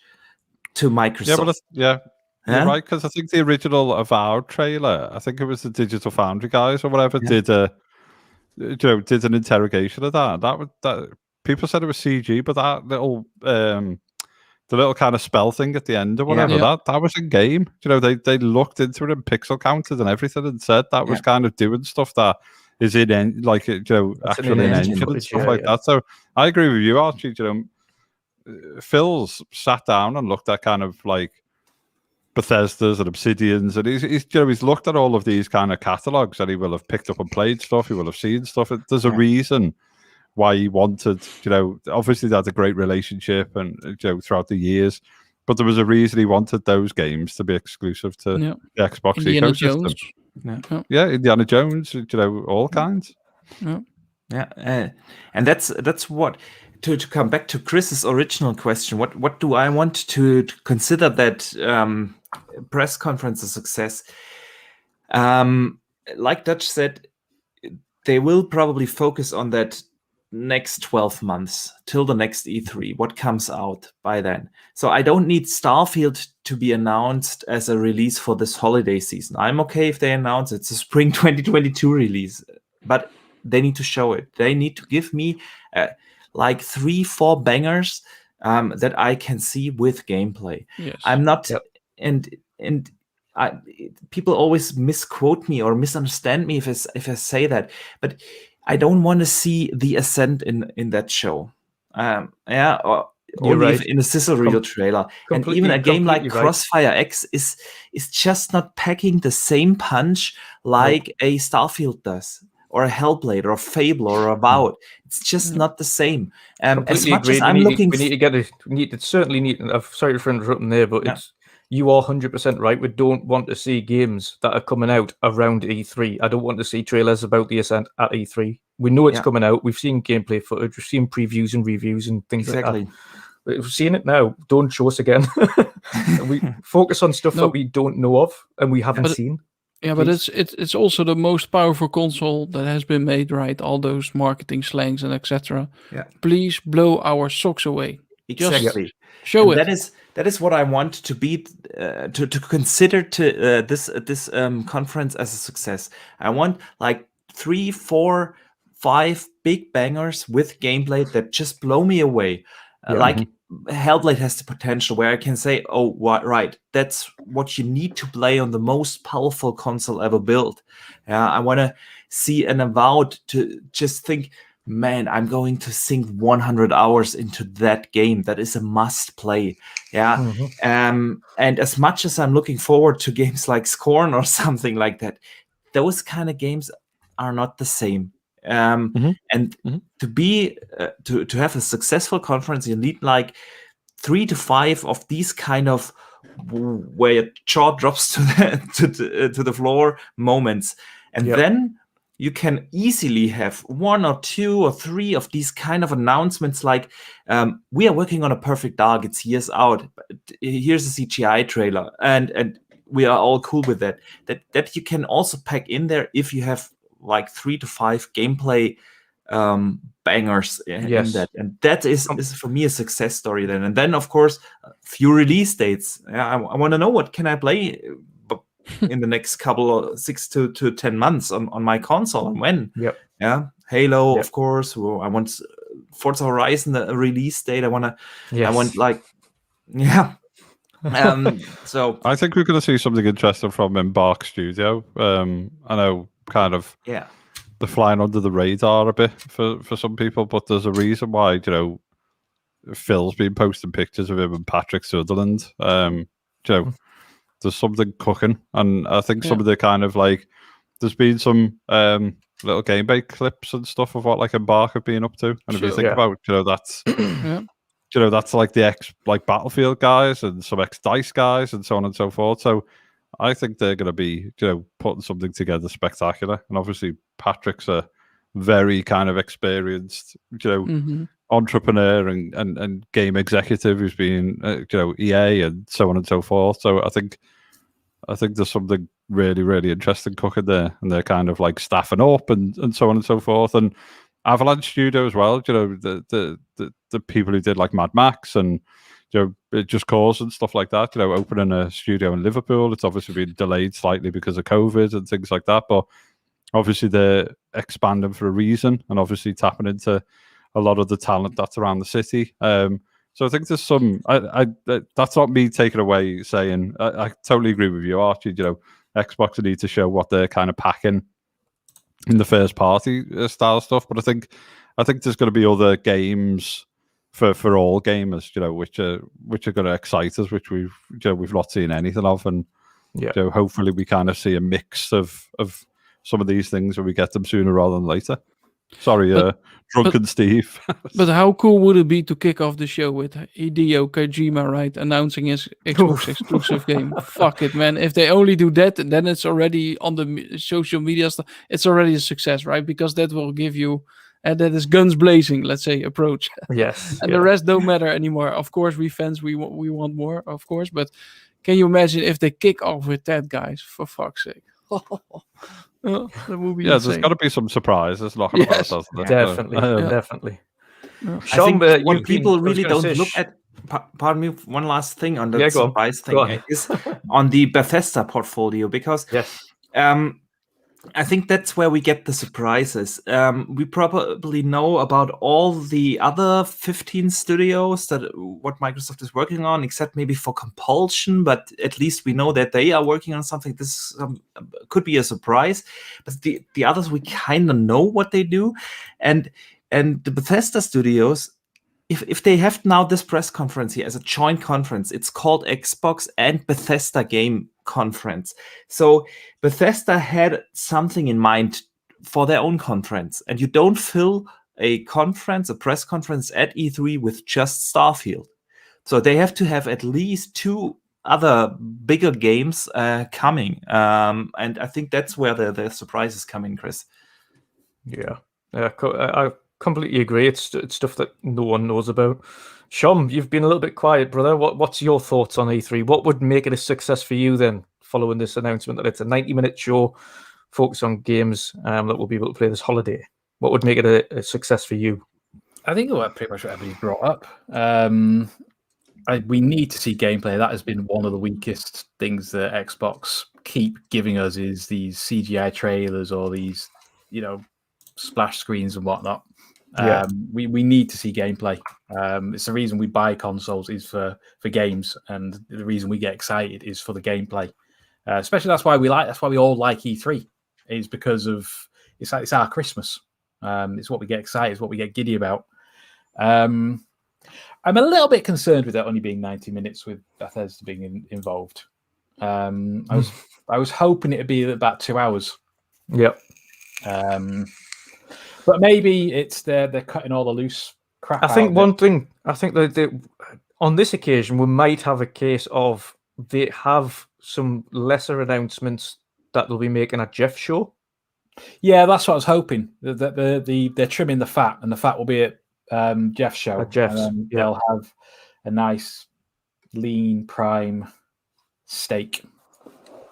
to Microsoft. You're right, because I think the original Avowed trailer, I think it was the Digital Foundry guys or whatever, did an interrogation of that. That people said it was CG, but that little the little kind of spell thing at the end or whatever, that was in game. They looked into it and pixel counted and everything and said that was kind of doing stuff that is in actually in engine and stuff like that. So I agree with you, Archie. Phil's sat down and looked at kind of like Bethesda's and Obsidian's, and he's looked at all of these kind of catalogs, and he will have picked up and played stuff. He will have seen stuff. There's a reason why he wanted, obviously they had a great relationship and throughout the years, but there was a reason he wanted those games to be exclusive to the Xbox Indiana ecosystem. Jones. Indiana Jones, all kinds. And that's what. To come back to Chris's original question, what do I want to consider that press conference a success? Like Dutch said, they will probably focus on that next 12 months till the next E3, what comes out by then. So I don't need Starfield to be announced as a release for this holiday season. I'm okay if they announce it's a spring 2022 release, but they need to show it. They need to give me like 3-4 bangers that I can see with gameplay. Yes. I'm not, and people always misquote me or misunderstand me if I say that, but I don't want to see the Ascent in that show. Or only in a sizzle reel trailer. And even a game like Crossfire X is just not packing the same punch like a Starfield does, or a Hellblade, or a Fable, or a Avowed. It's just not the same. As much as I'm looking, we need to certainly need. Sorry for interrupting there, but you are 100% right. We don't want to see games that are coming out around E3. I don't want to see trailers about the Ascent at E3. We know it's coming out. We've seen gameplay footage. We've seen previews and reviews and things like that. We've seen it now. Don't show us again. We focus on stuff that we don't know of and we haven't seen. Yeah, but it's also the most powerful console that has been made, right? All those marketing slangs and etc. Yeah. Please blow our socks away. Exactly. Just show and it. That is what I want to be to consider to this conference as a success. I want like 3, 4, 5 big bangers with gameplay that just blow me away. Like Hellblade has the potential where I can say, oh, right, that's what you need to play on the most powerful console ever built. I want to see an Avowed to just think, man, I'm going to sink 100 hours into that game. That is a must play. And as much as I'm looking forward to games like Scorn or something like that, those kind of games are not the same. And to be to have a successful conference, you need like 3 to 5 of these kind of where your jaw drops to the floor moments, and then you can easily have 1 or 2 or 3 of these kind of announcements like we are working on a Perfect Dark, it's years out, here's a CGI trailer, and we are all cool with that you can also pack in there if you have like 3 to 5 gameplay bangers in that, and that is for me a success story then. And then of course few release dates. I want to know what can I play in the next couple of 6 to 10 months on my console, and when. Halo, of course. I want Forza Horizon a release date. I want like so I think we're going to see something interesting from Embark Studio. I know kind of they're flying under the radar a bit for some people, but there's a reason why, Phil's been posting pictures of him and Patrick Sutherland. There's something cooking, and I think some of the kind of like there's been some little game bait clips and stuff of what like Embark have been up to, and if you think about that's that's like the like Battlefield guys and some ex-DICE guys and so on and so forth. So I think they're going to be, putting something together spectacular. And obviously, Patrick's a very kind of experienced, entrepreneur and game executive who's been, EA and so on and so forth. So I think there's something really, really interesting cooking there, and they're kind of like staffing up and so on and so forth. And Avalanche Studio as well. The people who did like Mad Max and Just Cause and stuff like that, opening a studio in Liverpool. It's obviously been delayed slightly because of COVID and things like that, but obviously they're expanding for a reason, and obviously tapping into a lot of the talent that's around the city. So I think there's some. That's not me taking away saying I totally agree with you, Archie. Xbox need to show what they're kind of packing in the first party style stuff, but I think there's going to be other games for all gamers, which are going to excite us, which we've not seen anything of, and hopefully we kind of see a mix of some of these things when we get them sooner rather than later. Sorry, drunken Steve. But how cool would it be to kick off the show with Hideo Kojima, right, announcing his Xbox exclusive game? Fuck it, man. If they only do that, then it's already on the social media stuff. It's already a success, right? Because that will give you. And that is guns blazing, let's say, approach. Yes. And the rest don't matter anymore. Of course, we fans, we want more, of course. But can you imagine if they kick off with that, guys? For fuck's sake. That would be insane. There's got to be some surprises. Knocking about, doesn't there? Definitely. Definitely. I think what people really don't look at, pardon me, one last thing on the surprise thing is on the Bethesda portfolio, because I think that's where we get the surprises. We probably know about all the other 15 studios that what Microsoft is working on, except maybe for Compulsion, but at least we know that they are working on something. This could be a surprise, but the others, we kind of know what they do. And the Bethesda studios, if they have now this press conference here as a joint conference, it's called Xbox and Bethesda Game Conference. So Bethesda had something in mind for their own conference, and you don't fill a press conference at E3 with just Starfield. So they have to have at least 2 other bigger games coming, and I think that's where the surprises come in, Chris. Yeah, I completely agree. It's stuff that no one knows about. Shom, you've been a little bit quiet, brother. What's your thoughts on E3? What would make it a success for you then, following this announcement that it's a 90-minute show focused on games that we'll be able to play this holiday? What would make it a success for you? I think pretty much what everybody's brought up. We need to see gameplay. That has been one of the weakest things that Xbox keep giving us, is these CGI trailers or these, splash screens and whatnot. Yeah. We need to see gameplay. It's the reason we buy consoles is for games, and the reason we get excited is for the gameplay. Especially that's why we all like E3, is because of it's our Christmas. It's what we get excited, it's what we get giddy about. I'm a little bit concerned with it only being 90 minutes with Bethesda being involved. I was hoping it'd be about 2 hours. Yep. But maybe it's they're cutting all the loose crap. I think that on this occasion we might have a case of they have some lesser announcements that they'll be making at Jeff's show. Yeah, that's what I was hoping. They're trimming the fat, and the fat will be at Jeff's show. At Jeff's, and they'll have a nice lean prime steak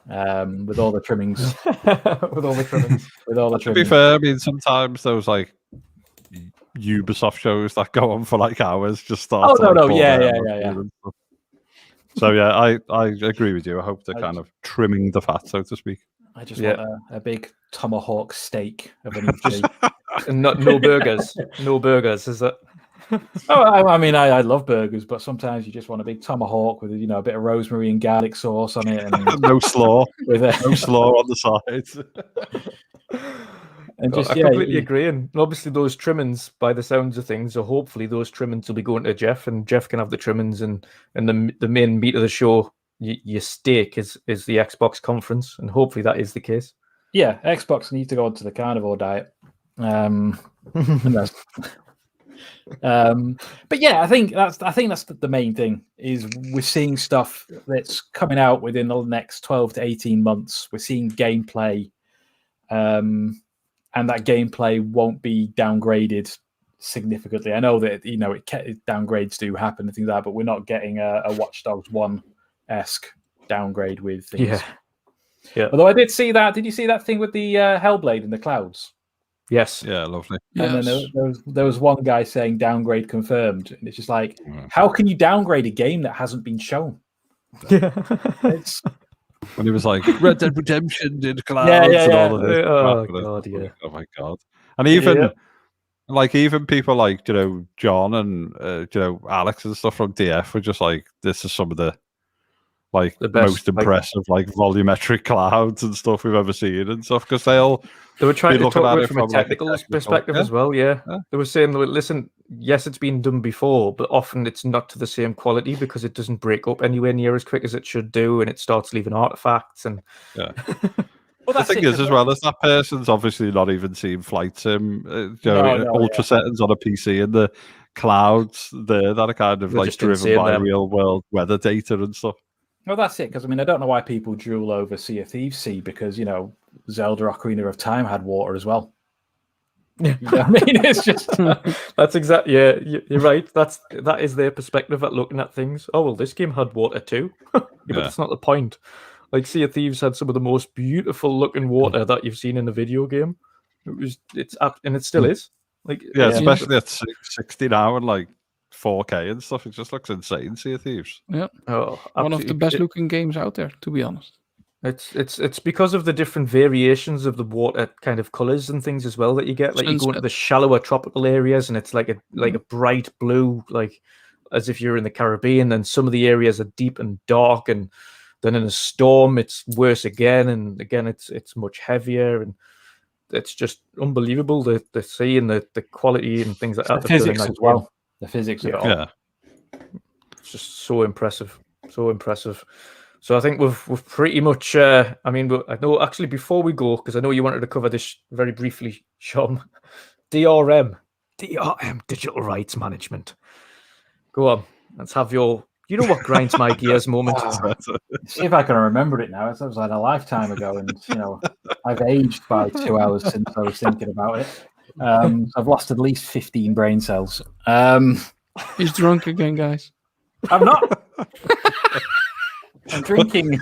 with all the trimmings. With all the trimmings. To be fair, I mean, sometimes those like Ubisoft shows that go on for like hours just start. Yeah. So yeah, I agree with you. I hope they're kind of trimming the fat, so to speak. I just want a big tomahawk steak of an E3. And no burgers. No burgers, is it? I mean, I love burgers, but sometimes you just want a big tomahawk with a bit of rosemary and garlic sauce on it, and no slaw, no slaw on the sides. And I completely agree. And obviously, those trimmings, by the sounds of things, so hopefully those trimmings will be going to Jeff, and Jeff can have the trimmings, and the main meat of the show, your steak, is the Xbox conference, and hopefully that is the case. Yeah, Xbox needs to go onto the carnivore diet. But yeah, I think that's the main thing, is we're seeing stuff that's coming out within the next 12 to 18 months. We're seeing gameplay, and that gameplay won't be downgraded significantly. I know that downgrades do happen and things like that, but we're not getting a Watch Dogs 1-esque downgrade with things. Yeah. Although I did see that. Did you see that thing with the Hellblade in the clouds? Yes. Yeah, lovely. And then there was one guy saying downgrade confirmed, and it's just like, how can you downgrade a game that hasn't been shown? Yeah. When he was like, Red Dead Redemption did clouds and all of this. Oh god, yeah. Oh my god. And even people like John and Alex and stuff from DF were just like, this is some of the best, most impressive volumetric clouds and stuff we've ever seen and stuff, because they were trying to talk about it from a technical perspective as well. Yeah. They were saying, listen, yes, it's been done before, but often it's not to the same quality because it doesn't break up anywhere near as quick as it should do, and it starts leaving artifacts. And well, the thing is, as well, as that person's obviously not even seen Flight Sim, ultra settings on a PC in the clouds there that are kind of driven by real world weather data and stuff. Well, that's it, because I don't know why people drool over Sea of Thieves Sea, because Zelda Ocarina of Time had water as well. Yeah, it's just that's exactly. Yeah, you're right. That is their perspective at looking at things. Oh well, this game had water too, but that's not the point. Like Sea of Thieves had some of the most beautiful looking water that you've seen in a video game. It still is. Especially at 60 now and 4K and stuff. It just looks insane. Sea of Thieves. Yeah. Oh, one of the best looking games out there, to be honest. It's because of the different variations of the water kind of colors and things as well that you get. Like you go into the shallower tropical areas and it's like a bright blue, like as if you're in the Caribbean. Then some of the areas are deep and dark, and then in a storm it's worse again, and again it's much heavier, and it's just unbelievable the sea and the quality and things like that. The physics as well. The physics of it all. Yeah. It's just so impressive. So impressive. So I think we've pretty much. I know actually before we go, because I know you wanted to cover this very briefly, Shom. DRM, Digital Rights Management. Go on, let's have your You know what grinds my gears moment? See if I can remember it now. That was like a lifetime ago, and I've aged by 2 hours since I was thinking about it. I've lost at least 15 brain cells. He's drunk again, guys. I'm not. I'm drinking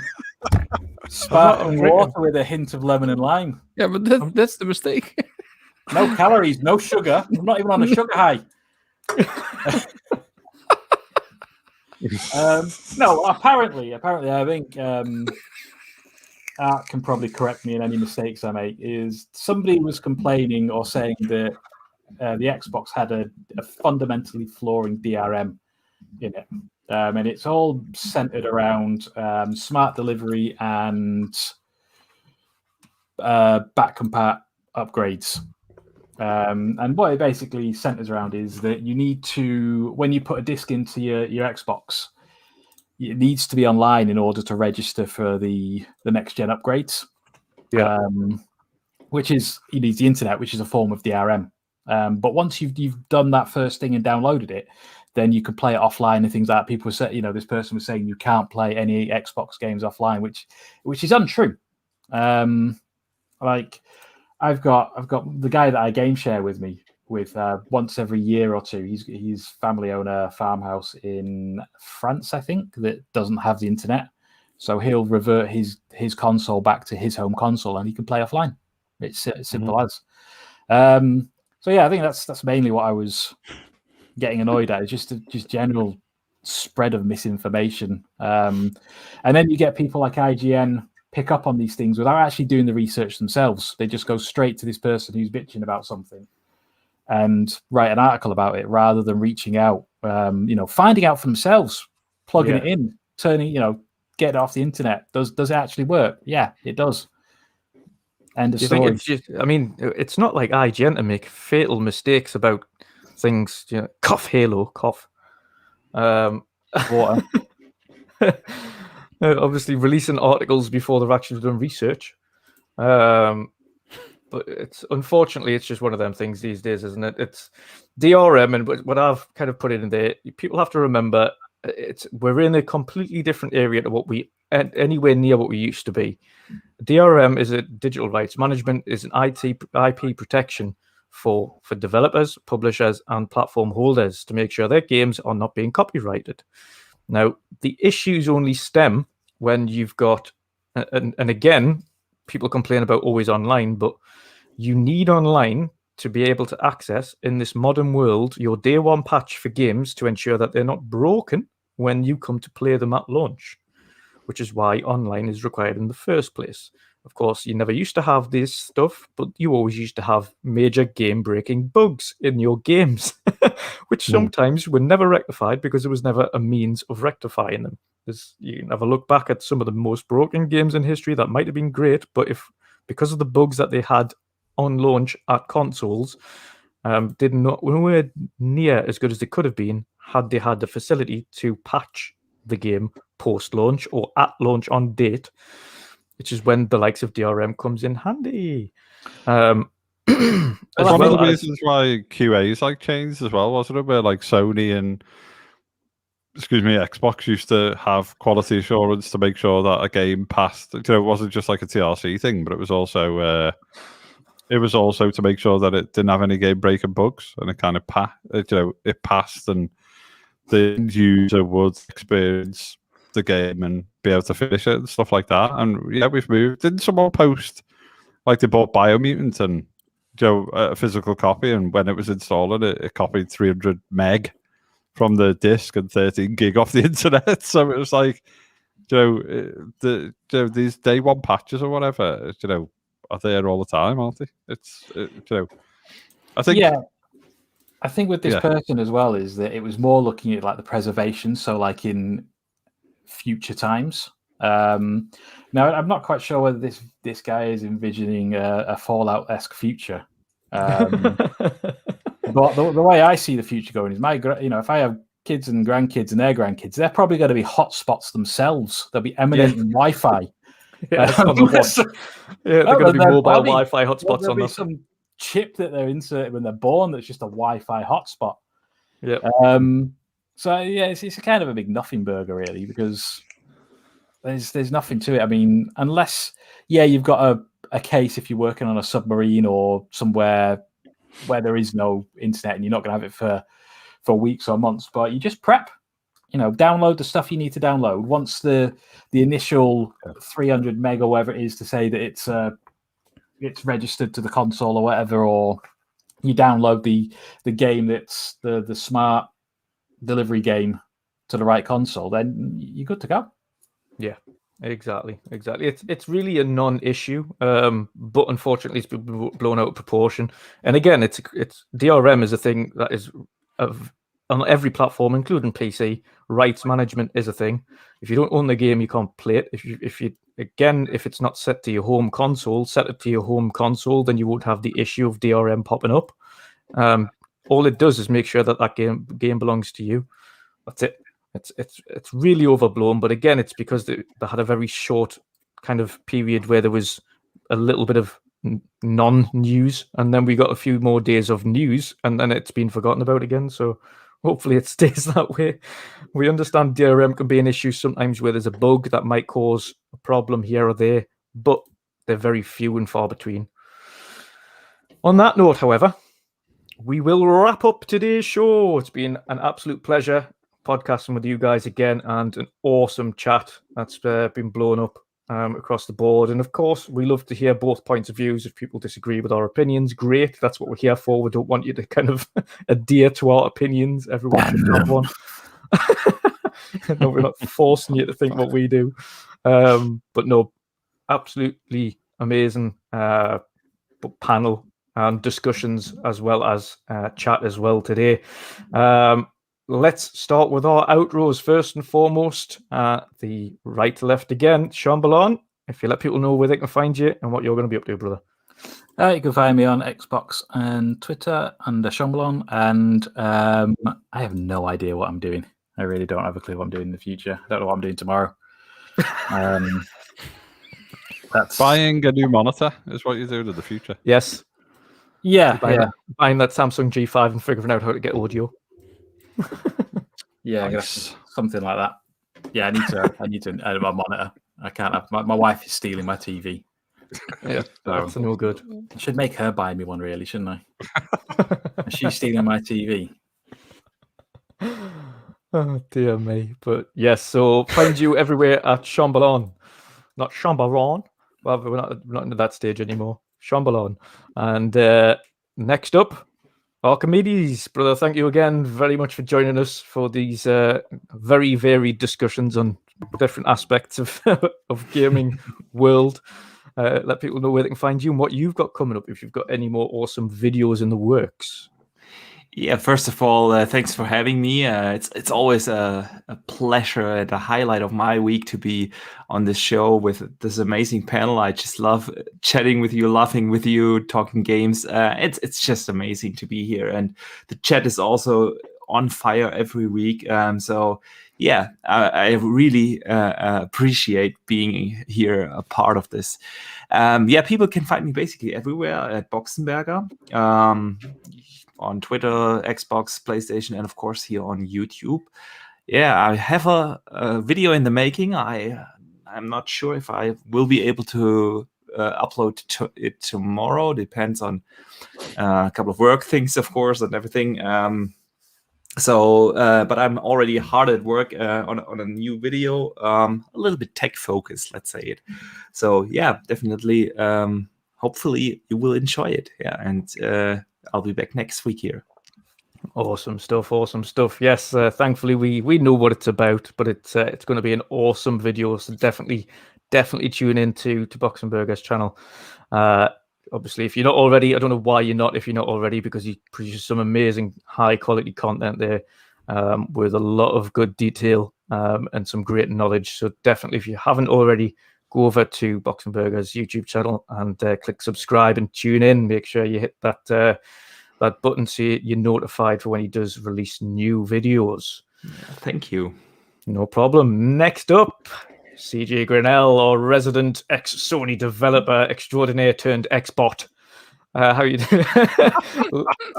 sparkling water with a hint of lemon and lime. Yeah, but that's the mistake. No calories, no sugar. I'm not even on a sugar high. No, apparently, I think Art can probably correct me in any mistakes I make. Is somebody was complaining or saying that the Xbox had a fundamentally flawing DRM in it, and it's all centered around smart delivery and back compat upgrades. And what it basically centers around is that you need to, when you put a disc into your Xbox, it needs to be online in order to register for the next gen upgrades. Yeah. Which is, you need the internet, which is a form of DRM. But once you've done that first thing and downloaded it, then you can play it offline and things like that. People say, this person was saying you can't play any Xbox games offline, which is untrue. I've got the guy that I game share with me with once every year or two. He's family own a farmhouse in France, I think, that doesn't have the internet. So he'll revert his console back to his home console and he can play offline. It's simple as. So yeah, I think that's mainly what I was getting annoyed at. Is just general spread of misinformation. And then you get people like IGN pick up on these things without actually doing the research themselves. They just go straight to this person who's bitching about something and write an article about it rather than reaching out, finding out for themselves, plugging it in, turning, get it off the internet. Does it actually work? Yeah, it does. End of story. It's not like IGN to make fatal mistakes about things, cough, Halo, cough. Water. Obviously releasing articles before they've actually done research. But unfortunately, it's just one of them things these days, isn't it? It's DRM, and what I've kind of put it in there, people have to remember we're in a completely different area to anywhere near what we used to be. DRM is a digital rights management, is an IP protection for developers, publishers, and platform holders to make sure their games are not being copyrighted. Now, the issues only stem when you've got, and again, people complain about always online, but you need online to be able to access, in this modern world, your day one patch for games to ensure that they're not broken when you come to play them at launch, which is why online is required in the first place. Of course, you never used to have this stuff, but you always used to have major game-breaking bugs in your games, which sometimes were never rectified because there was never a means of rectifying them. You can have a look back at some of the most broken games in history that might have been great, but because of the bugs that they had on launch at consoles, did not nowhere near as good as they could have been had they had the facility to patch the game post-launch or at launch on date, which is when the likes of DRM comes in handy. One of the reasons why QA's changed as well, wasn't it? Where Sony and Xbox used to have quality assurance to make sure that a game passed. It wasn't just like a TRC thing, but it was also to make sure that it didn't have any game breaking bugs, and it kind of it passed, and the end user would experience the game and be able to finish it and stuff like that. And yeah, we've moved. Didn't someone post they bought Biomutant and a physical copy, and when it was installing it copied 300 meg from the disc and 13 gig off the internet. So it was these day one patches or whatever, are there all the time, aren't they? I think. Yeah. I think with this person as well is that it was more looking at the preservation. So in future times. Now I'm not quite sure whether this guy is envisioning a Fallout-esque future. But the way I see the future going is if I have kids and grandkids and their grandkids, they're probably going to be hotspots themselves. They'll be emanating Wi-Fi. They're going to be mobile Wi-Fi hotspots. There'll be some chip that they're inserted when they're born that's just a Wi-Fi hotspot. Yeah. So yeah, it's a kind of a big nothing burger, really, because there's nothing to it. I mean, unless you've got a case if you're working on a submarine or somewhere where there is no internet and you're not going to have it for weeks or months. But you just prep, download the stuff you need to download. Once the initial 300 meg or whatever it is to say that it's registered to the console or whatever, or you download the game that's the smart delivery game to the right console, then you're good to go. Yeah, exactly. It's really a non-issue, but unfortunately, it's been blown out of proportion. And again, it's DRM is a thing that is on every platform, including PC. Rights management is a thing. If you don't own the game, you can't play it. If it's not set to your home console, set it to your home console, then you won't have the issue of DRM popping up. All it does is make sure that game belongs to you. That's it. It's really overblown, but again, it's because they had a very short kind of period where there was a little bit of non-news, and then we got a few more days of news, and then it's been forgotten about again. So hopefully it stays that way. We understand DRM can be an issue sometimes where there's a bug that might cause a problem here or there, but they're very few and far between. On that note, however, we will wrap up today's show. It's been an absolute pleasure podcasting with you guys again, and an awesome chat that's been blown up across the board. And of course, we love to hear both points of views. If people disagree with our opinions, great. That's what we're here for. We don't want you to kind of adhere to our opinions. Everyone should have one. No, we're not forcing you to think what we do. But no, absolutely amazing panel and discussions, as well as chat as well today. Let's start with our outros first and foremost. The right to left again, Shomberlon. If you let people know where they can find you and what you're going to be up to, brother. You can find me on Xbox and Twitter under Shomberlon, and I have no idea what I'm doing. I really don't have a clue what I'm doing in the future. I don't know what I'm doing tomorrow. That's buying a new monitor is what you're doing in the future. Yes. Yeah, buying that Samsung G5 and figuring out how to get audio. Yeah, nice. Something like that. Yeah, I need to edit my monitor. I can't have my wife is stealing my TV. Yeah, that's no good. I should make her buy me one, really, shouldn't I? She's stealing my TV. Oh dear me. But yes, so find you everywhere at Shomberlon. Not Shomberlon. Well, we're not into that stage anymore. Shomberlon. And next up, Archimedes, brother, thank you again very much for joining us for these very varied discussions on different aspects of gaming world. Let people know where they can find you and what you've got coming up, if you've got any more awesome videos in the works. Yeah, first of all, thanks for having me. It's always a pleasure and a highlight of my week to be on this show with this amazing panel. I just love chatting with you, laughing with you, talking games. It's just amazing to be here, and the chat is also on fire every week. So yeah, I really appreciate being here, a part of this. Yeah, people can find me basically everywhere at Boxenberger. On Twitter, Xbox, PlayStation, and of course here on YouTube. Yeah, I have a video in the making. I'm not sure if I will be able to upload it tomorrow. Depends on a couple of work things, of course, and everything. But I'm already hard at work on a new video, a little bit tech focused, let's say it. So yeah, definitely. Hopefully you will enjoy it. Yeah, and I'll be back next week here. Awesome stuff. Yes, thankfully we know what it's about, but it's going to be an awesome video. So definitely tune in to Boxenberger's channel. Obviously, if you're not already, I don't know why you're not. If you're not already, because he produces some amazing high quality content there, with a lot of good detail and some great knowledge. So definitely, if you haven't already, go over to Boxenberger's YouTube channel and click subscribe and tune in. Make sure you hit that button so you're notified for when he does release new videos. Yeah, thank you. No problem. Next up, CJ Grannell, our resident ex-Sony developer extraordinaire turned ex-bot. How you doing?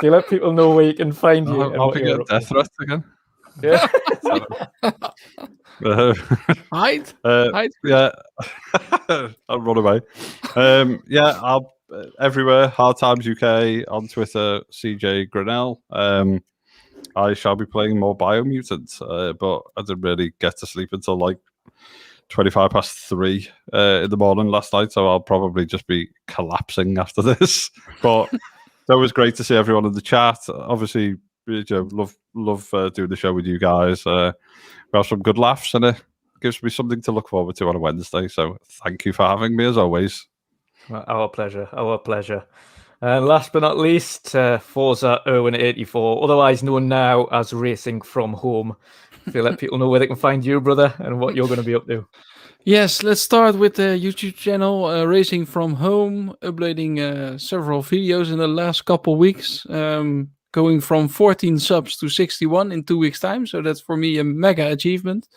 You let people know where you can find you. I'll get death threats again. Yeah. Hide. Hide. Yeah, I'll run away. I'll everywhere. Hard Times UK on Twitter. CJ Grannell. I shall be playing more Biomutant, but I didn't really get to sleep until like 3 in the morning last night, so I'll probably just be collapsing after this. But that was great to see everyone in the chat. Obviously, love doing the show with you guys. We have some good laughs, and it gives me something to look forward to on a Wednesday. So thank you for having me, as always. Our pleasure. Our pleasure. And last but not least, Forza Erwin 84, otherwise known now as Racing From Home. If you let people know where they can find you, brother, and what you're going to be up to. Yes, let's start with the YouTube channel Racing From Home, uploading several videos in the last couple weeks, going from 14 subs to 61 in 2 weeks' time. So that's for me a mega achievement.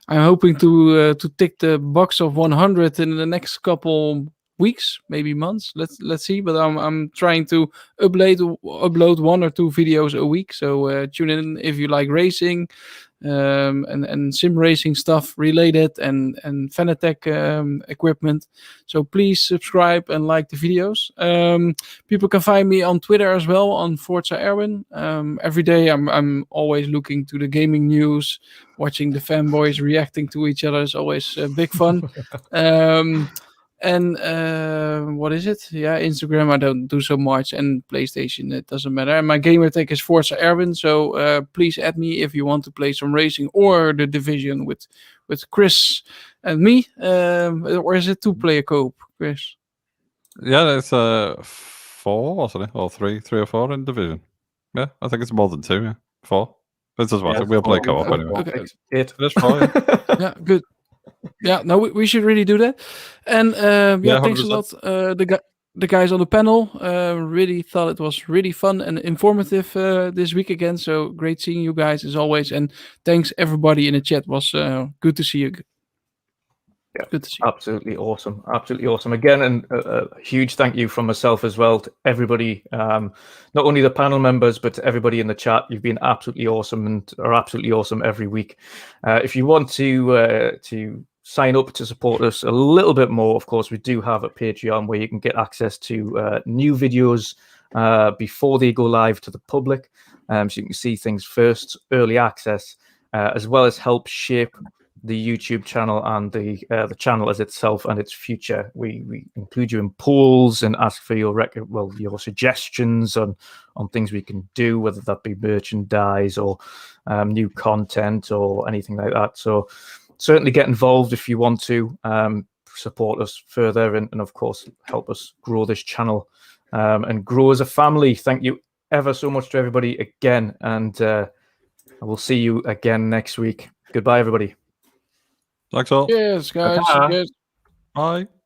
I'm hoping to tick the box of 100 in the next couple weeks, maybe months. Let's see. But I'm trying to upload 1 or 2 videos a week. So tune in if you like racing. And sim racing stuff related and Fanatec equipment. So please subscribe and like the videos. People can find me on Twitter as well on Forza Erwin. Every day I'm always looking to the gaming news, watching the fanboys reacting to each other is always big fun. And what is it? Yeah, Instagram I don't do so much, and PlayStation it doesn't matter. And my gamer tag is Forza Erwin, so please add me if you want to play some racing or the Division with Chris and me. Or is it 2-player co-op, Chris? Yeah, it's 4, wasn't it? Or 3 or 4 in Division. Yeah, I think it's more than 2. Yeah, 4. It doesn't matter. We'll play co-op anyway. Okay. It. It's 4. Yeah. Yeah, good. Yeah, no, we should really do that. And thanks a 100%. lot, the guys on the panel. Really thought it was really fun and informative this week again. So great seeing you guys as always. And thanks everybody in the chat. Was good to see you. Yeah, good to see you. Absolutely awesome. Absolutely awesome. Again, and a huge thank you from myself as well to everybody, not only the panel members, but to everybody in the chat. You've been absolutely awesome and are absolutely awesome every week. If you want to sign up to support us a little bit more, of course, we do have a Patreon where you can get access to new videos before they go live to the public. So you can see things first, early access, as well as help shape the YouTube channel and the channel as itself and its future. We include you in polls and ask for your suggestions on things we can do, whether that be merchandise or new content or anything like that. So certainly get involved if you want to support us further and of course help us grow this channel and grow as a family. Thank you ever so much to everybody again, and I will see you again next week. Goodbye, everybody. Thanks all. Yes, guys. Ta-ta. Yes. Bye.